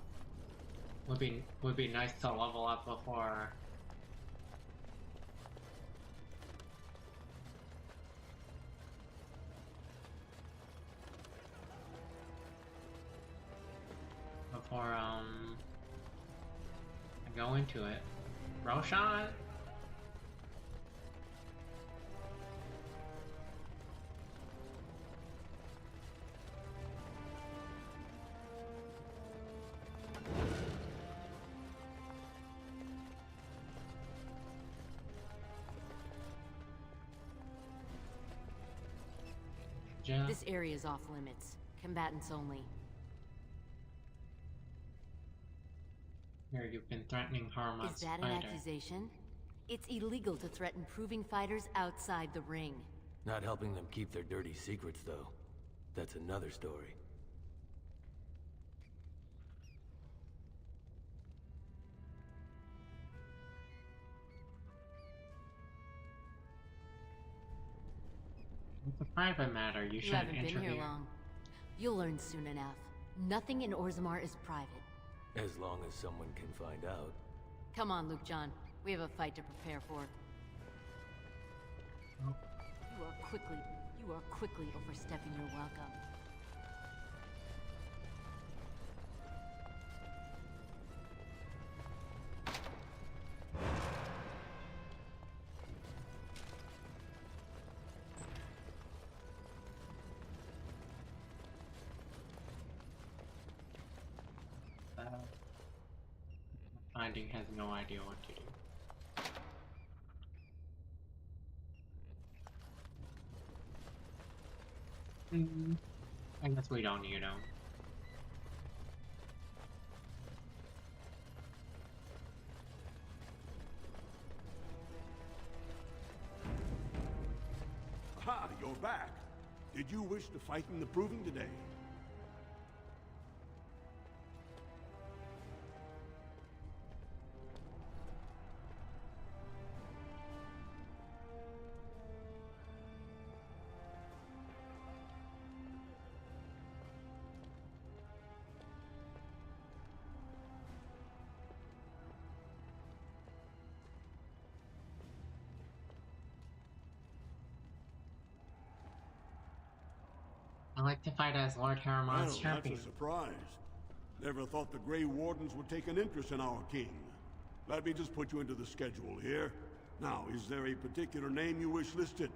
Would be nice to level up before. I go into it. Roshan. This area is off limits. Combatants only. Here, you've been threatening Harmon's Is that an accusation? It's illegal to threaten proving fighters outside the ring. Not helping them keep their dirty secrets, though. That's another story. It's a private matter. You shouldn't haven't been here long. You'll learn soon enough. Nothing in Orzammar is private. As long as someone can find out. Come on, Luke John. We have a fight to prepare for. Oh. You are quickly overstepping your welcome. Finding has no idea what to do. I guess we don't need them. Ha! You're back. Did you wish to fight in the proving today? I like to fight as Lord Harriman's champion. That's a surprise. Never thought the Grey Wardens would take an interest in our king. Let me just put you into the schedule here. Now, is there a particular name you wish listed?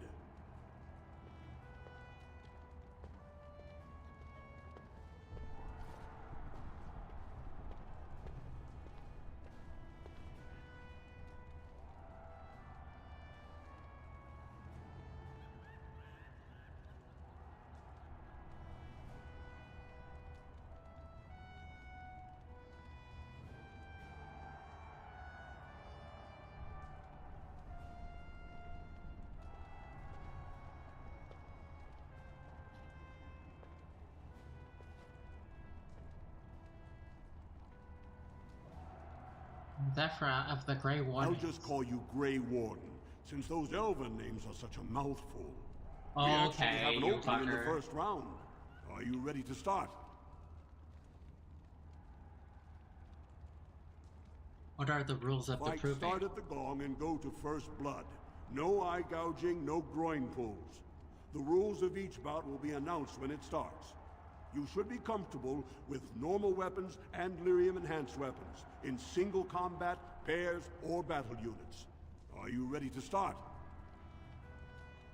Zephyra of the Grey Warden. I'll just call you Grey Warden, since those elven names are such a mouthful. Oh, we okay, actually have an you opening in the fucker. first round. Are you ready to start? What are the rules of the Fight proving? start at the gong and go to first blood. No eye gouging, no groin pulls. The rules of each bout will be announced when it starts. You should be comfortable with normal weapons and lyrium enhanced weapons, in single combat, pairs, or battle units. Are you ready to start?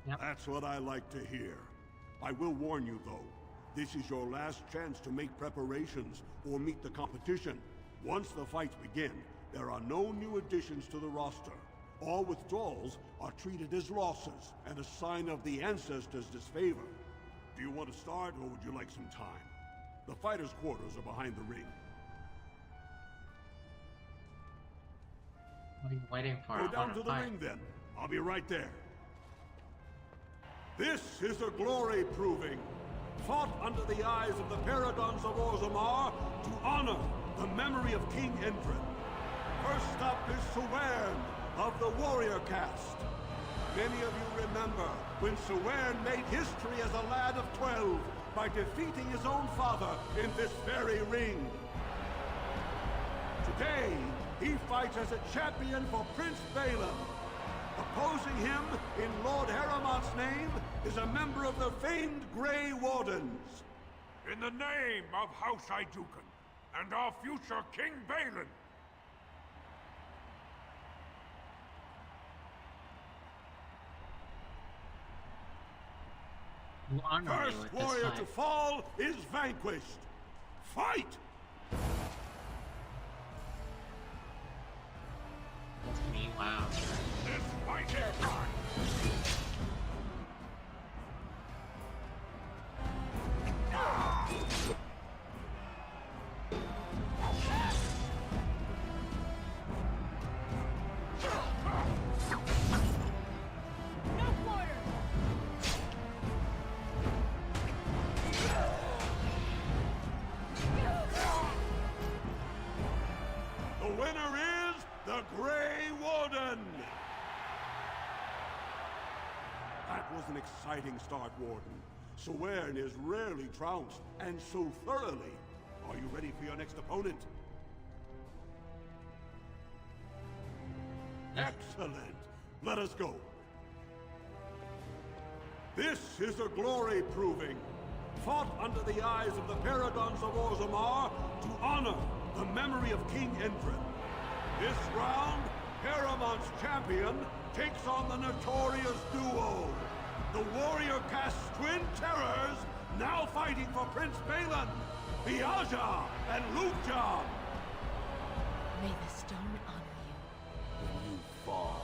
Yep. That's what I like to hear. I will warn you though, this is your last chance to make preparations or meet the competition. Once the fights begin, there are no new additions to the roster. All withdrawals are treated as losses and a sign of the ancestors' disfavor. Do you want to start, or would you like some time? The fighters' quarters are behind the ring. What are you waiting for? Go down to the ring, then. I'll be right there. This is a glory proving, fought under the eyes of the Paragons of Orzammar to honor the memory of King Endrin. First up is Sewern of the Warrior Caste. Many of you remember when Sewern made history as a lad of 12 by defeating his own father in this very ring. Today, he fights as a champion for Prince Balin. Opposing him, in Lord Haramont's name, is a member of the famed Grey Wardens. In the name of House Iduken and our future King Balin. First warrior to fall is vanquished. Fight! That's me, wow. This fight is mine! The winner is the Grey Warden! That was an exciting start, Warden. Sewern is rarely trounced, and so thoroughly. Are you ready for your next opponent? Excellent! Let us go. This is a glory proving, fought under the eyes of the Paragons of Orzammar to honor the memory of King Endrin. This round, Haramont's champion takes on the notorious duo, the Warrior Caste Twin Terrors, now fighting for Prince Balin, Viaja and Lukjan. May the stone honor you. When you fall.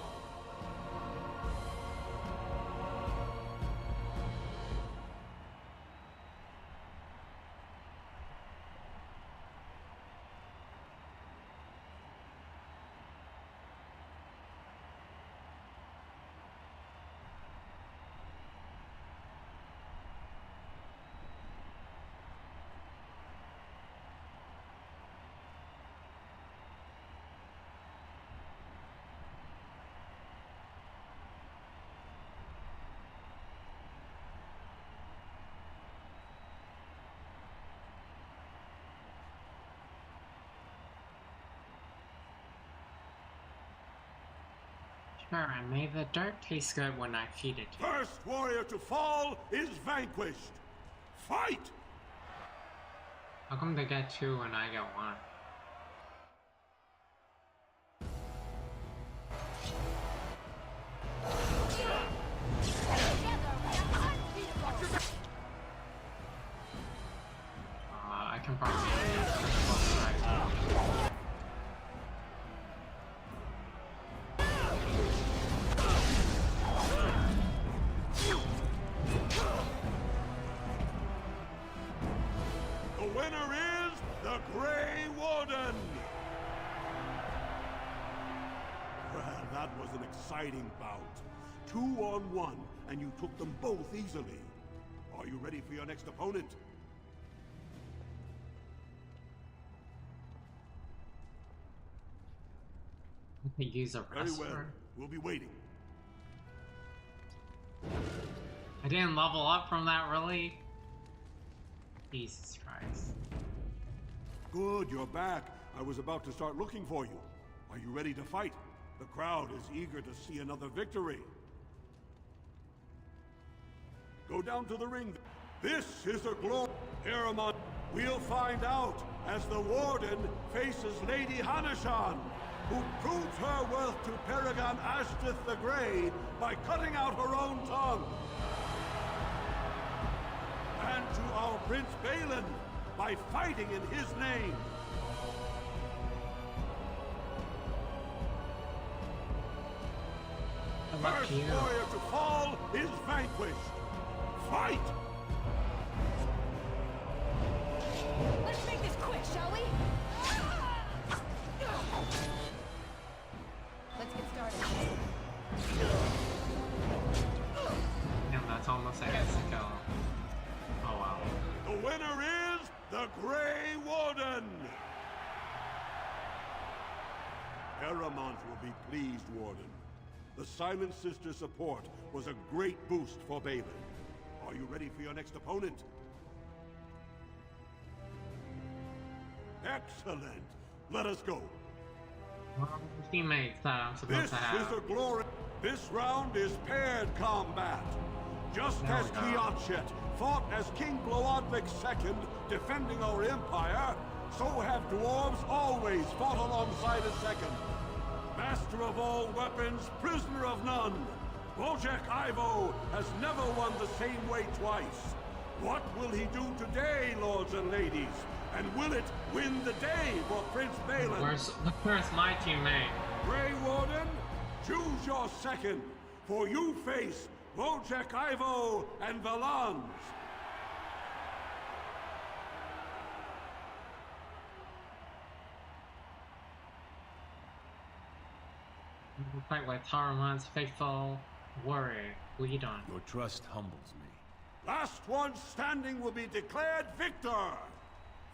Sure, and may the dirt taste good when I feed it to you. First warrior to fall is vanquished. Fight! How come they get two and I get one? I can probably The winner is the Grey Warden! Well, that was an exciting bout. 2-on-1, and you took them both easily. Are you ready for your next opponent? I could use a Very wrestler. well. We'll be waiting. I didn't level up from that, really? Jesus Christ. Good, you're back. I was about to start looking for you. Are you ready to fight? The crowd is eager to see another victory. Go down to the ring. This is a glory. Haramont, we'll find out as the Warden faces Lady Hanashan, who proves her worth to Paragon Ashtith the Grey by cutting out her own tongue. And to our Prince Balin by fighting in his name. luck First to you. warrior to fall is vanquished. Fight! Let's make this quick, shall we? Let's get started. Damn, that's almost a hit kill. Oh wow. The winner is the Grey Warden! Paramount will be pleased, Warden. The Silent Sister support was a great boost for Balin. Are you ready for your next opponent? Excellent! Let us go. Teammates that I'm supposed This to have. is a glory. This round is paired combat. Just There as we go. Kiachet fought as King Bloodwick II, defending our empire, so have dwarves always fought alongside a second. Master of all weapons, prisoner of none. Wojek Ivo has never won the same way twice. What will he do today, lords and ladies? And will it win the day for Prince Balin? Where's my teammate? Grey Warden, choose your second, for you face Wojek Ivo and Valans. We'll fight with Haruman's faithful warrior, Guidon. Your trust humbles me. Last one standing will be declared victor.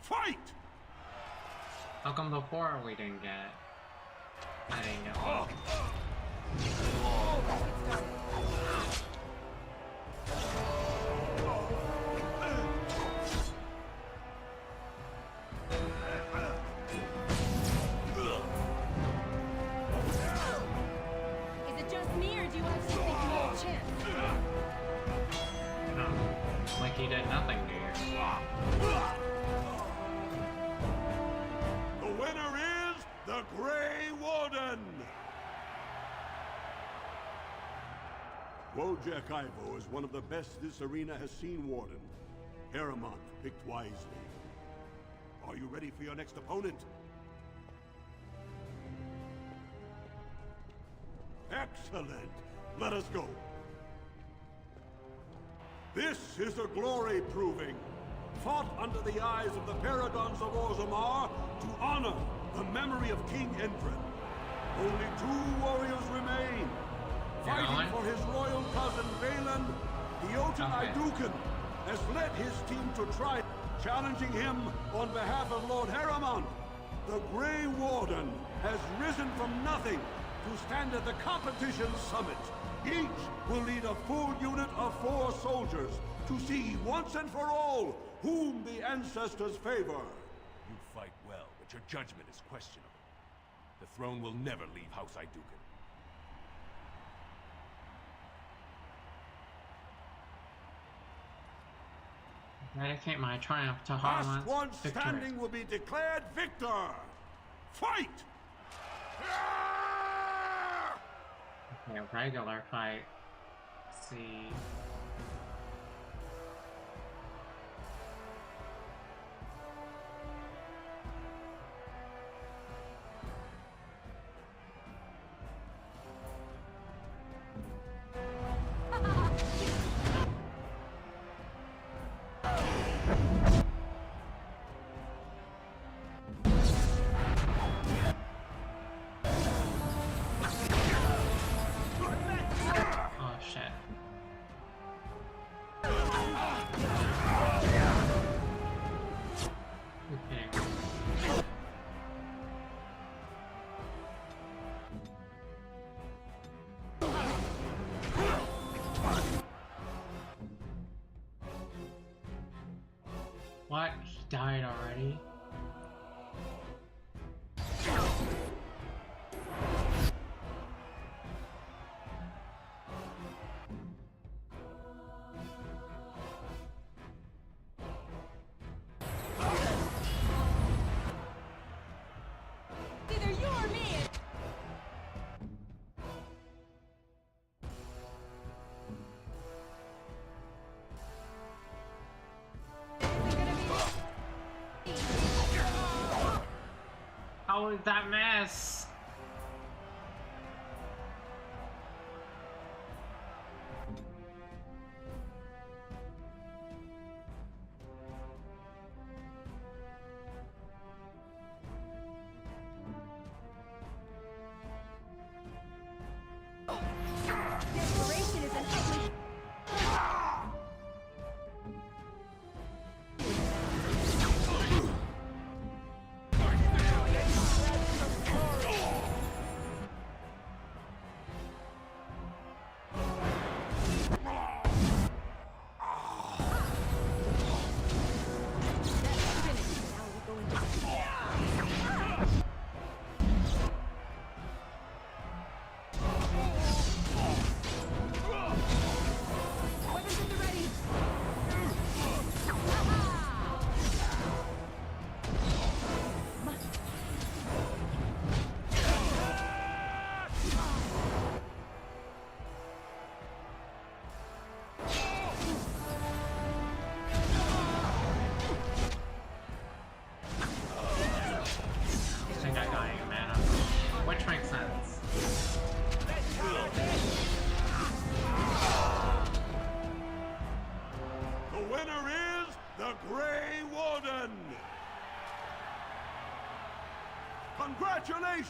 Fight! How come before we didn't get? I didn't get one. Is it just me, or do you actually think you have a chance? Like he did nothing to you. The winner is the Grey Warden! Wojek Ivo is one of the best this arena has seen, Warden. Paramount picked wisely. Are you ready for your next opponent? Excellent! Let us go. This is a glory proving, fought under the eyes of the Paragons of Orzammar to honor the memory of King Endrin. Only 2 warriors remain. Fighting for his royal cousin Balin, the Jotun Iduken has led his team to try, challenging him on behalf of Lord Harriman. The Grey Warden has risen from nothing to stand at the competition's summit. Each will lead a full unit of 4 soldiers to see once and for all whom the ancestors favor. You fight well, but your judgment is questionable. The throne will never leave House Iduken. Dedicate my triumph to Last Haruman's one victory. standing will be declared victor. Fight! Okay, a regular fight. Let's see. Oh shit. Okay. What? He died already? Either you or me! How is that mess?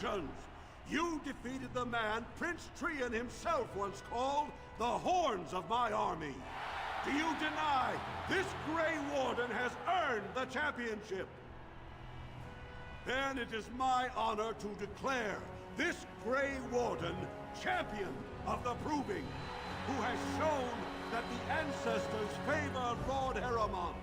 Congratulations! You defeated the man Prince Trian himself once called the Horns of my army. Do you deny this Grey Warden has earned the championship? Then it is my honor to declare this Grey Warden champion of the Proving, who has shown that the ancestors favor Lord Heremont.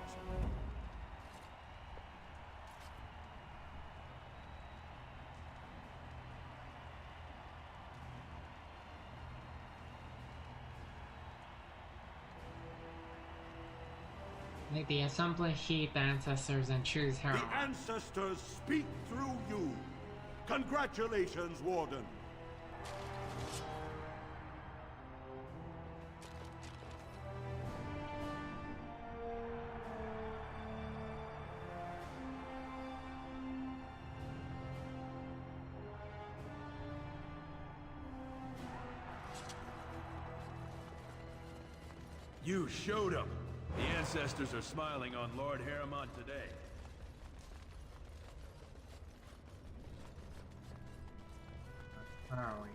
May the assembly heed the ancestors and choose The Heremont. ancestors speak through you. Congratulations, Warden. You showed them. The ancestors are smiling on Lord Heremont today. Where are we?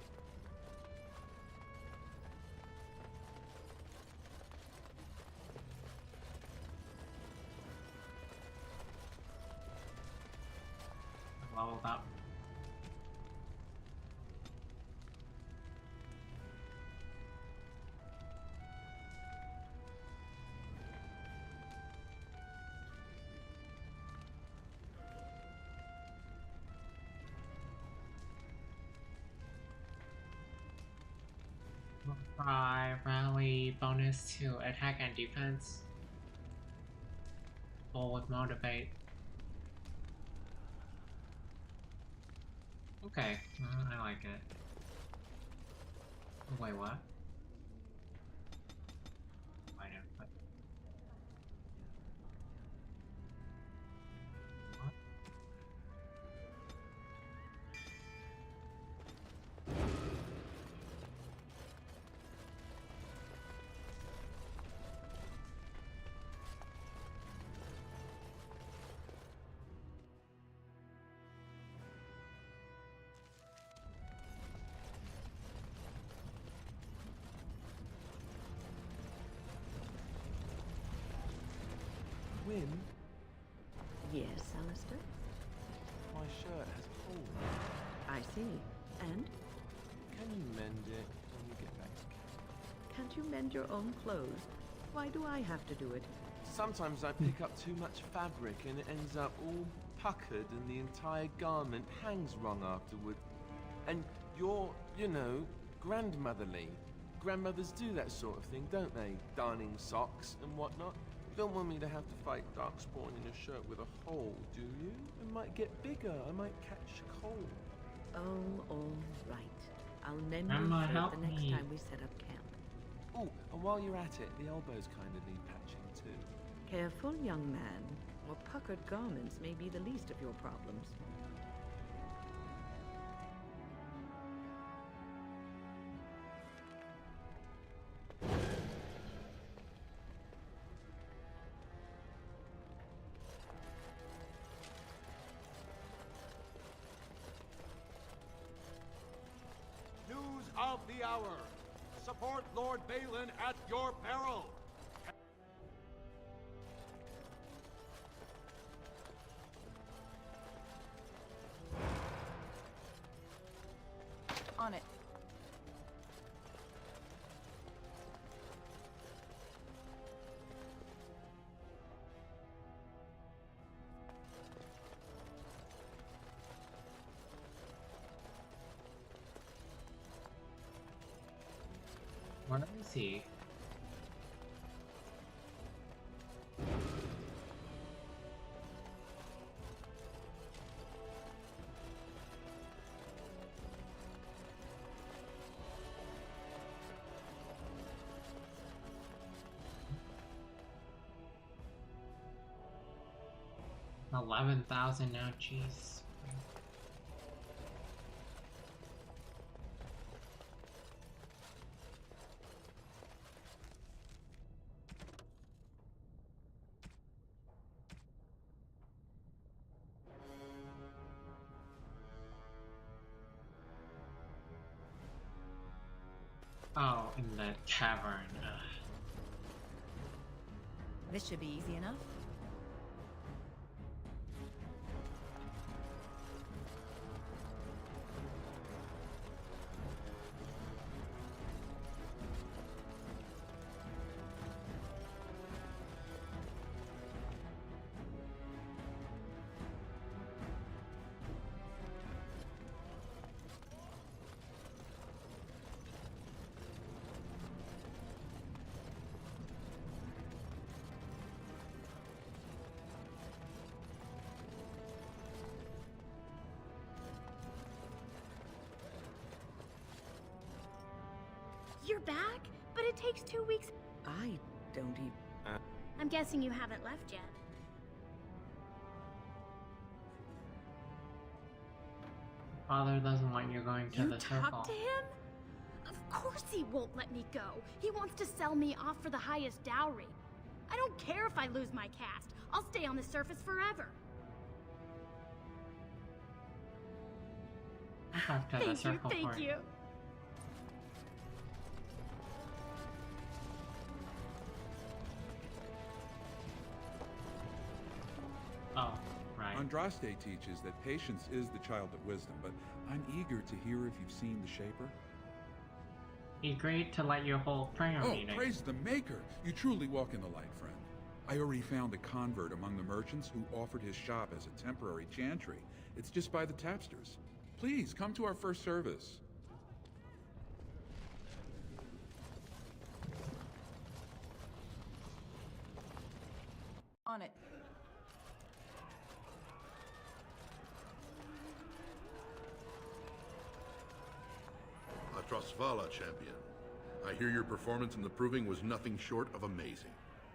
Leveled up. Rally bonus to attack and defense. Full with motivate. Okay, I like it. Wait, what? I know, but... What? Win, Yes, Alistair? my shirt has a hole. I see. And? Can you mend it when we get back to camp? Can't you mend your own clothes? Why do I have to do it? Sometimes I pick up too much fabric and it ends up all puckered and the entire garment hangs wrong afterward. And you're, you know, grandmotherly. Grandmothers do that sort of thing, don't they? Darning socks and whatnot. You don't want me to have to fight Darkspawn in a shirt with a hole, do you? It might get bigger. I might catch cold. Oh, all right. I'll mend Grandma, your shirt help the next me. time we set up camp. Oh, and while you're at it, the elbows kind of need patching too. Careful, young man. Or puckered garments may be the least of your problems. News of the hour. Support Lord Balin at your peril. On it. What do I see? $11,000 now, jeez. Oh, in the cavern. Ugh. This should be easy enough. You're back? But it takes 2 weeks. I don't even... I'm guessing you haven't left yet. Father doesn't want you going to the circle. Talk to him? Of course he won't let me go. He wants to sell me off for the highest dowry. I don't care if I lose my caste. I'll stay on the surface forever. After the circle Thank court. you. Oh, right. Andraste teaches that patience is the child of wisdom, but I'm eager to hear if you've seen the Shaper. He agreed to let you hold prayer meeting. Praise the Maker! You truly walk in the light, friend. I already found a convert among the merchants who offered his shop as a temporary chantry. It's just by the tapsters. Please, come to our first service. On it. Atrasvala, champion. I hear your performance in the proving was nothing short of amazing.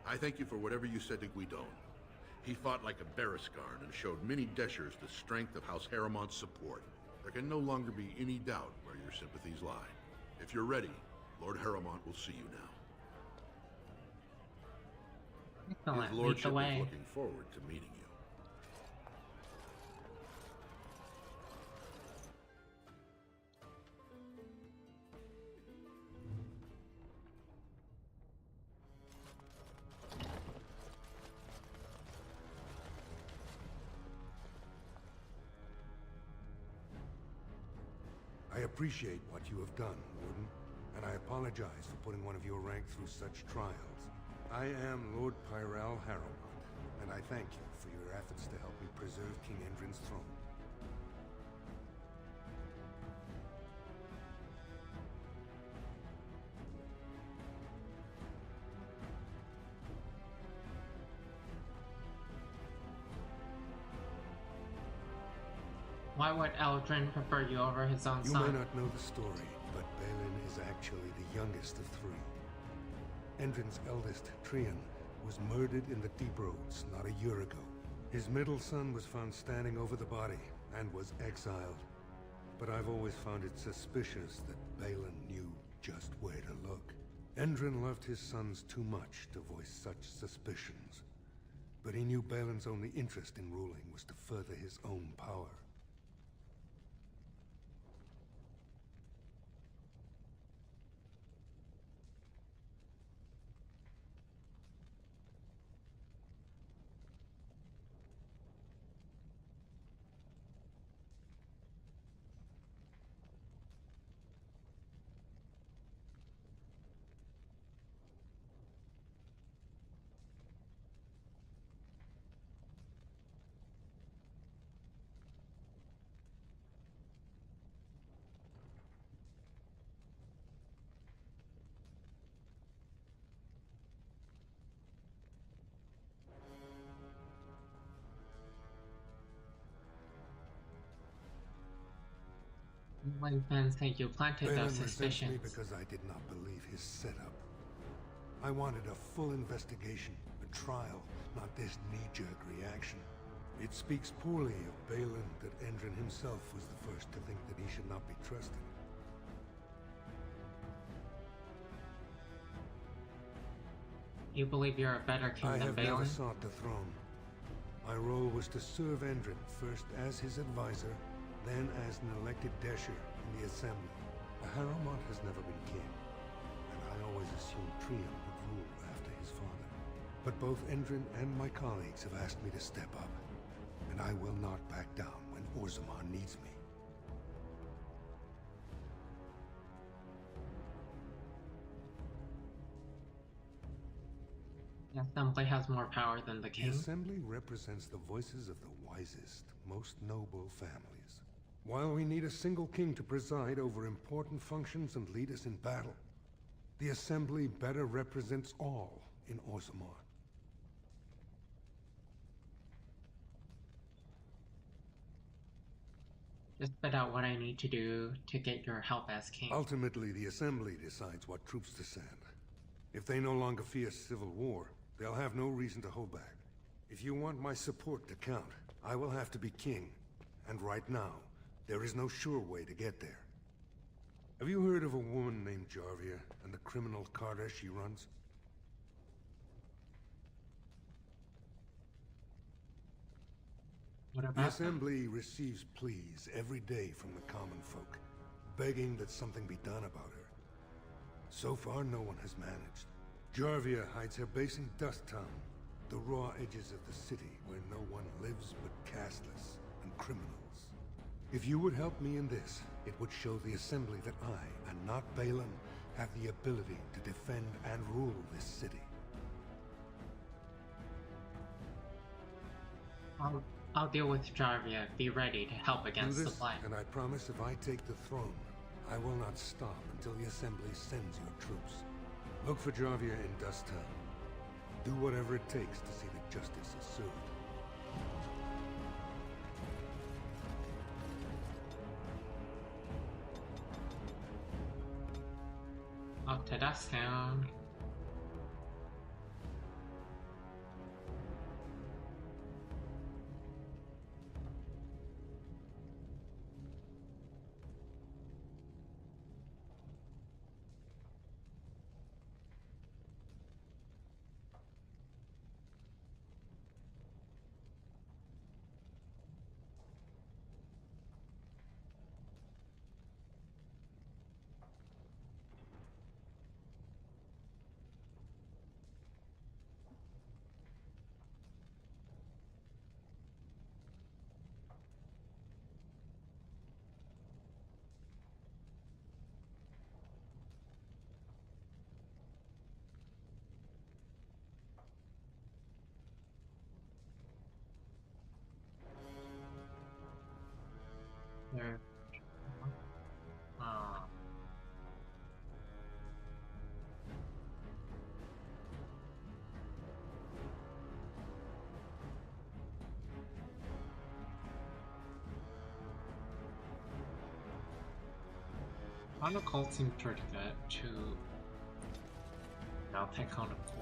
I thank you for whatever you said to Guidon. He fought like a Berescard and showed many Deshers the strength of House Harrimon's support. There can no longer be any doubt where your sympathies lie. If you're ready, Lord Harrimont will see you now. Excellent. His lordship Lead the way. is looking forward to meeting you. I appreciate what you have done, Warden, and I apologize for putting one of your rank through such trials. I am Lord Pyral Harrimont, and I thank you for your efforts to help me preserve King Endrin's throne. Why would Eldrin prefer you over his own You son? may not know the story, but Balin is actually the youngest of three. Endrin's eldest, Trian, was murdered in the Deep Roads not a year ago. His middle son was found standing over the body and was exiled. But I've always found it suspicious that Balin knew just where to look. Endrin loved his sons too much to voice such suspicions. But he knew Balin's only interest in ruling was to further his own power. When fans think you planted Balin those resents me suspicions. because I did not believe his setup. I wanted a full investigation, a trial, not this knee-jerk reaction. It speaks poorly of Balin that Endrin himself was the first to think that he should not be trusted. You believe you're a better king I than have never Balin? sought the throne. My role was to serve Endrin, first as his advisor, then as an elected Desher in the Assembly. A Harrimont has never been king. I always assumed Trium would rule after his father. But both Endrin and my colleagues have asked me to step up, and I will not back down when Orzammar needs me. The Assembly has more power than the The king. Assembly represents the voices of the wisest, most noble families. While we need a single king to preside over important functions and lead us in battle, the Assembly better represents all in Orzammar. Just spit out what I need to do to get your help as king. Ultimately, the Assembly decides what troops to send. If they no longer fear civil war, they'll have no reason to hold back. If you want my support to count, I will have to be king. And right now, there is no sure way to get there. Have you heard of a woman named Jarvia and the criminal carter she runs? What The about them? Assembly receives pleas every day from the common folk, begging that something be done about her. So far, no one has managed. Jarvia hides her base in Dust Town, the raw edges of the city where no one lives but castless and criminals. If you would help me in this, it would show the Assembly that I, and not Balin, have the ability to defend and rule this city. I'll deal with Jarvia. Be ready to help Do against the this, Blight. and I promise if I take the throne, I will not stop until the Assembly sends your troops. Look for Jarvia in Dust Town. Do whatever it takes to see that justice is served. Up to Dust Town. There. Ah. On the cult seems pretty good to now take on a cult.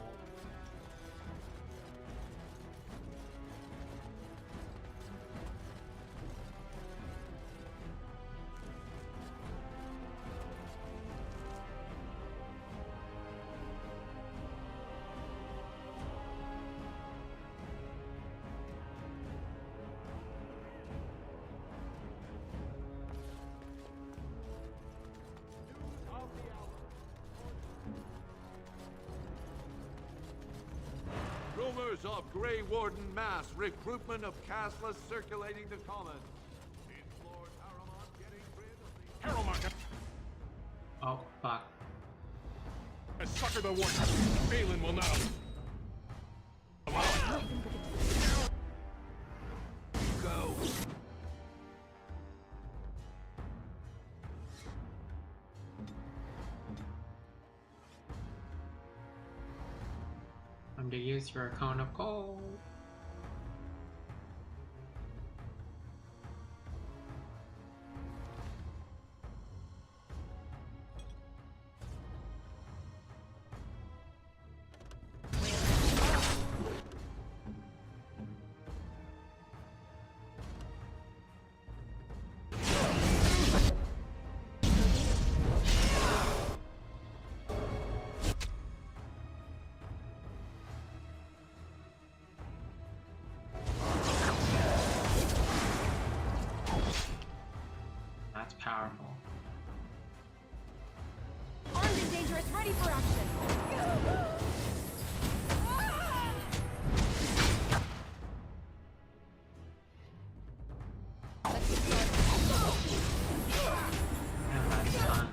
Rumors of Grey Warden mass recruitment of castless circulating the commons. Is Lord Harriman getting rid of the... Harriman! Oh, fuck. A sucker the one. Balin will not allow it. Go. I'm to use your cone of coal. Ready for action. And that's done.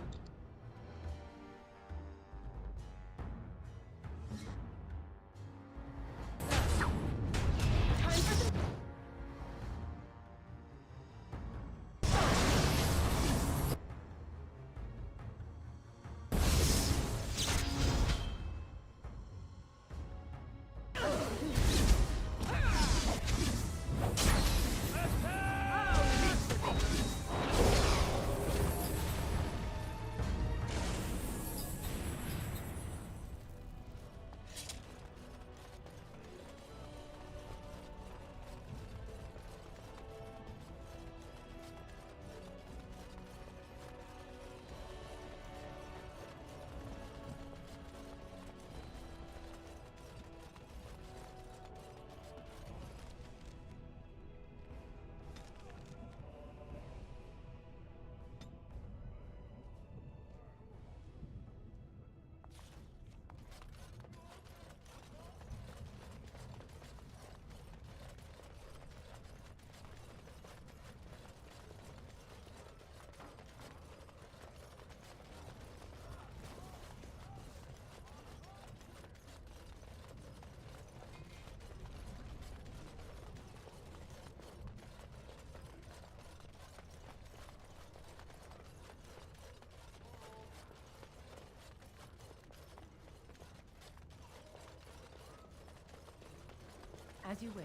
As you wish.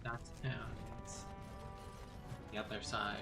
That's him. It's the other side.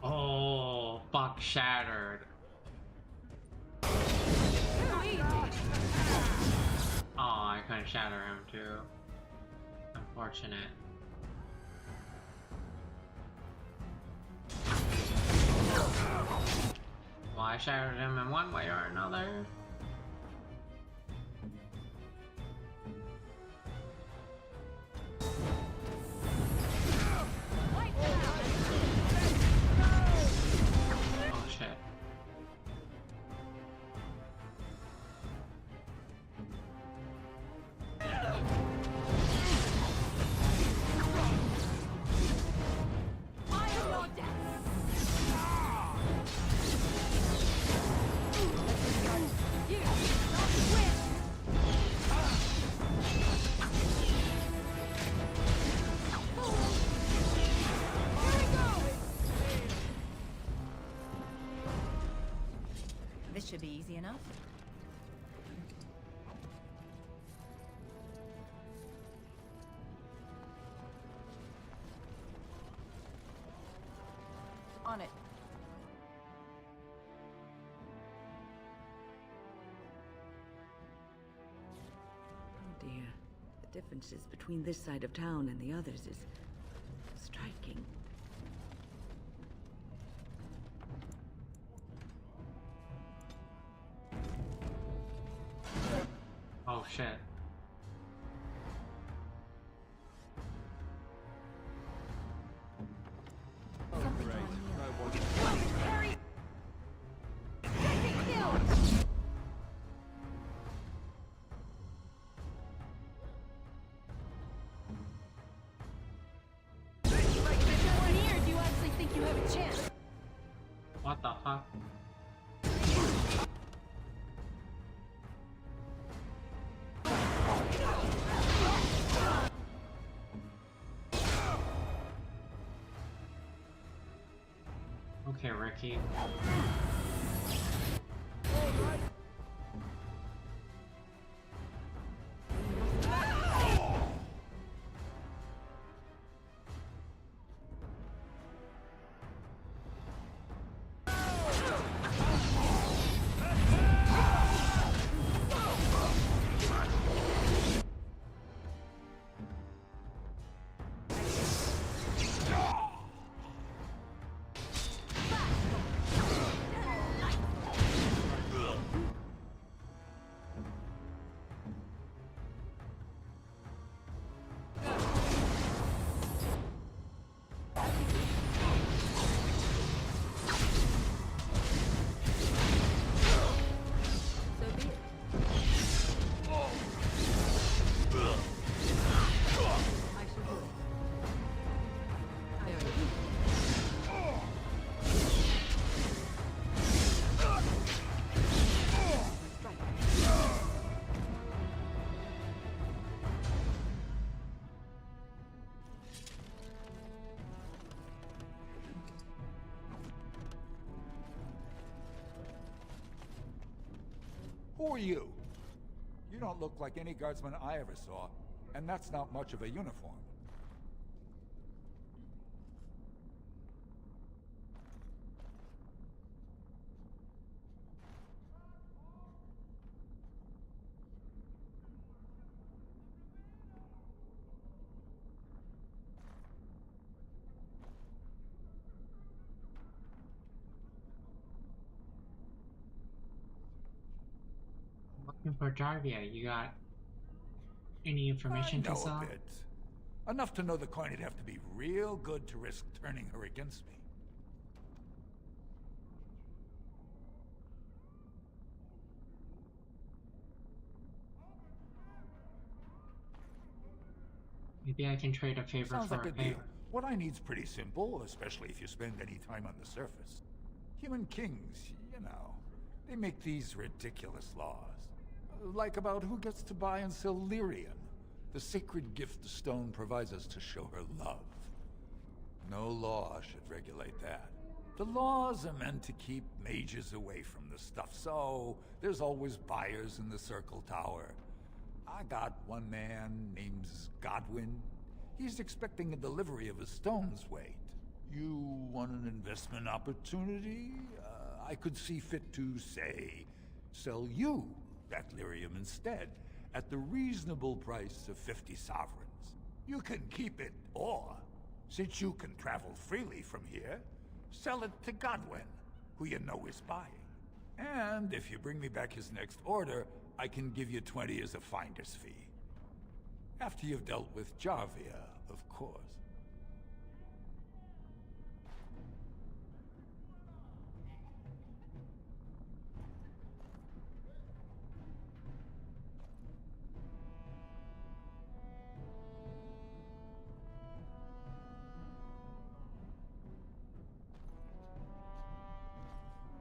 Oh, fuck, shattered. Oh, I couldn't shatter him too. Unfortunate. Well, I shattered him in one way or another. Oh shit. This should be easy enough. On it. Oh dear. The differences between this side of town and the others is striking. Oh shit. What the fuck? Okay, Ricky. Who are you? You don't look like any guardsman I ever saw, and that's not much of a uniform. Looking for Jarvia. You got any information to sell? A bit. Enough to know the coin would have to be real good to risk turning her against me. Maybe I can trade a favor Sounds for like a a favor. deal. What I need's pretty simple, especially if you spend any time on the surface. Human kings, you know, they make these ridiculous laws. Like about who gets to buy and sell lyrium, the sacred gift the stone provides us to show her love. No law should regulate that. The laws are meant to keep mages away from the stuff, so there's always buyers in the Circle Tower. I got one man named Godwin. He's expecting a delivery of a stone's weight. You want an investment opportunity? I could see fit to, say, sell you that lyrium instead, at the reasonable price of 50 sovereigns. You can keep it, or, since you can travel freely from here, sell it to Godwin, who you know is buying. And if you bring me back his next order, I can give you 20 as a finder's fee. After you've dealt with Jarvia, of course.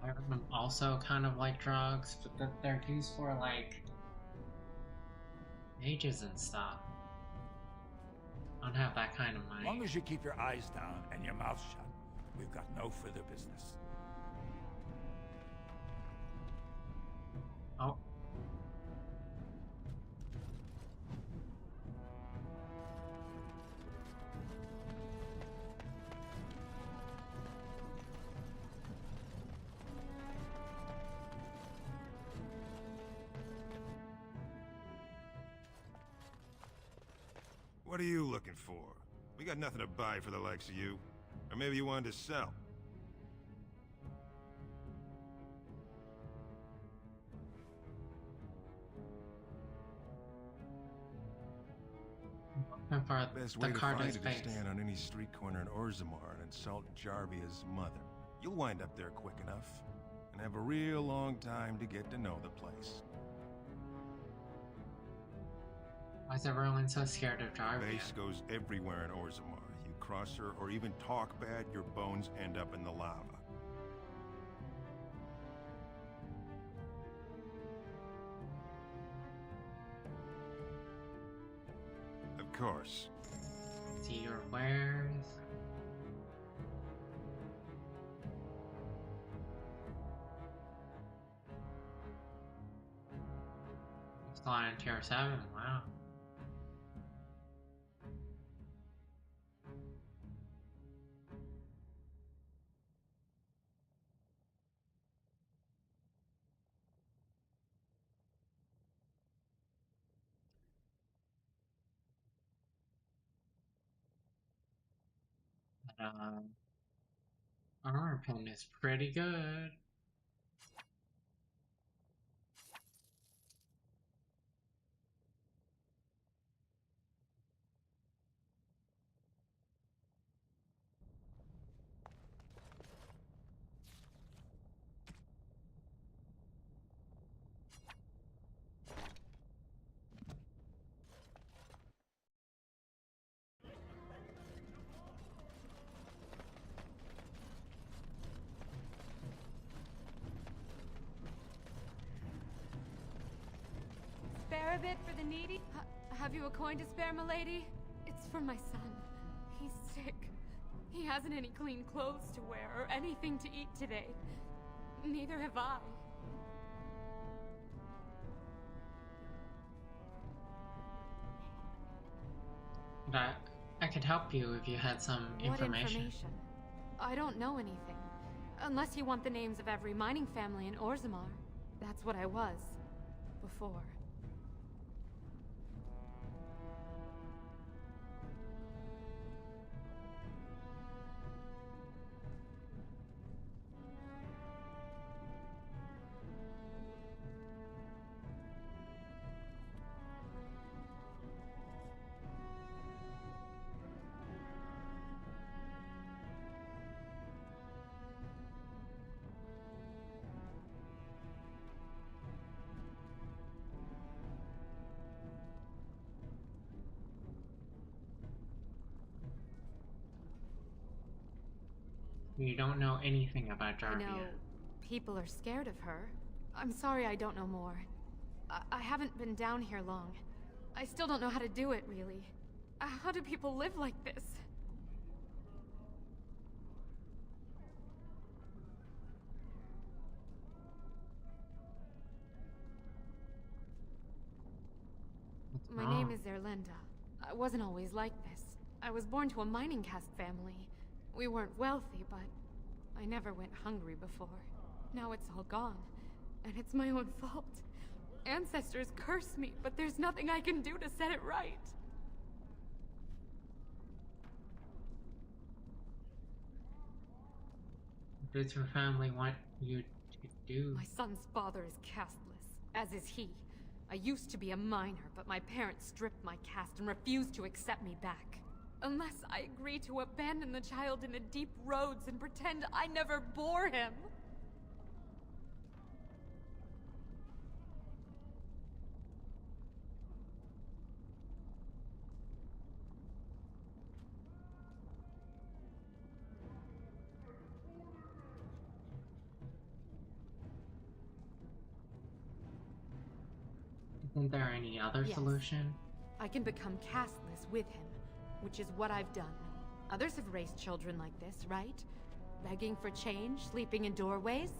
I heard them also kind of like drugs, but that they're used for like mages and stuff. I don't have that kind of money. As long as you keep your eyes down and your mouth shut, we've got no further business. Oh. What are you looking for? We got nothing to buy for the likes of you. Or maybe you wanted to sell. looking for Best the way to Carter's find it is base. stand on any street corner in Orzammar and insult Jarvia's mother. You'll wind up there quick enough, and have a real long time to get to know the place. Why is everyone so scared of Jarvia? Base goes everywhere in Orzammar. You cross her or even talk bad, your bones end up in the lava. Of course. See your wares. Still on tier 7, wow. But, armor pin is pretty good. Spare a bit for the needy? Have you a coin to spare, milady? It's for my son. He's sick. He hasn't any clean clothes to wear or anything to eat today. Neither have I. I could help you if you had some information. What information? I don't know anything. Unless you want the names of every mining family in Orzammar. That's what I was. Before. You don't know anything about Jarvia. I know people are scared of her. I'm sorry I don't know more. I haven't been down here long. I still don't know how to do it, really. How do people live like this? My name is Erlenda. I wasn't always like this. I was born to a mining caste family. We weren't wealthy, but I never went hungry before. Now it's all gone, and it's my own fault. Ancestors curse me, but there's nothing I can do to set it right. What does your family want you to do? My son's father is casteless, as is he. I used to be a miner, but my parents stripped my caste and refused to accept me back. Unless I agree to abandon the child in the deep roads and pretend I never bore him. Isn't there any other solution? I can become casteless with him, which is what I've done. Others have raised children like this, right? Begging for change, sleeping in doorways?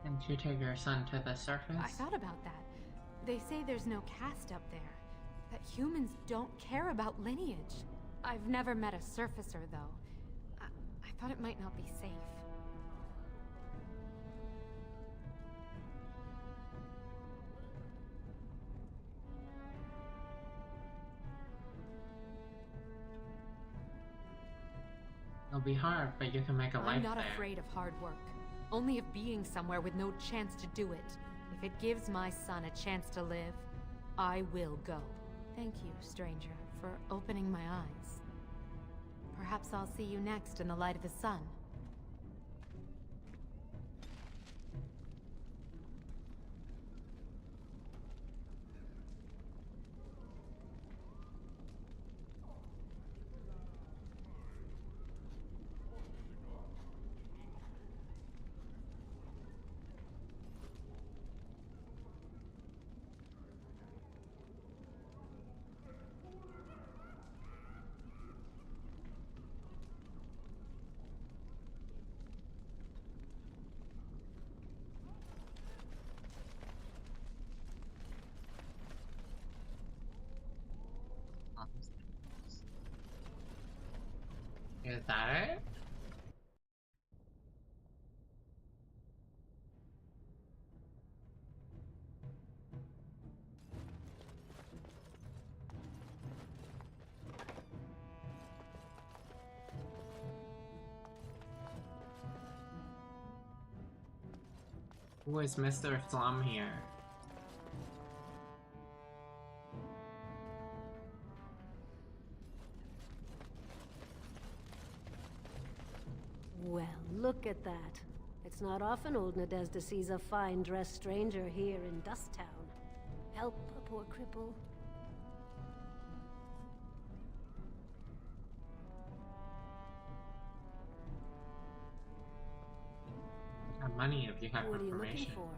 Can't you take your son to the surface? I thought about that. They say there's no caste up there. That humans don't care about lineage. I've never met a surfacer, though. I thought it might not be safe. It'll be hard, but you can make a life I'm not there. afraid of hard work. Only of being somewhere with no chance to do it. If it gives my son a chance to live, I will go. Thank you, stranger, for opening my eyes. Perhaps I'll see you next in the light of the sun. Is that it? Who is Mr. Flum here? Well, look at that. It's not often old Nadezda sees a fine-dressed stranger here in Dust Town. Help a poor cripple. Have money if you have What are you information. looking for?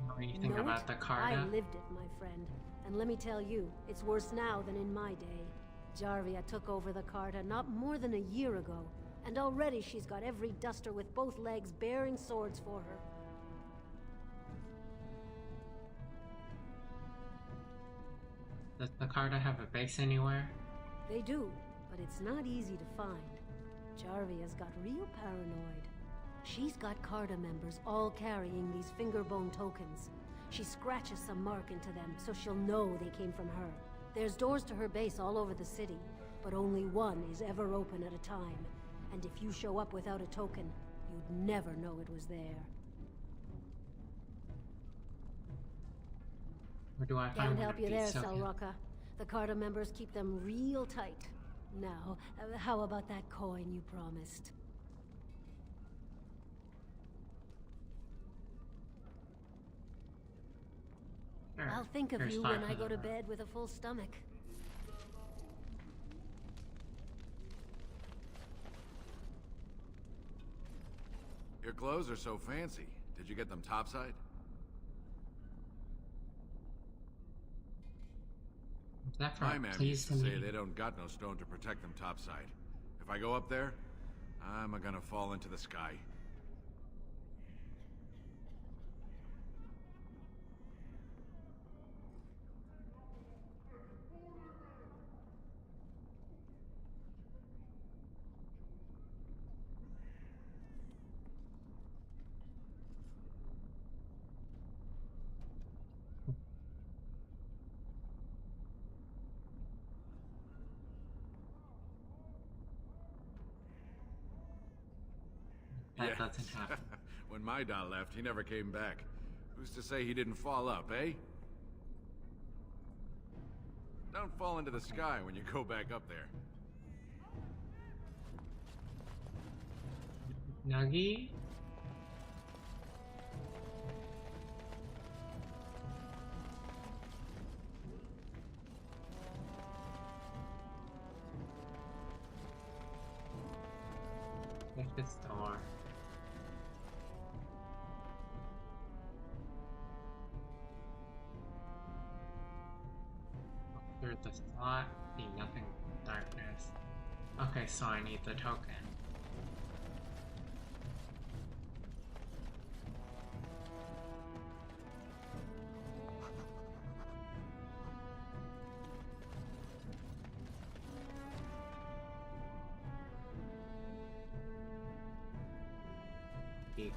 Know anything Know about it? the Carta? I lived it, my friend. And let me tell you, it's worse now than in my day. Jarvia took over the Carta not more than a year ago, and already she's got every duster with both legs bearing swords for her. Does the Carta have a base anywhere? They do, but it's not easy to find. Jarvia's got real paranoid. She's got Carta members all carrying these fingerbone tokens. She scratches some mark into them so she'll know they came from her. There's doors to her base all over the city, but only one is ever open at a time. And if you show up without a token, you'd never know it was there. Where do I find Can't one help of you there, these tokens? Selrocka. The Carta members keep them real tight. Now, how about that coin you promised? Sure. I'll think of Here's you when I 500. go to bed with a full stomach. Your clothes are so fancy. Did you get them topside? Is that for My a man please used to to say me? they don't got no stone to protect them topside. If I go up there, I'm gonna fall into the sky. That doesn't happen. When my dad left, he never came back. Who's to say he didn't fall up, eh? Don't fall into the sky when you go back up there. Nuggy? There's this door. Through the slot, see nothing but darkness. Okay, so I need the token.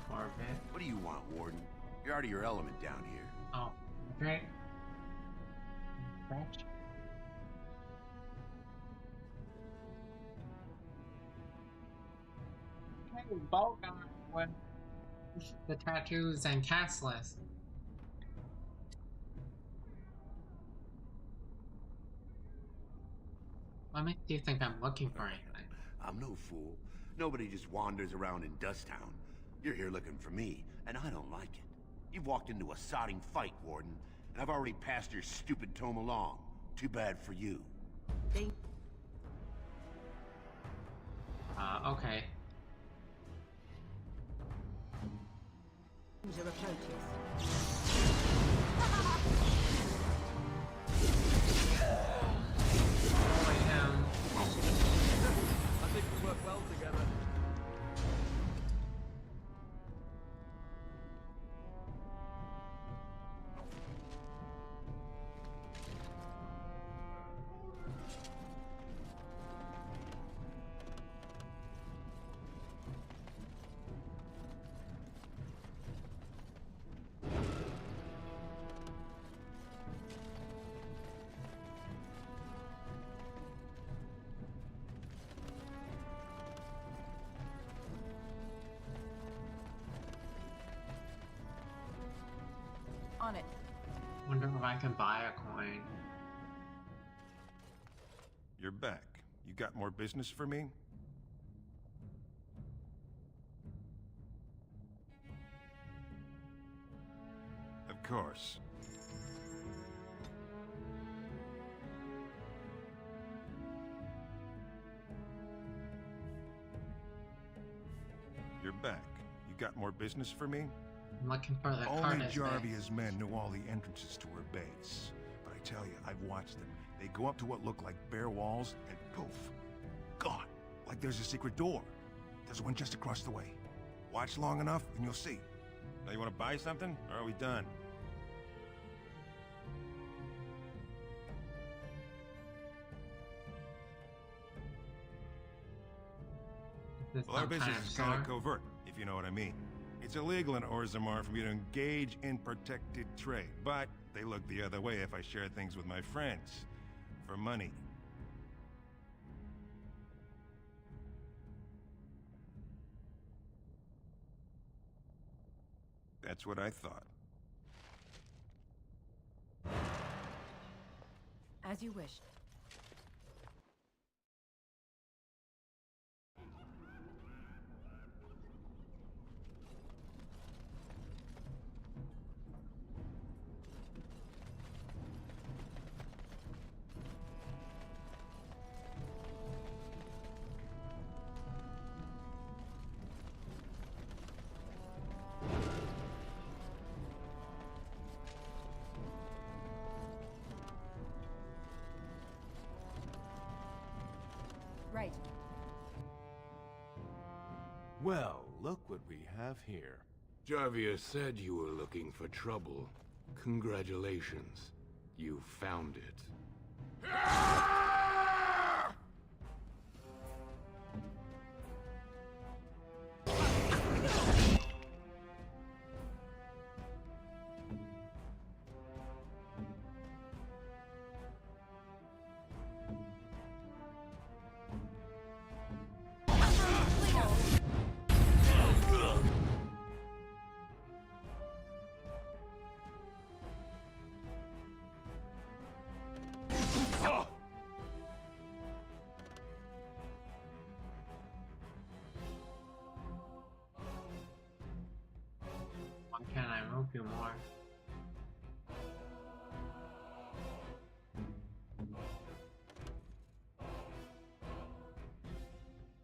Corbett. What do you want, Warden? You're out of your element down here. Oh, great. Fresh. both guy with the tattoos and castless. What makes you think I'm looking for anything? I'm no fool. Nobody just wanders around in Dust Town. You're here looking for me, and I don't like it. You've walked into a sodding fight, Warden, and I've already passed your stupid tome along. Too bad for you. Okay. Danger approaches. I think we work well together. On it. Wonder if I can buy a coin. You're back. You got more business for me? Of course. You're back. You got more business for me? I'm looking for the Only Carter's Jarvia's men knew all the entrances to her base. But I tell you, I've watched them. They go up to what look like bare walls, and poof, gone. Like there's a secret door. There's one just across the way. Watch long enough, and you'll see. Now you want to buy something, or are we done? Well, our business is kind of covert, if you know what I mean. It's illegal in Ogrimmar for me to engage in protected trade, but they look the other way if I share things with my friends. For money. That's what I thought. As you wish. Right. Well, look what we have here. Jarvia said you were looking for trouble. Congratulations. You found it. Why can't I move you more?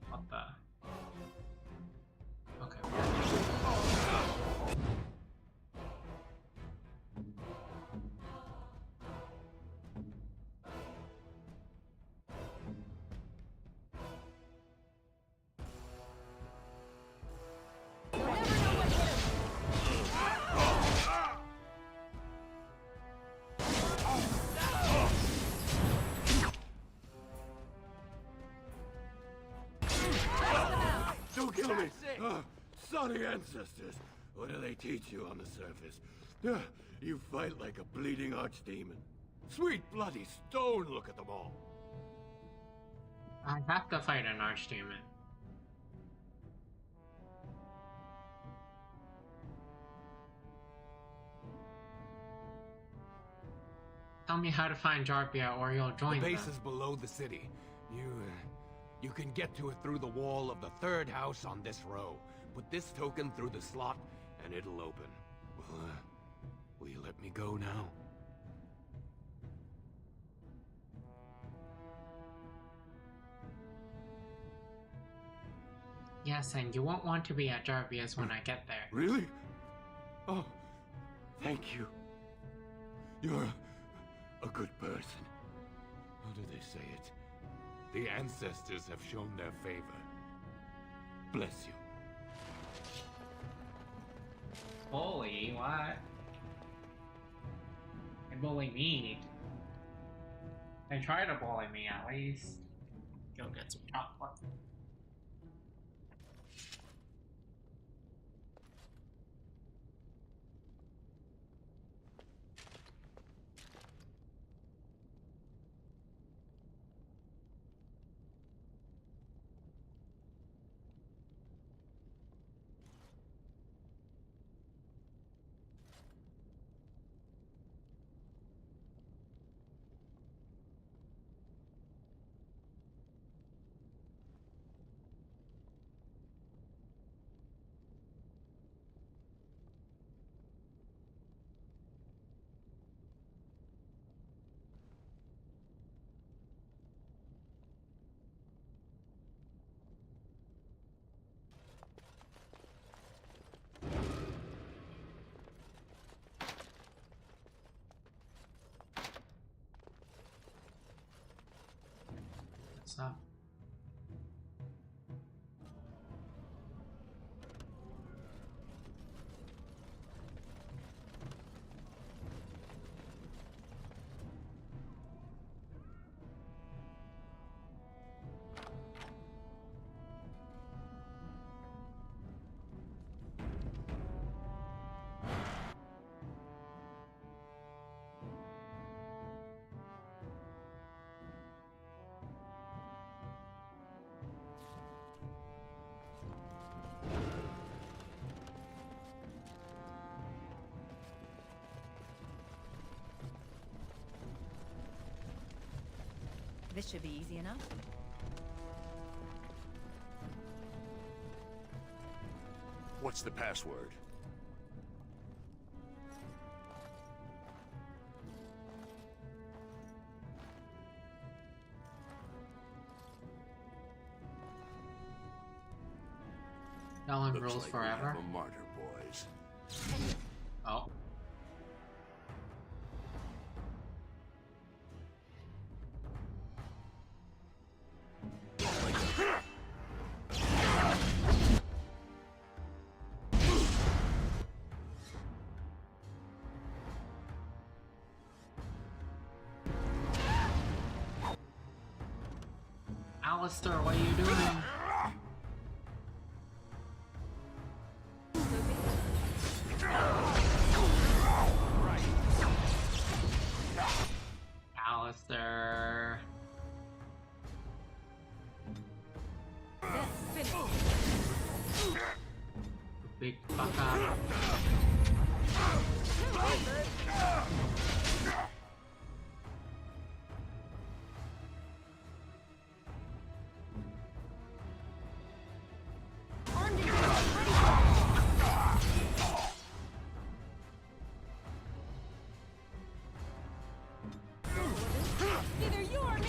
What the? Don't kill me! Sorry ancestors. What do they teach you on the surface? You fight like a bleeding archdemon. Sweet bloody stone, look at them all. I have to fight an archdemon. Tell me how to find Jarvia or you'll join The base them. is below the city. You can get to it through the wall of the third house on this row. Put this token through the slot, and it'll open. Well, will you let me go now? Yes, and you won't want to be at Jarvia's when I get there. Really? Oh, thank you. You're a good person. How do they say it? The ancestors have shown their favor. Bless you. Bully? What? They bully me. They try to bully me at least. Go get some chocolate. What's up? This should be easy enough. What's the password? Ellen Looks rules like forever. We have a martyr, boys. Oh. Alistair, what are you doing? Alistair. Big fuck up. Either you or me!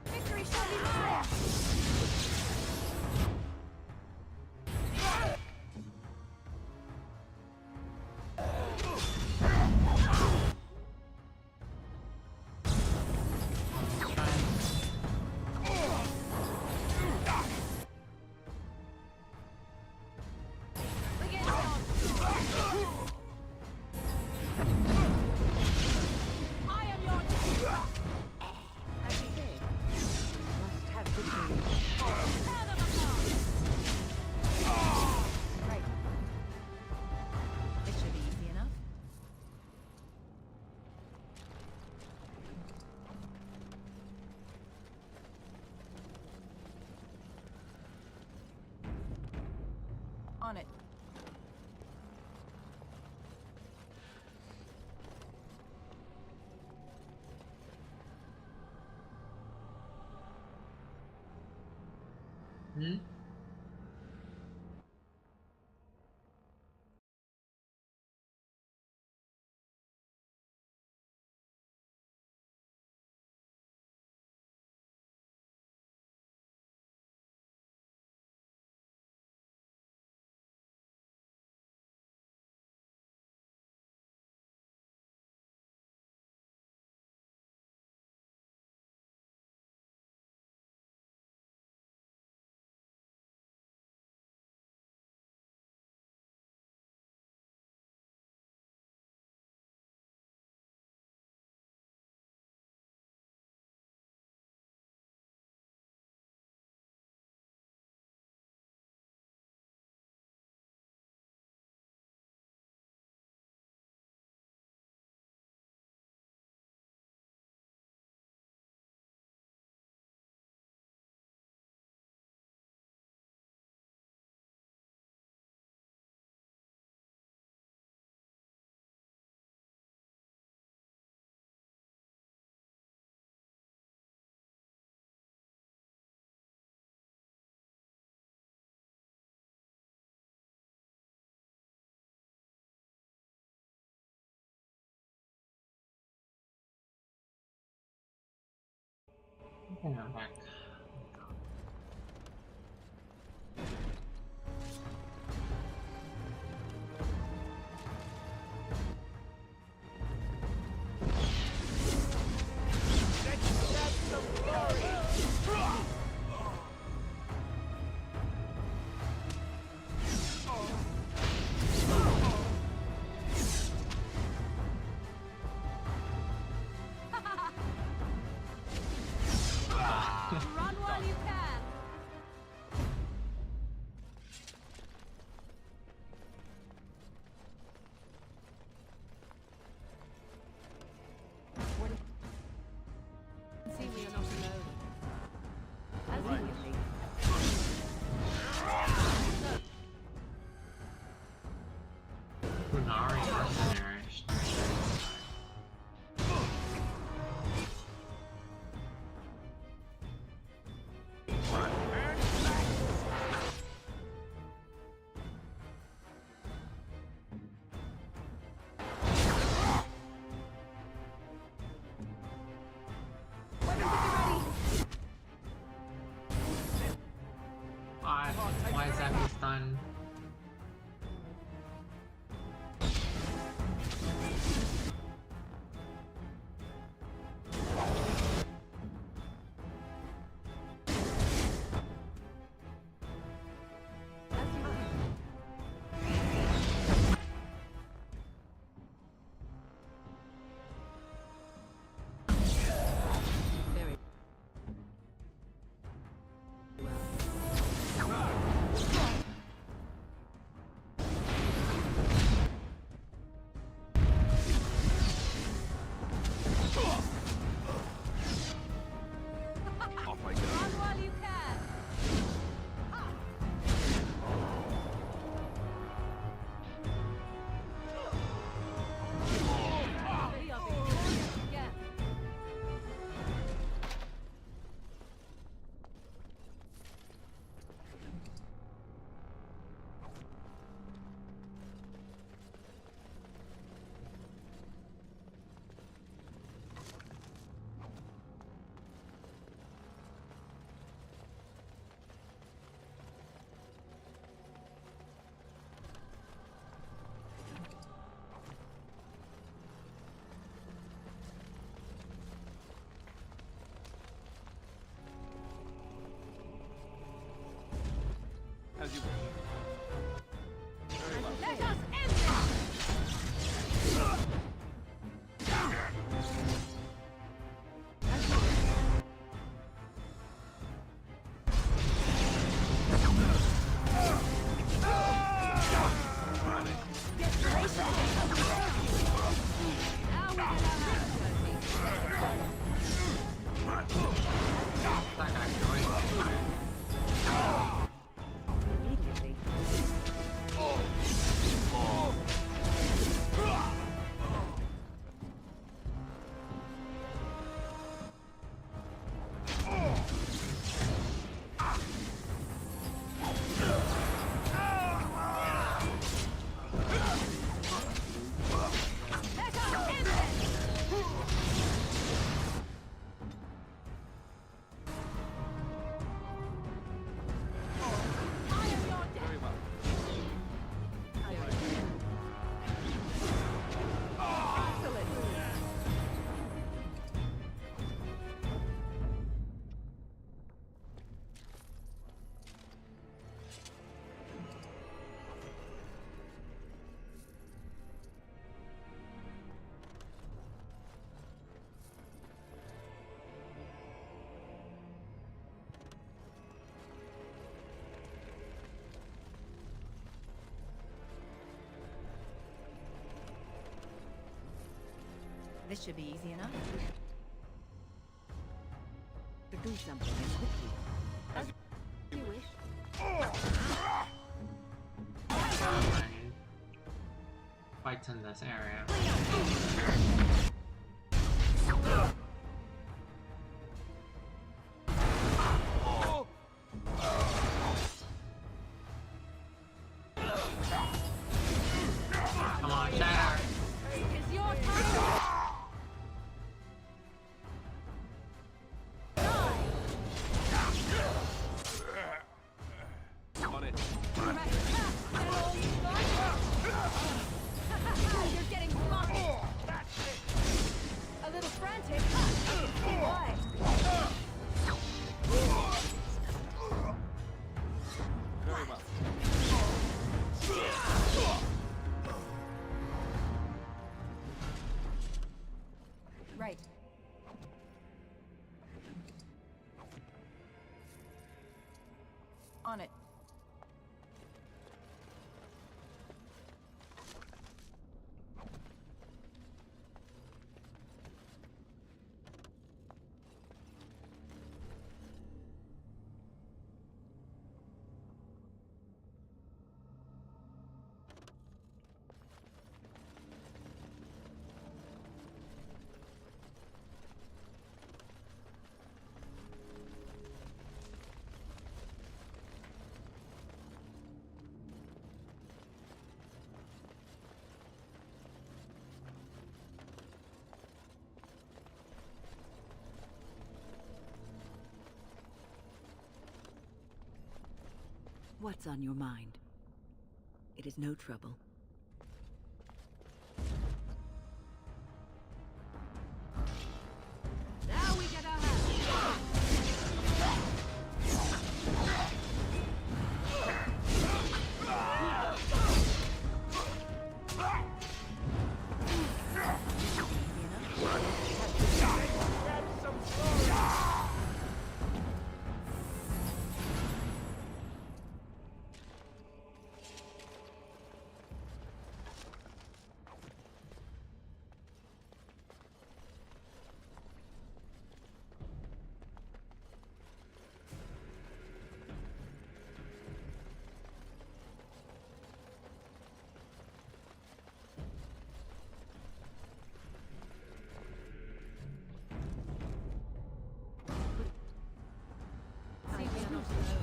Victory shall be mine! I am your As you say, must have victory. Right. This should be easy. On it. Hmm? Okay, I'm back. This should be easy enough. To do something as quickly as you wish. Fights in this area. Come on, Shatter. It's your turn. On it. You're getting rocked. A little frantic. Why? Very well. Right. On it. What's on your mind? It is no trouble. Now we get our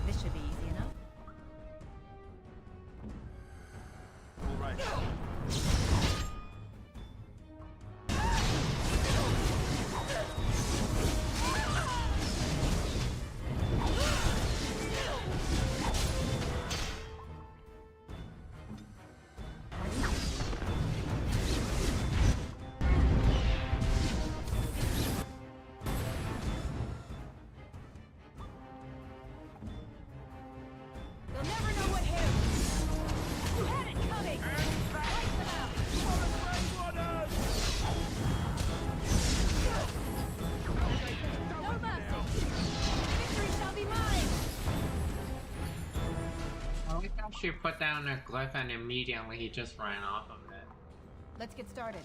This should be easy enough. All right. They'll never know what hit 'em. You had it coming. Wipe them out. No mercy. Victory shall be mine. I like how she put down a glyph and immediately he just ran off of it. Let's get started.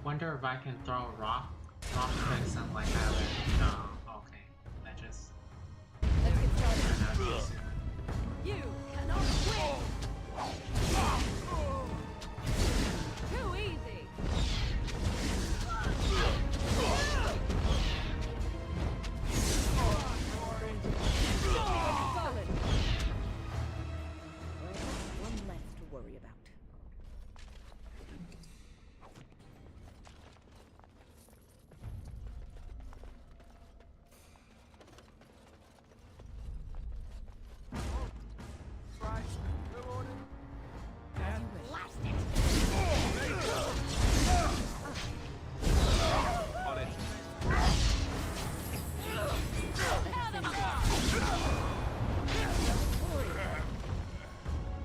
wonder if I can throw rock tricks and like have it. No, okay. I just. Let's get started. Ran out too soon. You cannot win! Too easy! Solid! One less to worry about.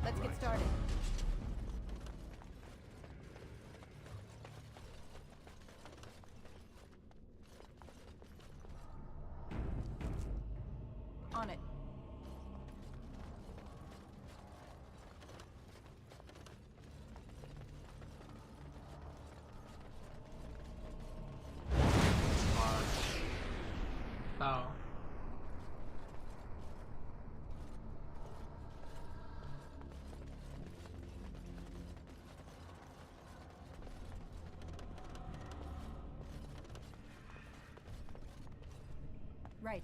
Let's get started. On it. Oh. Right.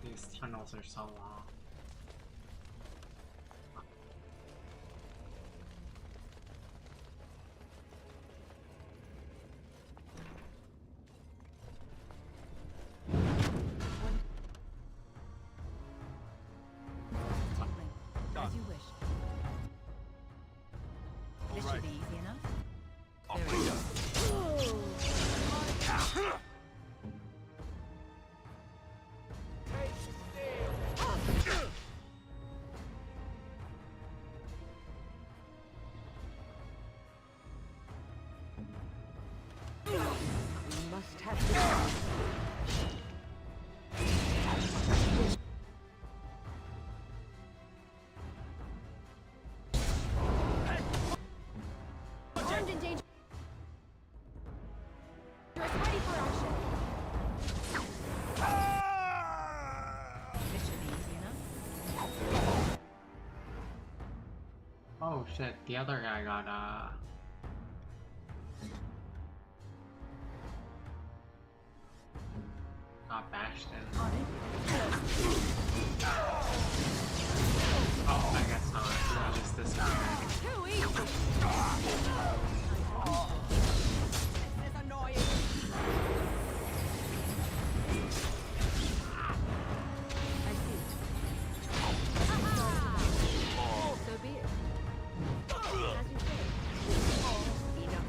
These tunnels are so long. As you wish. This should be easy enough. Off we go. We must have this. Armed and dangerous. Ready for action. This should be easy enough. Oh shit, the other guy got bashed in. Oh, I guess not. It's just this guy. Too easy! This is annoying! I see. So be it. As you say. Enough.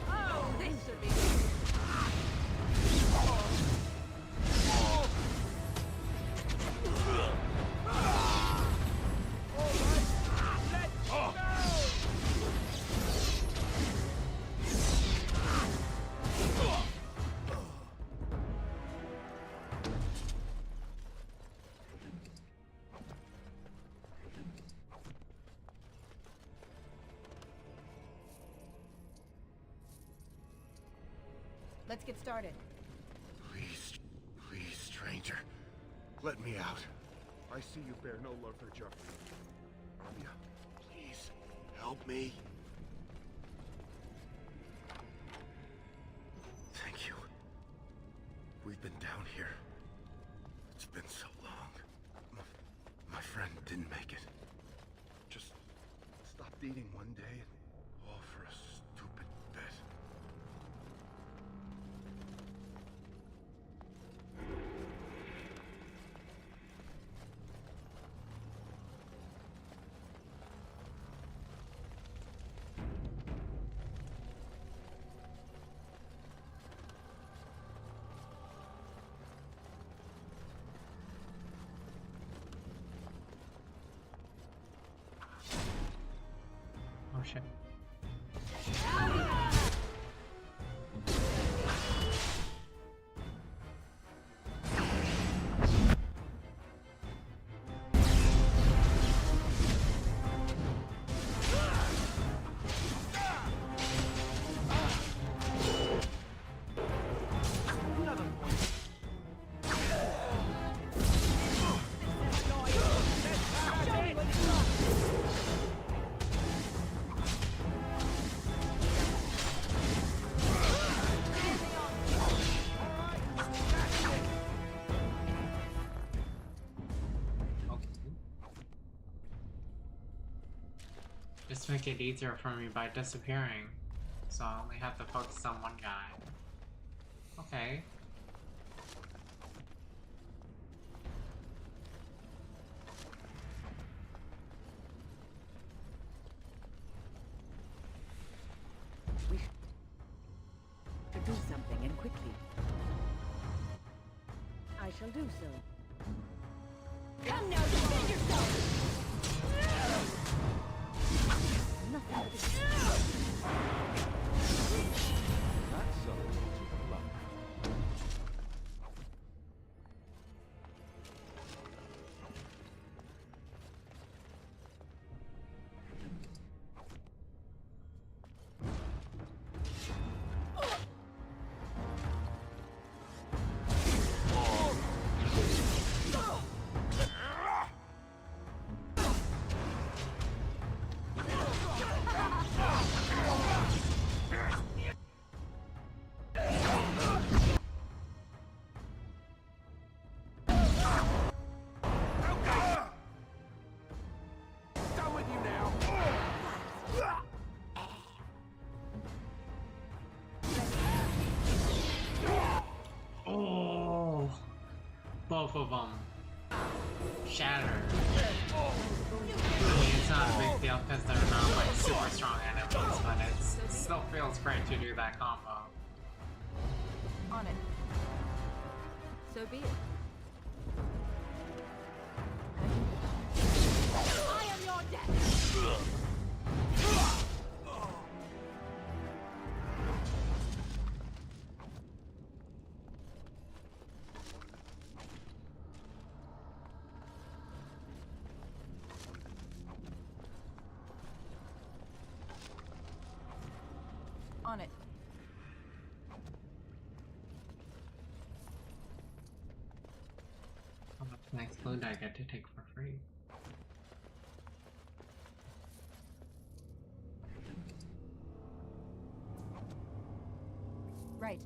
Oh, this should be Let's get started. Please, please, stranger. Let me out. I see you bear no love for Jarvia. Jarvia, please, help me. Thank you. We've been down here. It's been so long. My friend didn't make it. Just stopped eating one day, and all for a stupid bet. Oh shit. Just make it easier for me by disappearing. So I only have to focus on one guy. Okay. We should do something, and quickly. I shall do so. Come now, defend yourself! Nothing but That's a little too blunt. Both of them shattered. I mean, it's not a big deal because they're not like super strong enemies, but it still feels great to do that combo. On it. So be it. I am your death! On it. How much nice food I get to take for free? Right.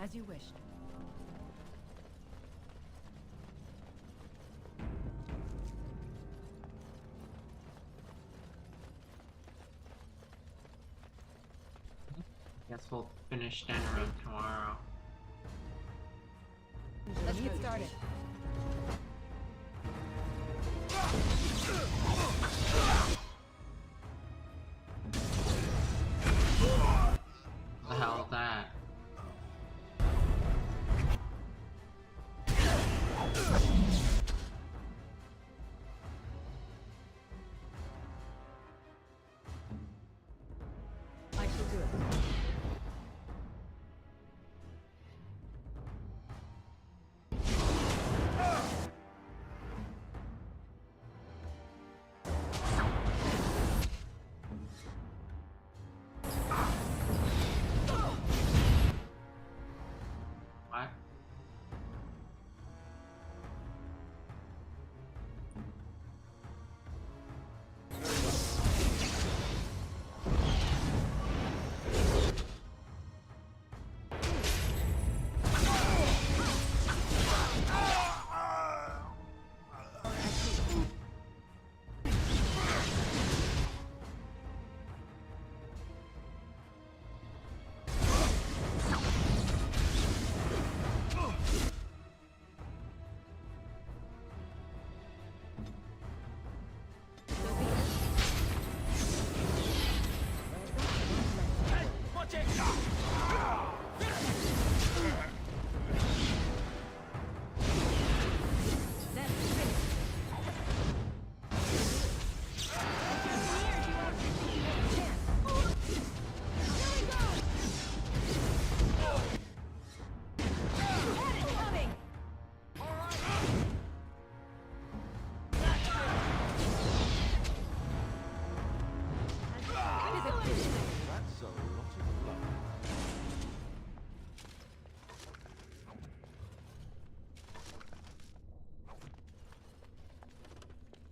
As you wished. Guess we'll finish dinner tomorrow. Let's get started. The hell is that? I shall do it.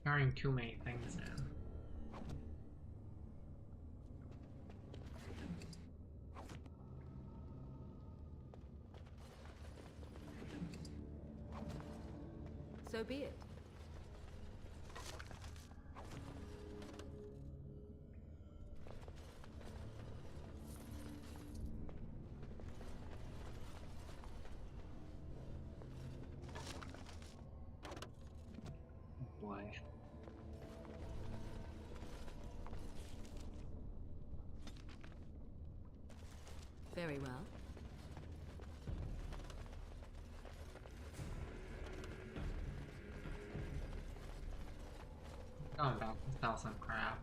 carrying too many things now. So be it. Boy. Very well. Going back to sell some crap.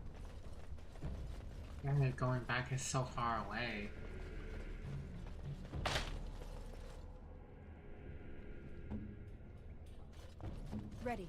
Yeah, going back is so far away. Ready.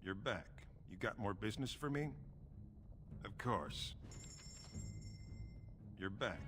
You're back. You got more business for me? Of course. You're back.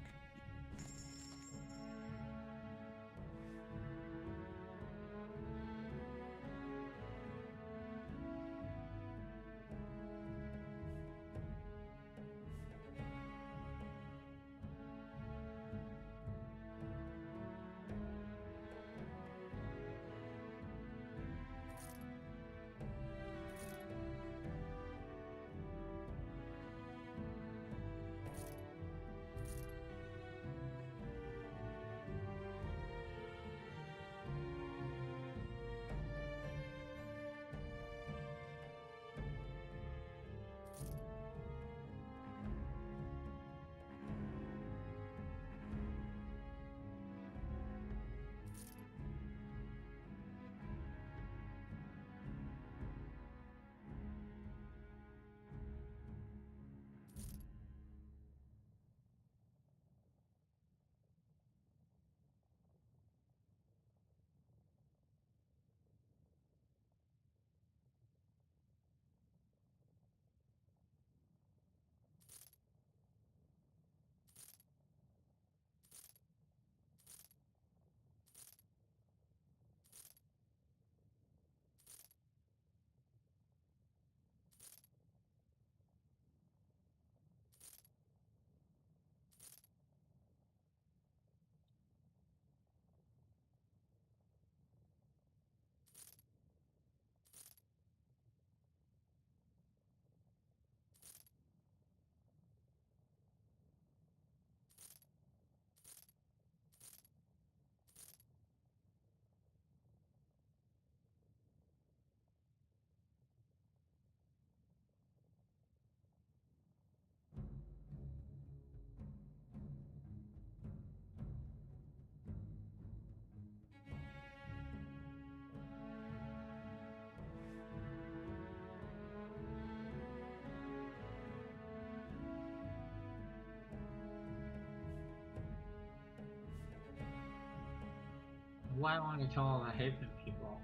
why I want to kill all the Haven people.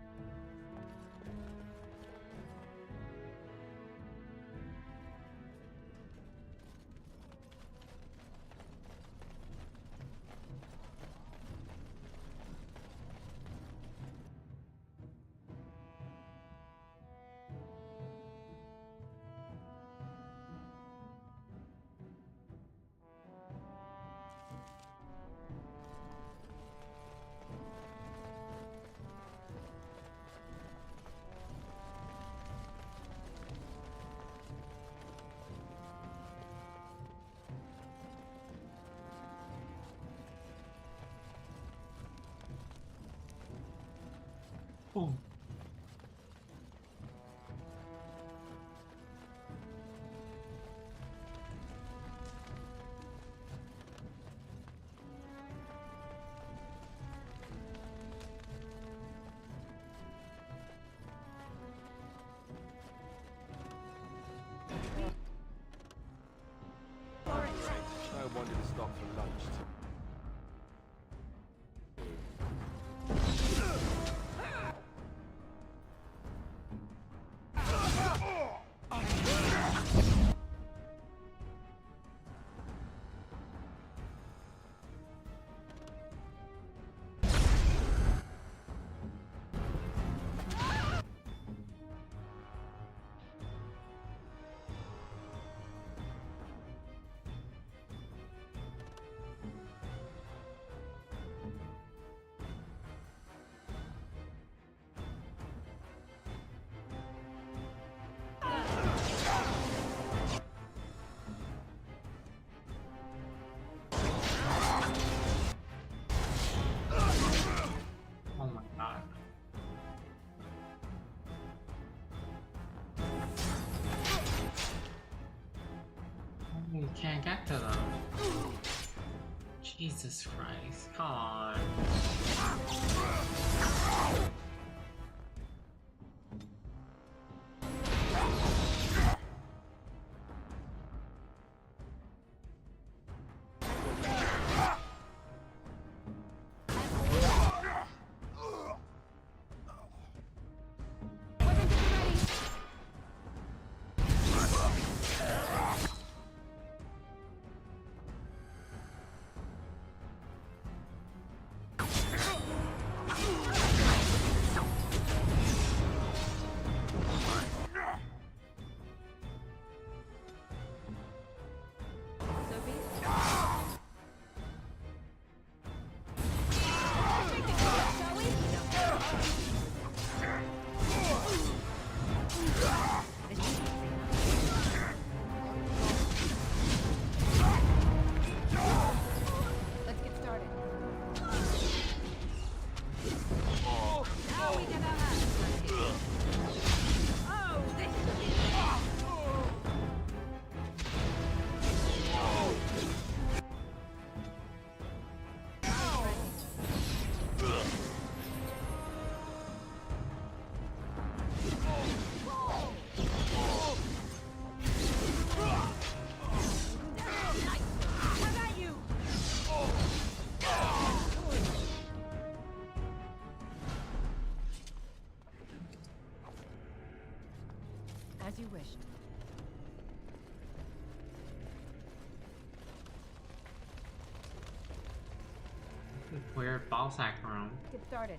Boom. I wanted to stop for lunch. Oh my god. You can't get to them. Jesus Christ, come on. Let's get started. As you wished. Weird ball sack room. Get started.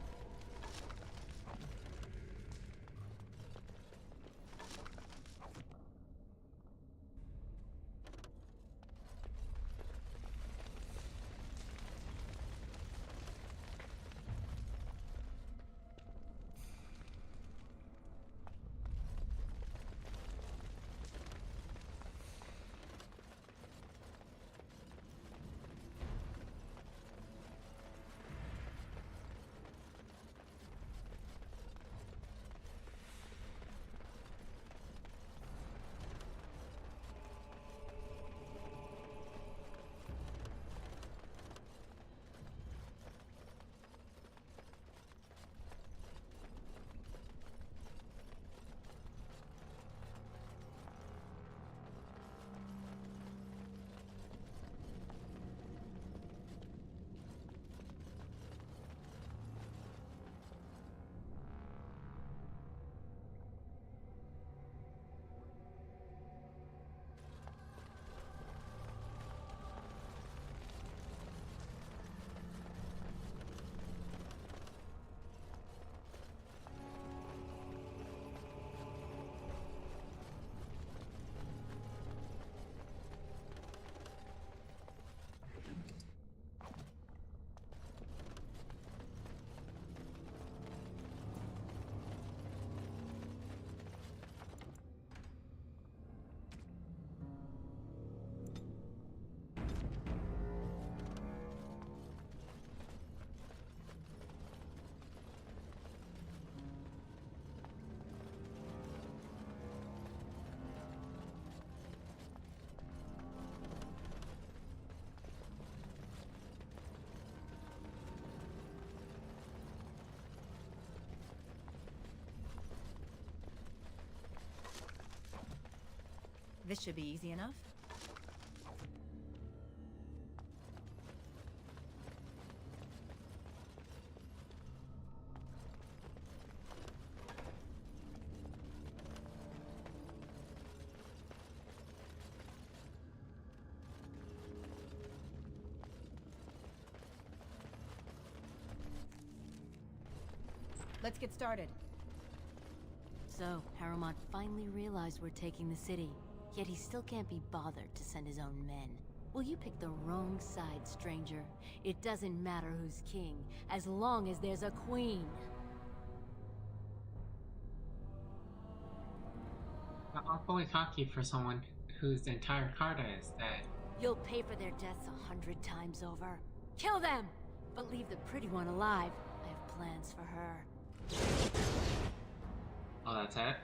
This should be easy enough. Let's get started. So, Harrowmont finally realized we're taking the city, yet he still can't be bothered to send his own men. Well, you picked the wrong side, stranger. It doesn't matter who's king, as long as there's a queen. Awfully cocky for someone whose entire Carta is dead. You'll pay for their deaths 100 times over. Kill them! But leave the pretty one alive. I have plans for her. Oh, that's it?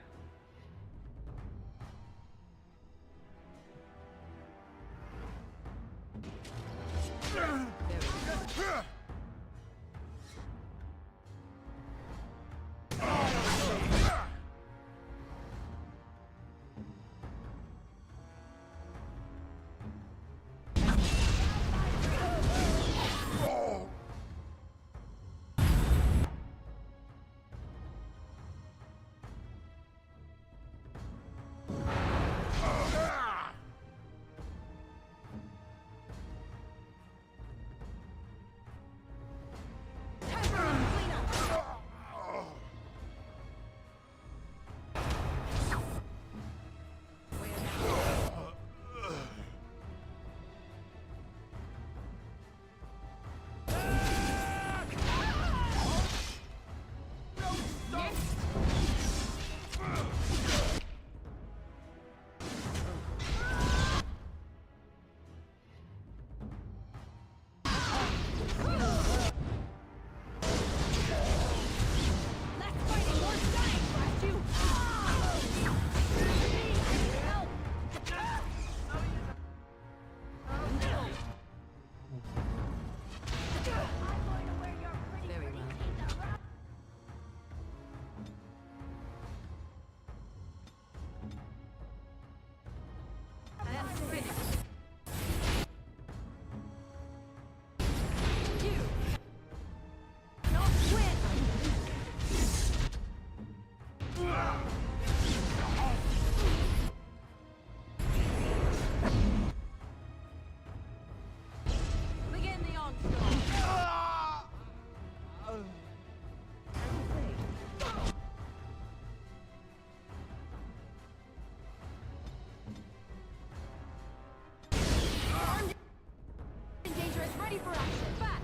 Ready for action. Back.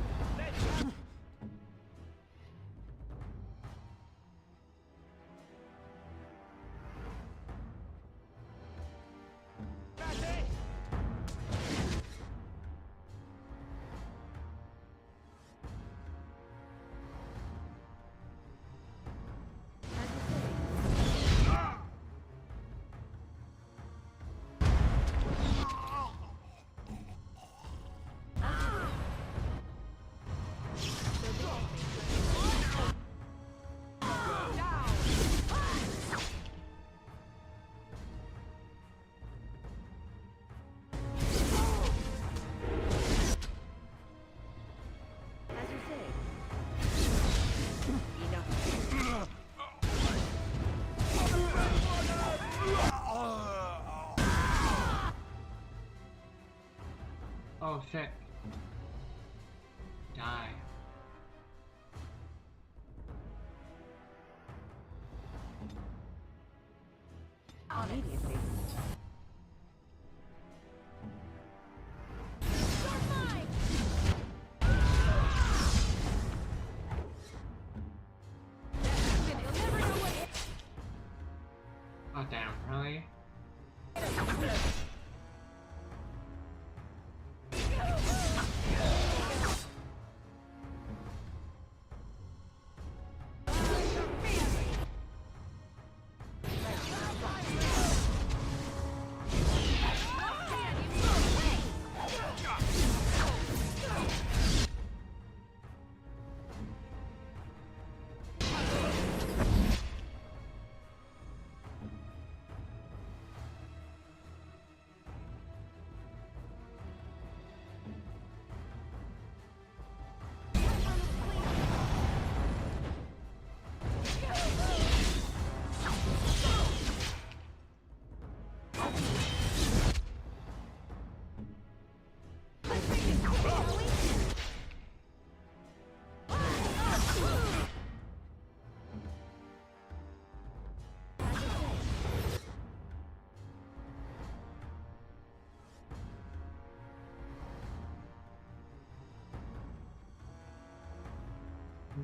Oh shit. Die. Immediately. Oh damn, really?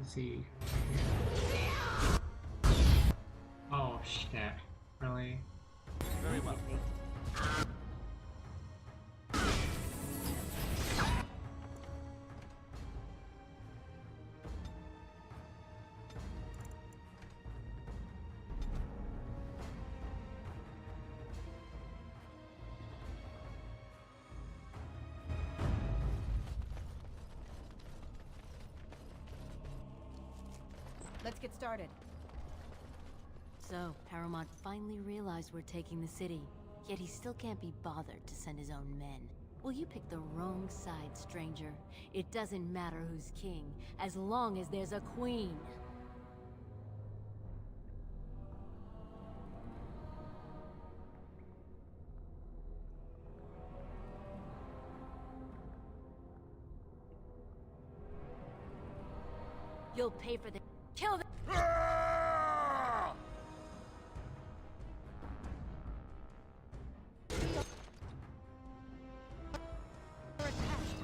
Let's see. Oh shit. Really? Very well. Let's get started. So, Paramount finally realized we're taking the city, yet he still can't be bothered to send his own men. Well, you picked the wrong side, stranger. It doesn't matter who's king, as long as there's a queen. You'll pay for the... Kill the...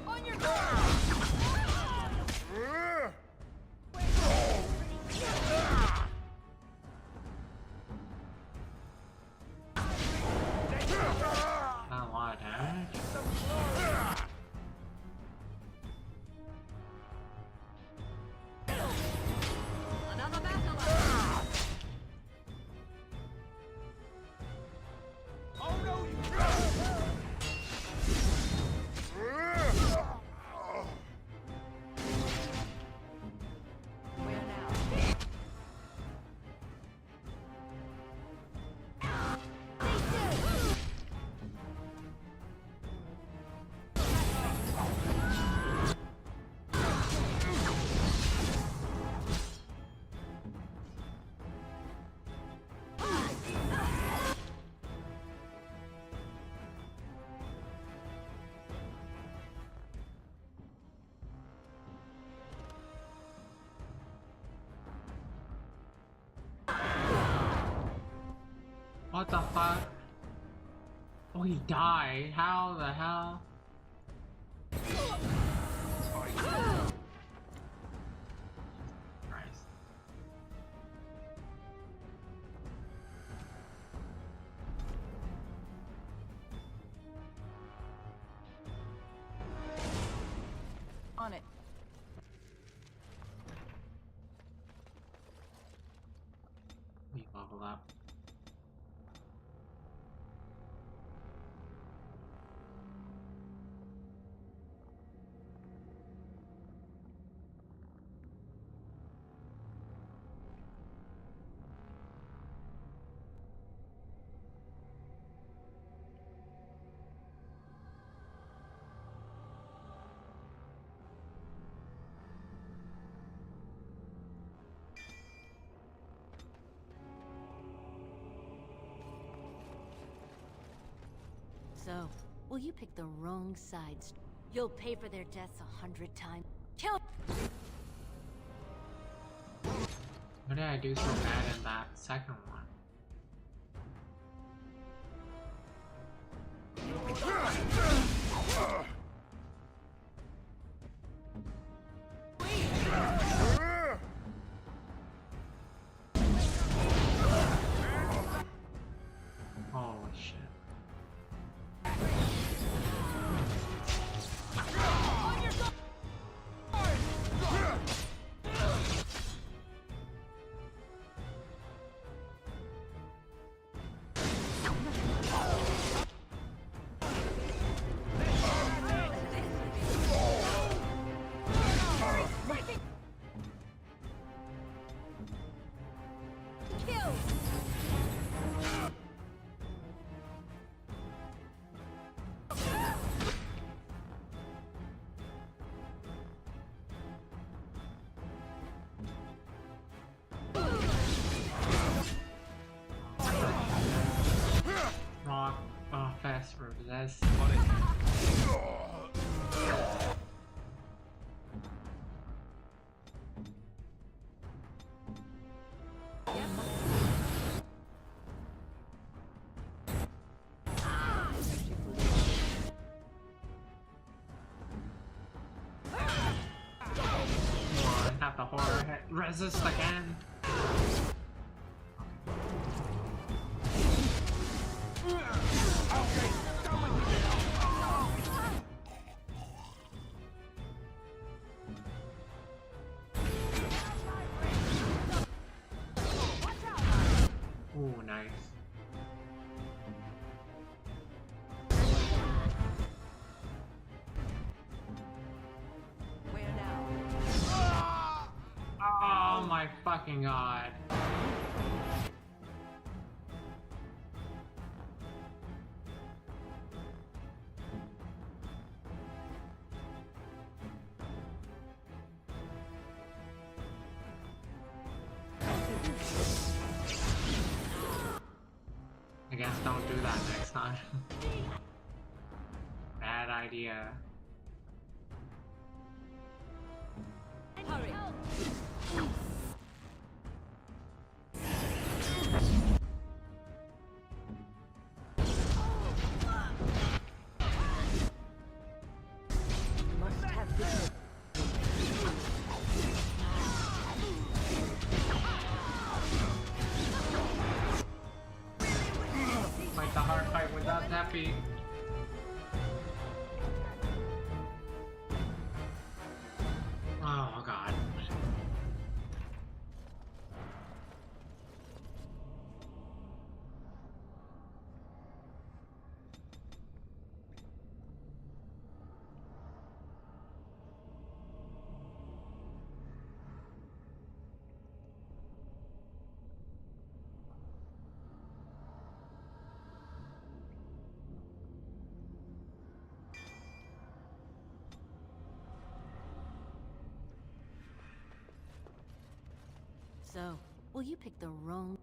On your guard! Not a lot of damage. Another battle! Oh no, you... Where now? What the fuck? Oh, he died. How the hell? Christ. On it. We level up. So, well, you picked the wrong sides. You'll pay for their deaths 100 times. Kill! What did I do so bad in that second one? Holy shit. Rock, fast resist. Have the horror head. resist again. Ooh, nice. Where now? Oh my fucking god. I guess don't do that next time. Bad idea. Hurry. Must have this. Fight the hard fight without that beat. Oh god. So, will you pick the wrong...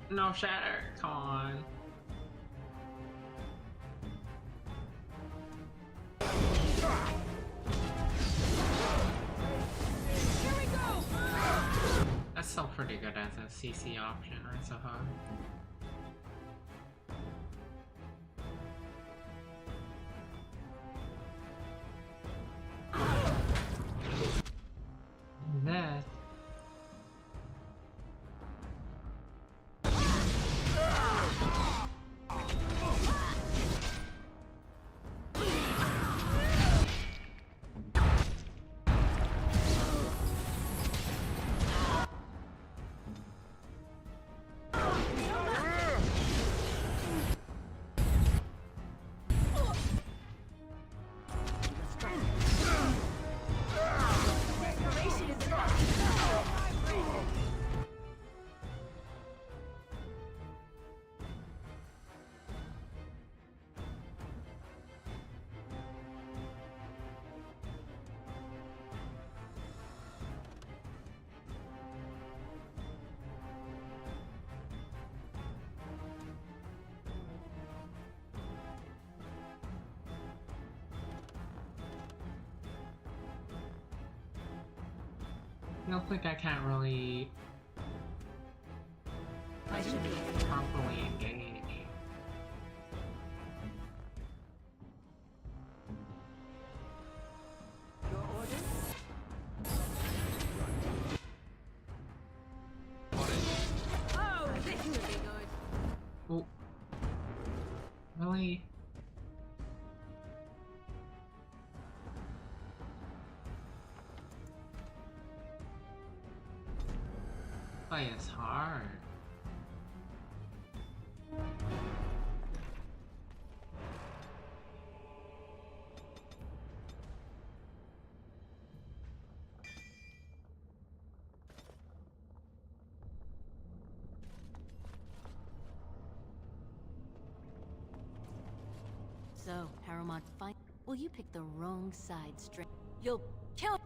No shatter, come on. That's still pretty good as a CC option, I suppose. This. Feels like I can't really properly engage. Your orders? Oh, this would be good. Oh. Really? Play is hard. So, Harrowmont, fight. Will you pick the wrong side straight? You'll kill.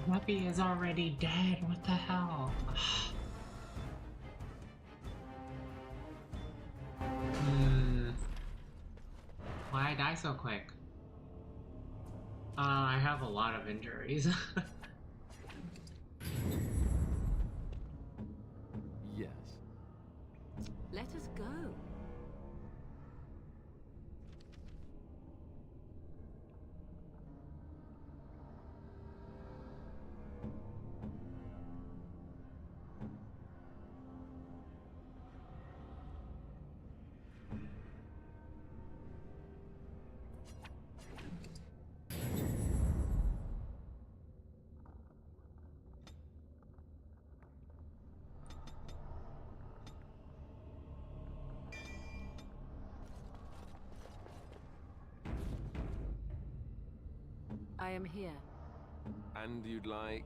Puppy is already dead. What the hell? Why I die so quick? I have a lot of injuries. Yes. Let us go. I am here. And you'd like...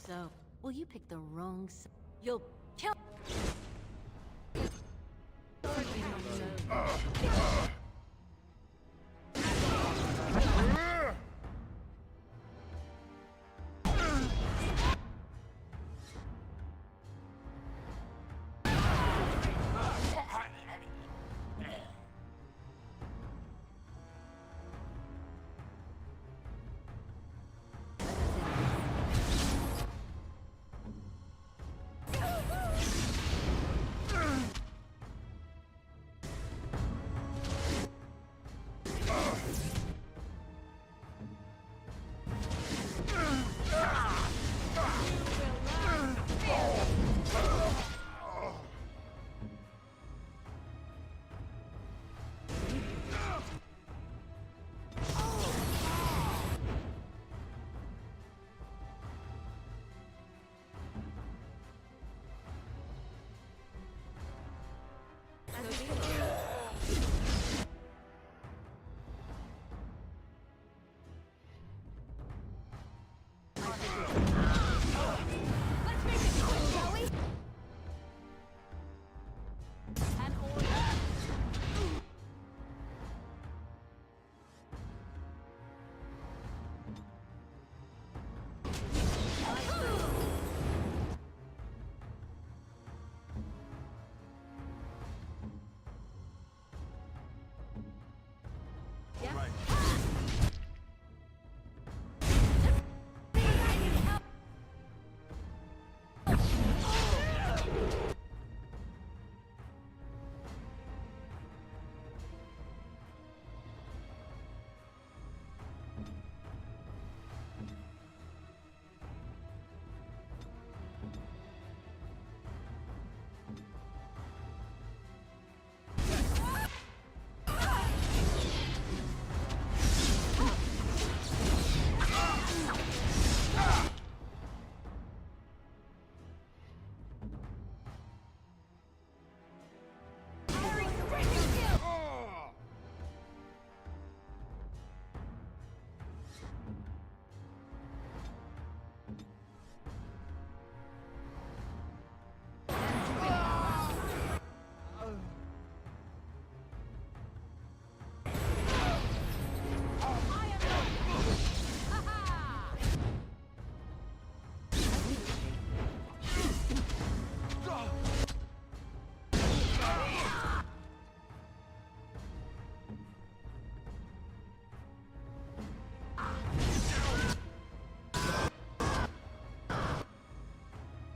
So, will you pick the wrong side? You'll kill.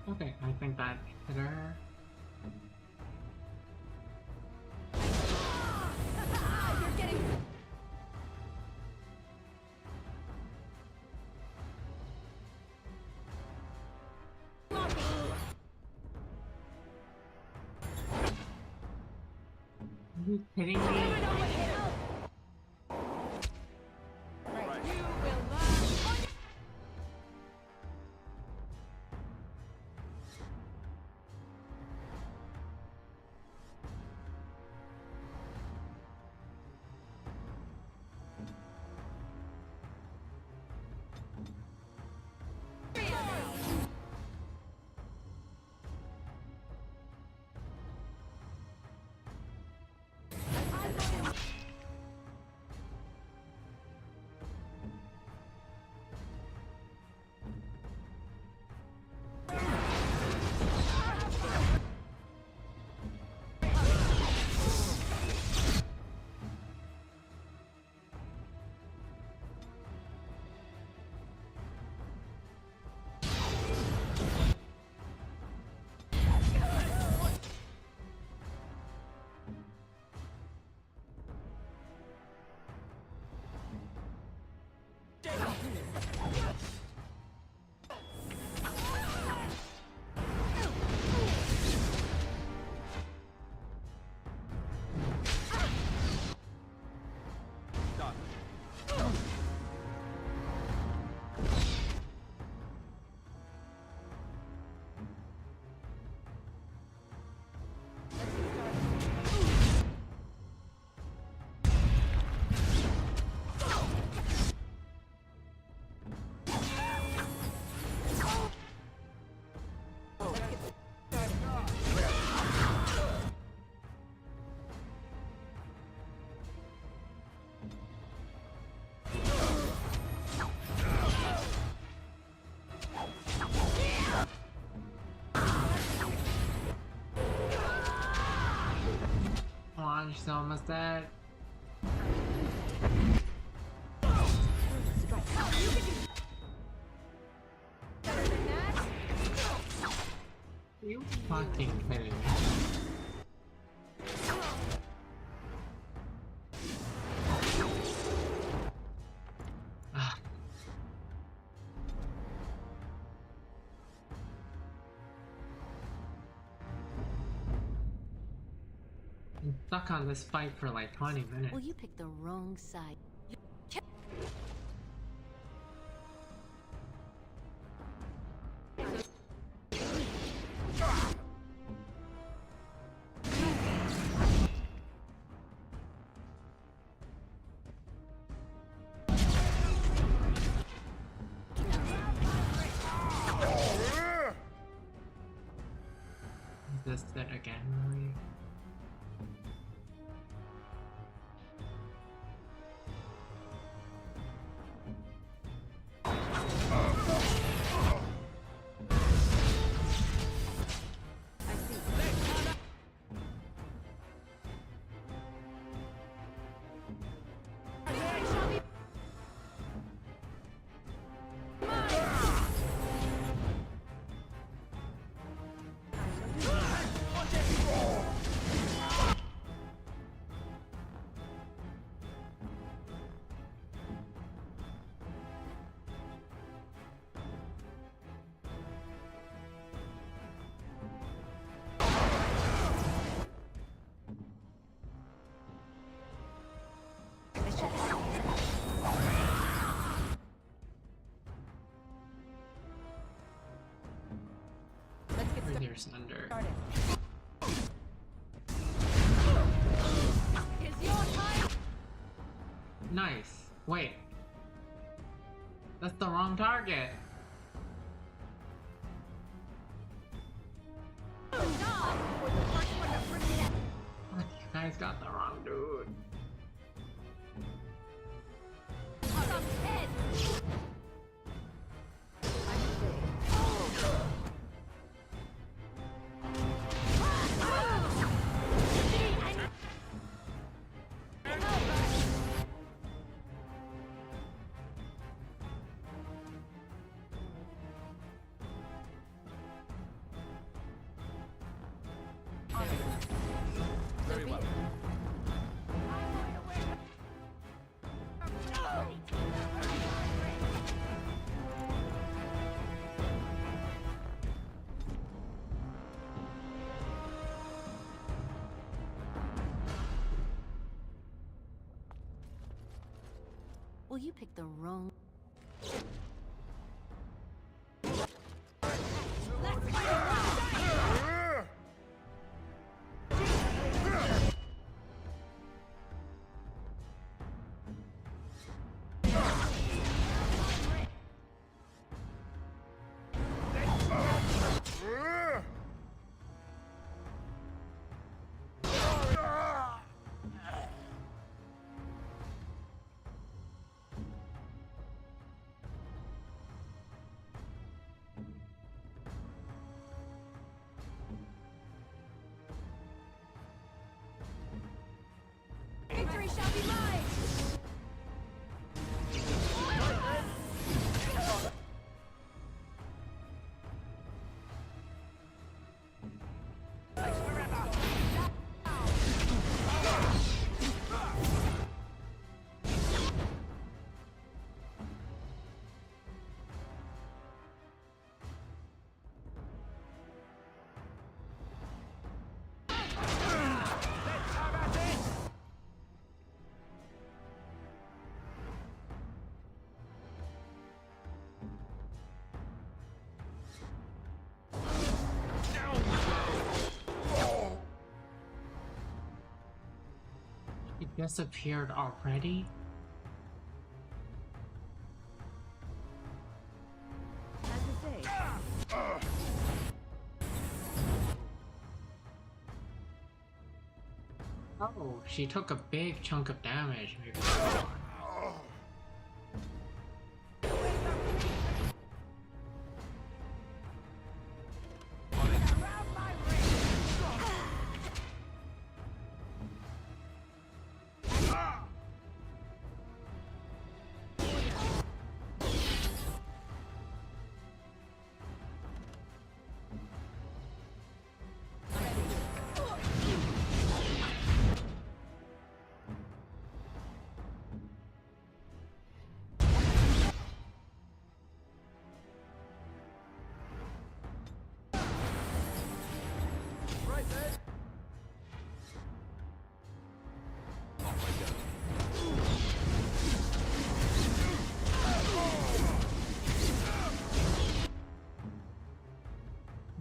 Okay, I think that hit her. You're getting... Are you kidding me? She's almost dead. You fucking kidding me? I'm stuck on this fight for like 20 minutes. Well, you picked the wrong side. Is this it again, really? Here's under. Nice. Wait. That's the wrong target. You guys got the wrong dude. Very well. Well, you picked the wrong... Victory shall be mine! He disappeared already? Oh, she took a big chunk of damage. Maybe.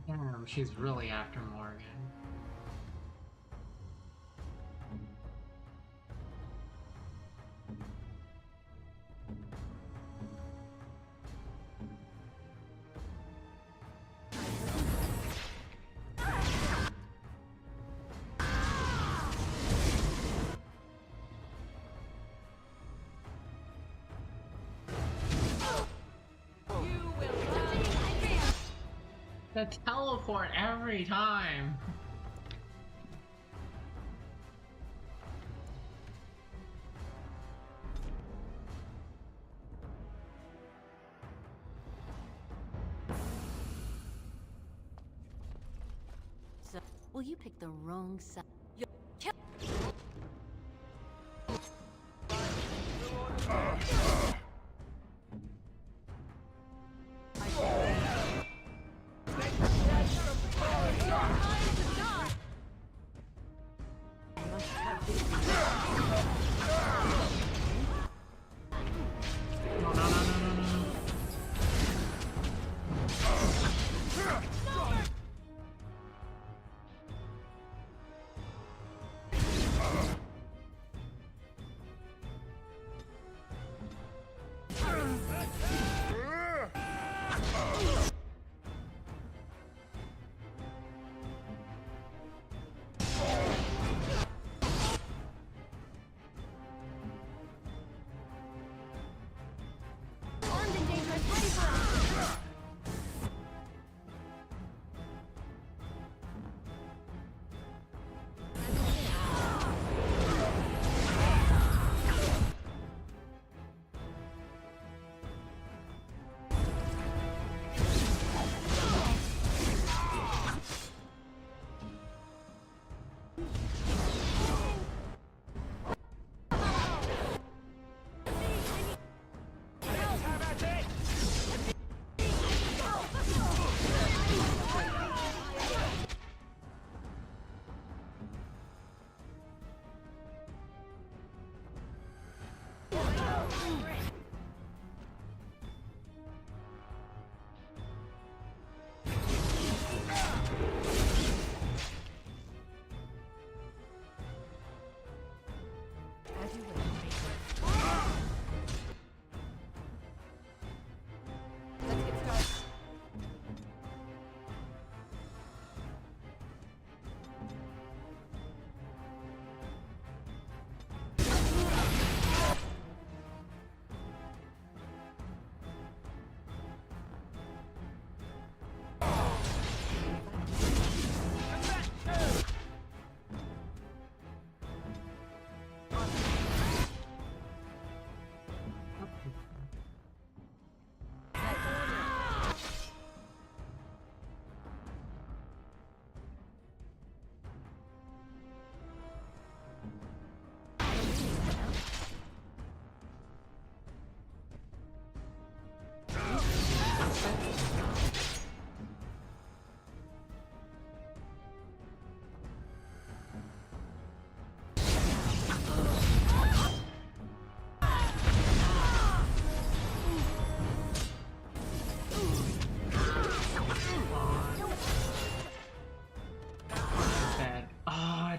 Damn, she's really after Morgan. The teleport every time. So, well, you picked the wrong side.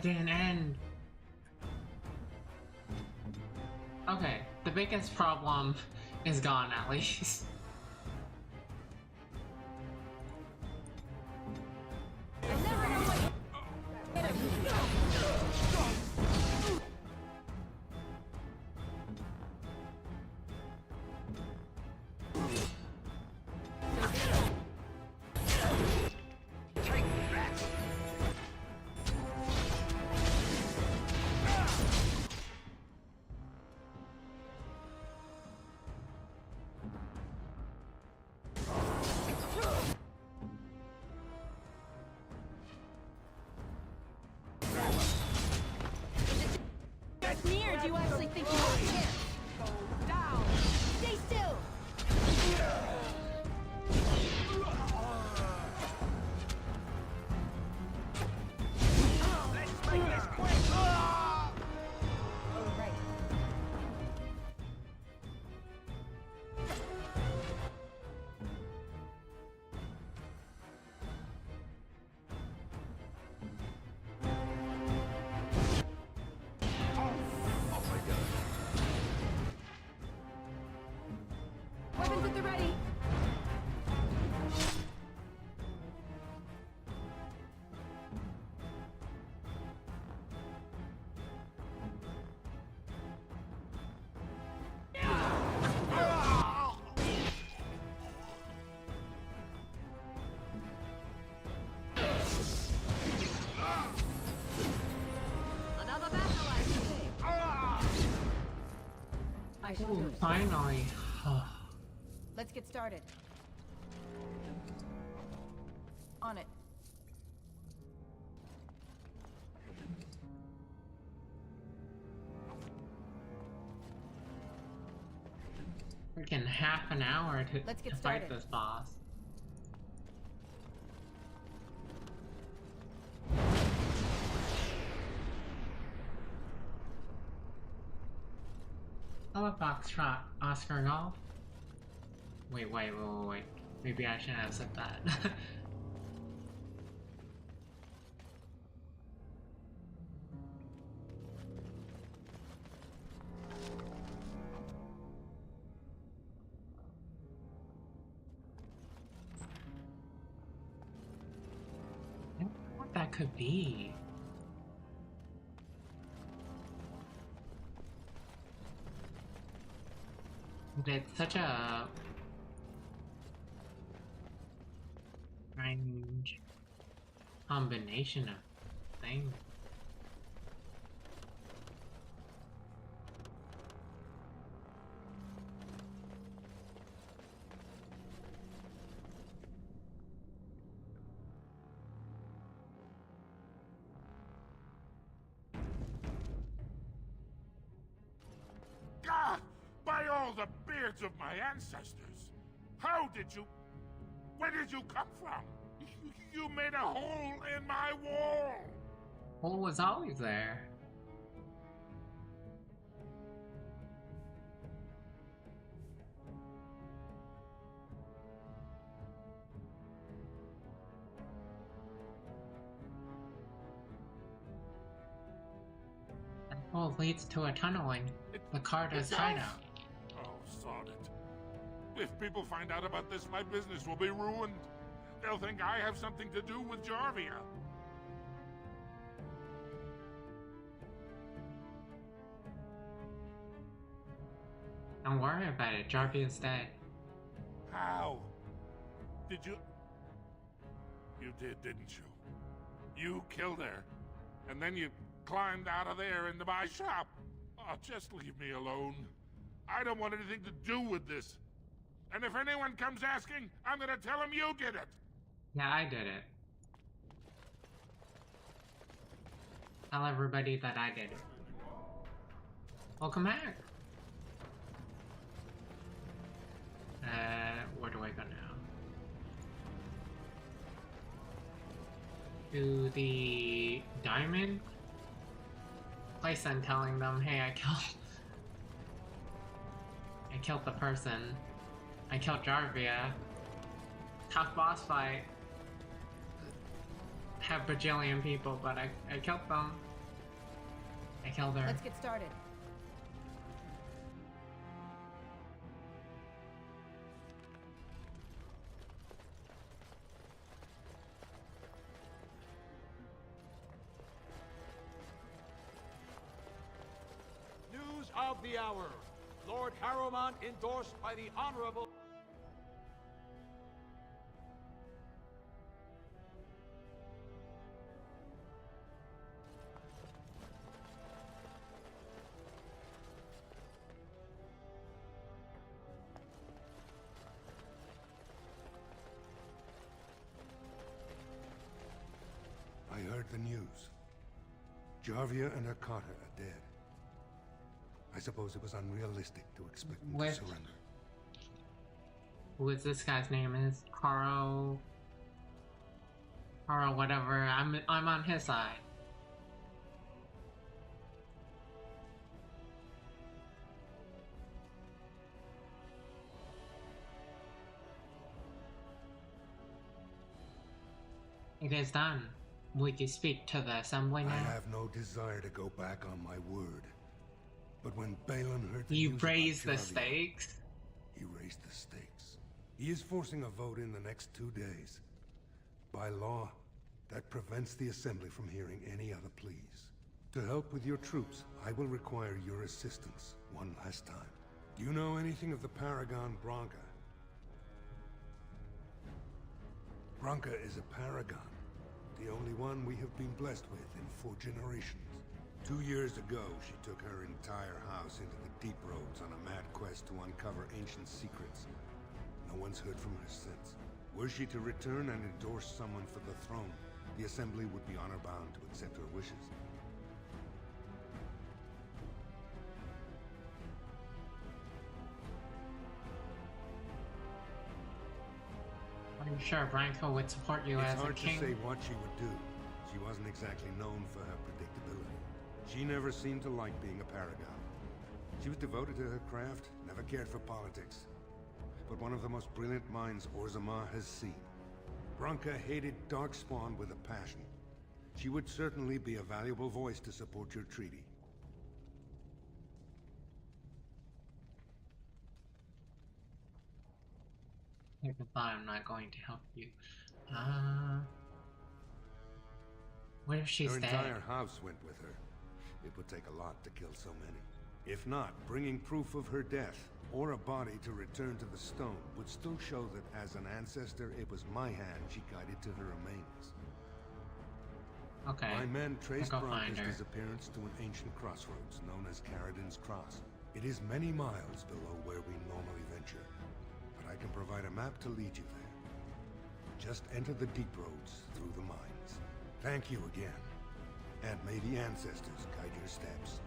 didn't end. Okay, the biggest problem is gone at least. Near, do you actually think you will hit? Go down. Stay still. Let's make this quick. All right. Weapons at the ready. Another battle, I see. I should do it. Finally. Let's get started. On it. Freaking half an hour Let's get to fight started. this boss. Hello, Foxtrot, Oscar Golf. Wait. Maybe I shouldn't have said that. I don't know what that could be. But it's such a strange combination of things. God! By all the beards of my ancestors! How did you... Where did you come from? You made a hole in my wall! Hole was always there. That hole leads to a tunneling. The Carter's hideout. Oh, sod it. If people find out about this, my business will be ruined. They'll think I have something to do with Jarvia. Don't worry about it, Jarvia's dead. How? Did you... You did, didn't you? You killed her, and then you climbed out of there into my shop. Oh, just leave me alone. I don't want anything to do with this. And if anyone comes asking, I'm gonna tell them you did it. Yeah, I did it. Tell everybody that I did it. Welcome back. Where do I go now? To the diamond place and telling them, hey, I killed the person. I killed Jarvia. Tough boss fight. Have bajillion people, but I killed them. I killed her. Let's get started. News of the hour. Lord Harrowmont endorsed by the Honorable... I heard the news. Jarvia and her Carter are dead. I suppose it was unrealistic to expect them to surrender. Who is this guy's name? Is Caro whatever. I'm on his side. It is done. We can speak to the assembly now. I have no desire to go back on my word. But when Balin heard the You news raised about the Jarvia, stakes? He raised the stakes. He is forcing a vote in the next 2 days. By law, that prevents the Assembly from hearing any other pleas. To help with your troops, I will require your assistance one last time. Do you know anything of the Paragon Branca? Branca is a paragon, the only one we have been blessed with in 4 generations. 2 years ago, she took her entire house into the deep roads on a mad quest to uncover ancient secrets. No one's heard from her since. Were she to return and endorse someone for the throne, the Assembly would be honor-bound to accept her wishes. I'm sure Branko would support you as a king. It's hard to say what she would do. She wasn't exactly known for her predictability. She never seemed to like being a paragon. She was devoted to her craft, never cared for politics. But one of the most brilliant minds Ogrimmar has seen. Branca hated Darkspawn with a passion. She would certainly be a valuable voice to support your treaty. I'm not going to help you. What if she's Her dead? entire house went with her. It would take a lot to kill so many. If not, bringing proof of her death, or a body to return to the stone, would still show that as an ancestor, it was my hand she guided to her remains. Okay. My men traced I'll go find Branca's her. disappearance to an ancient crossroads known as Caradin's Cross. It is many miles below where we normally venture, but I can provide a map to lead you there. Just enter the deep roads through the mines. Thank you again, and may the ancestors guide your steps.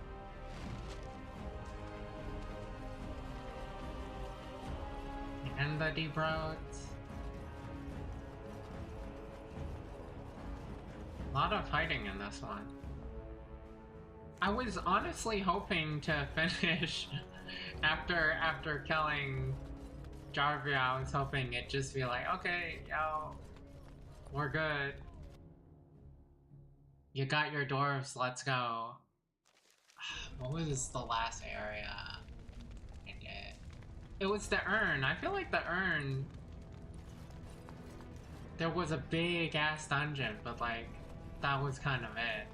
And the deep roads. A lot of fighting in this one. I was honestly hoping to finish after killing Jarvia. I was hoping it'd just be like, okay, yo, we're good. You got your dwarves, let's go. What was the last area I did? It was the urn. I feel like the urn, there was a big ass dungeon, but like, that was kind of it.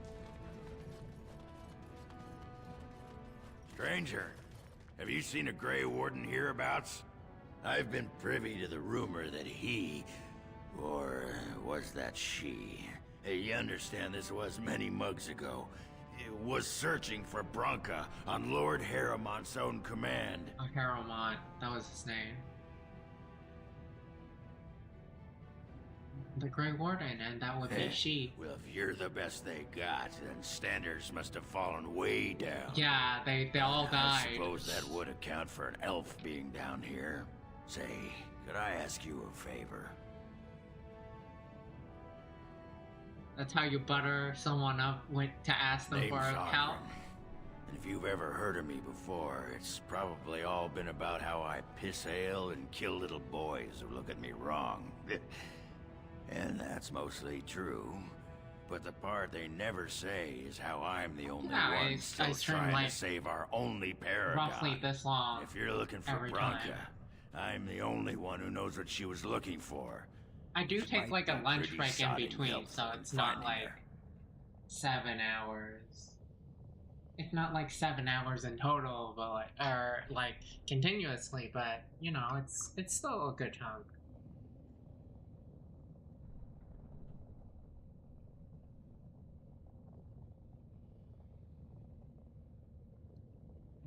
Stranger, have you seen a Grey Warden hereabouts? I've been privy to the rumor that he, or was that she? Hey, you understand this was many mugs ago. Was searching for Branca on Lord Harrowmont's own command. Oh, Harrowmont, that was his name. The Grey Warden, and that would be she. Well, if you're the best they got, then standards must have fallen way down. Yeah, they all died. I suppose that would account for an elf being down here. Say, could I ask you a favor? That's how you butter someone up to ask them Name's for help. Ogrimmar. And if you've ever heard of me before, it's probably all been about how I piss ale and kill little boys who look at me wrong. And that's mostly true. But the part they never say is how I'm the only Yeah, one I still stream, trying like, to save our only paragon. roughly this long. If you're looking for every Bronca, time. I'm the only one who knows what she was looking for. I do She take might like a be lunch pretty break in sodding between, helpful so in it's not finding like her. 7 hours. It's not like 7 hours in total, but like, or like continuously, but you know, it's still a good chunk.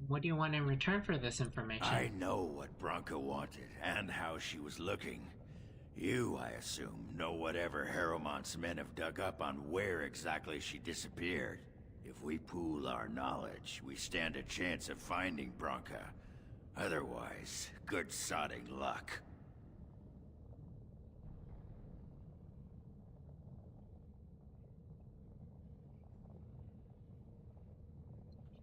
What do you want in return for this information? I know what Bronca wanted and how she was looking. You, I assume, know whatever Harrowmont's men have dug up on where exactly she disappeared. If we pool our knowledge, we stand a chance of finding Bronca. Otherwise, good sodding luck.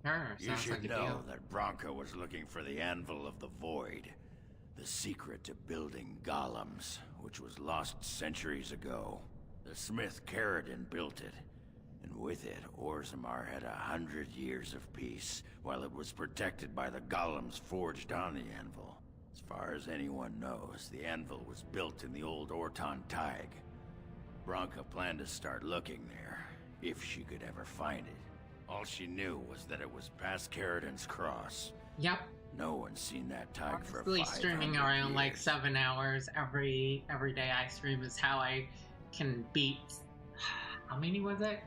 Sure, You sounds should like a know deal. that Bronca was looking for the Anvil of the Void, the secret to building golems, which was lost centuries ago. The smith Caradon built it, and with it, Ogrimmar had 100 years of peace, while it was protected by the golems forged on the anvil. As far as anyone knows, the anvil was built in the old Orton Tig. Bronca planned to start looking there, if she could ever find it. All she knew was that it was past Caradon's cross. Yep. No one's seen that Tig for Honestly, 500 streaming around years. like 7 hours every day I stream is how I can beat. How many was it?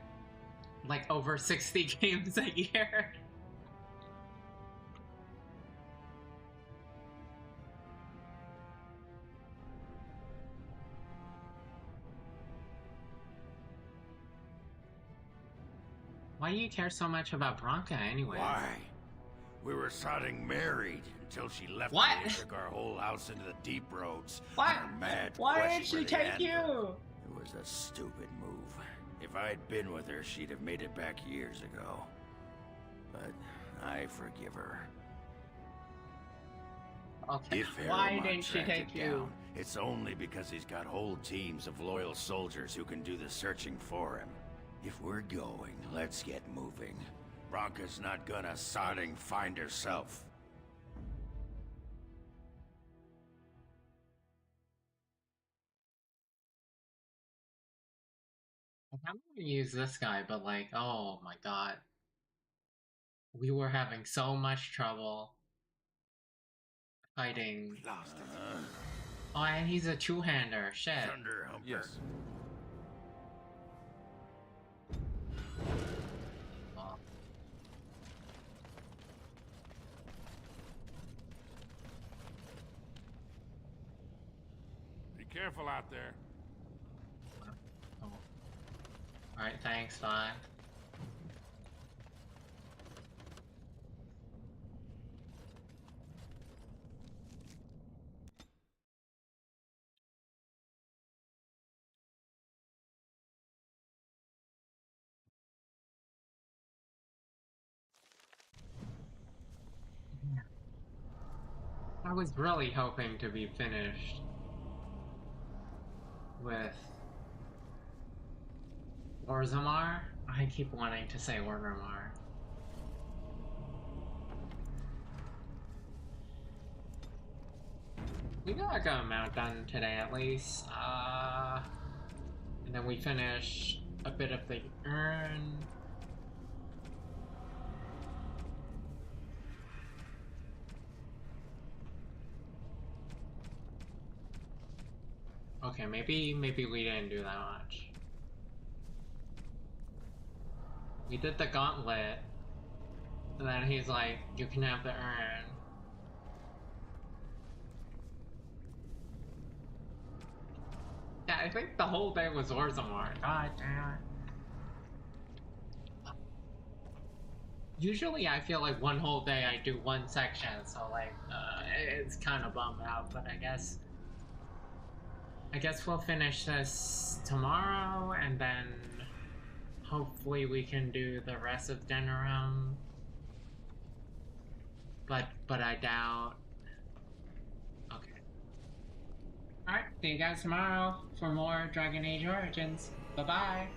Like over 60 games a year. Why do you care so much about Bronca anyway? Why? We were sodding married until she left What? me and took our whole house into the deep roads. What? on a mad Why quest did she for the take you? anvil. It was a stupid move. If I'd been with her, she'd have made it back years ago. But I forgive her. Okay. If Why Harrowmont didn't she tracked take it you? down, it's only because he's got whole teams of loyal soldiers who can do the searching for him. If we're going, let's get moving. Bronca's not gonna sodding find herself. I'm gonna use this guy, but like, oh my god. We were having so much trouble fighting. Lost it. Oh, and he's a two-hander. Shit. Thunder Humper. Yes. Oh. Be careful out there. Oh. Alright, thanks, bye. I was really hoping to be finished with Ogrimmar. I keep wanting to say Ogrimmar. We got a good amount done today at least. And then we finish a bit of the urn. Okay, maybe we didn't do that much. We did the gauntlet, and then he's like, you can have the urn. Yeah, I think the whole day was Ogrimmar. God damn it. Usually I feel like one whole day I do one section, so like, it's kind of bummed out, but I guess we'll finish this tomorrow, and then hopefully we can do the rest of Denerim. But I doubt. Okay. Alright, see you guys tomorrow for more Dragon Age Origins. Bye-bye!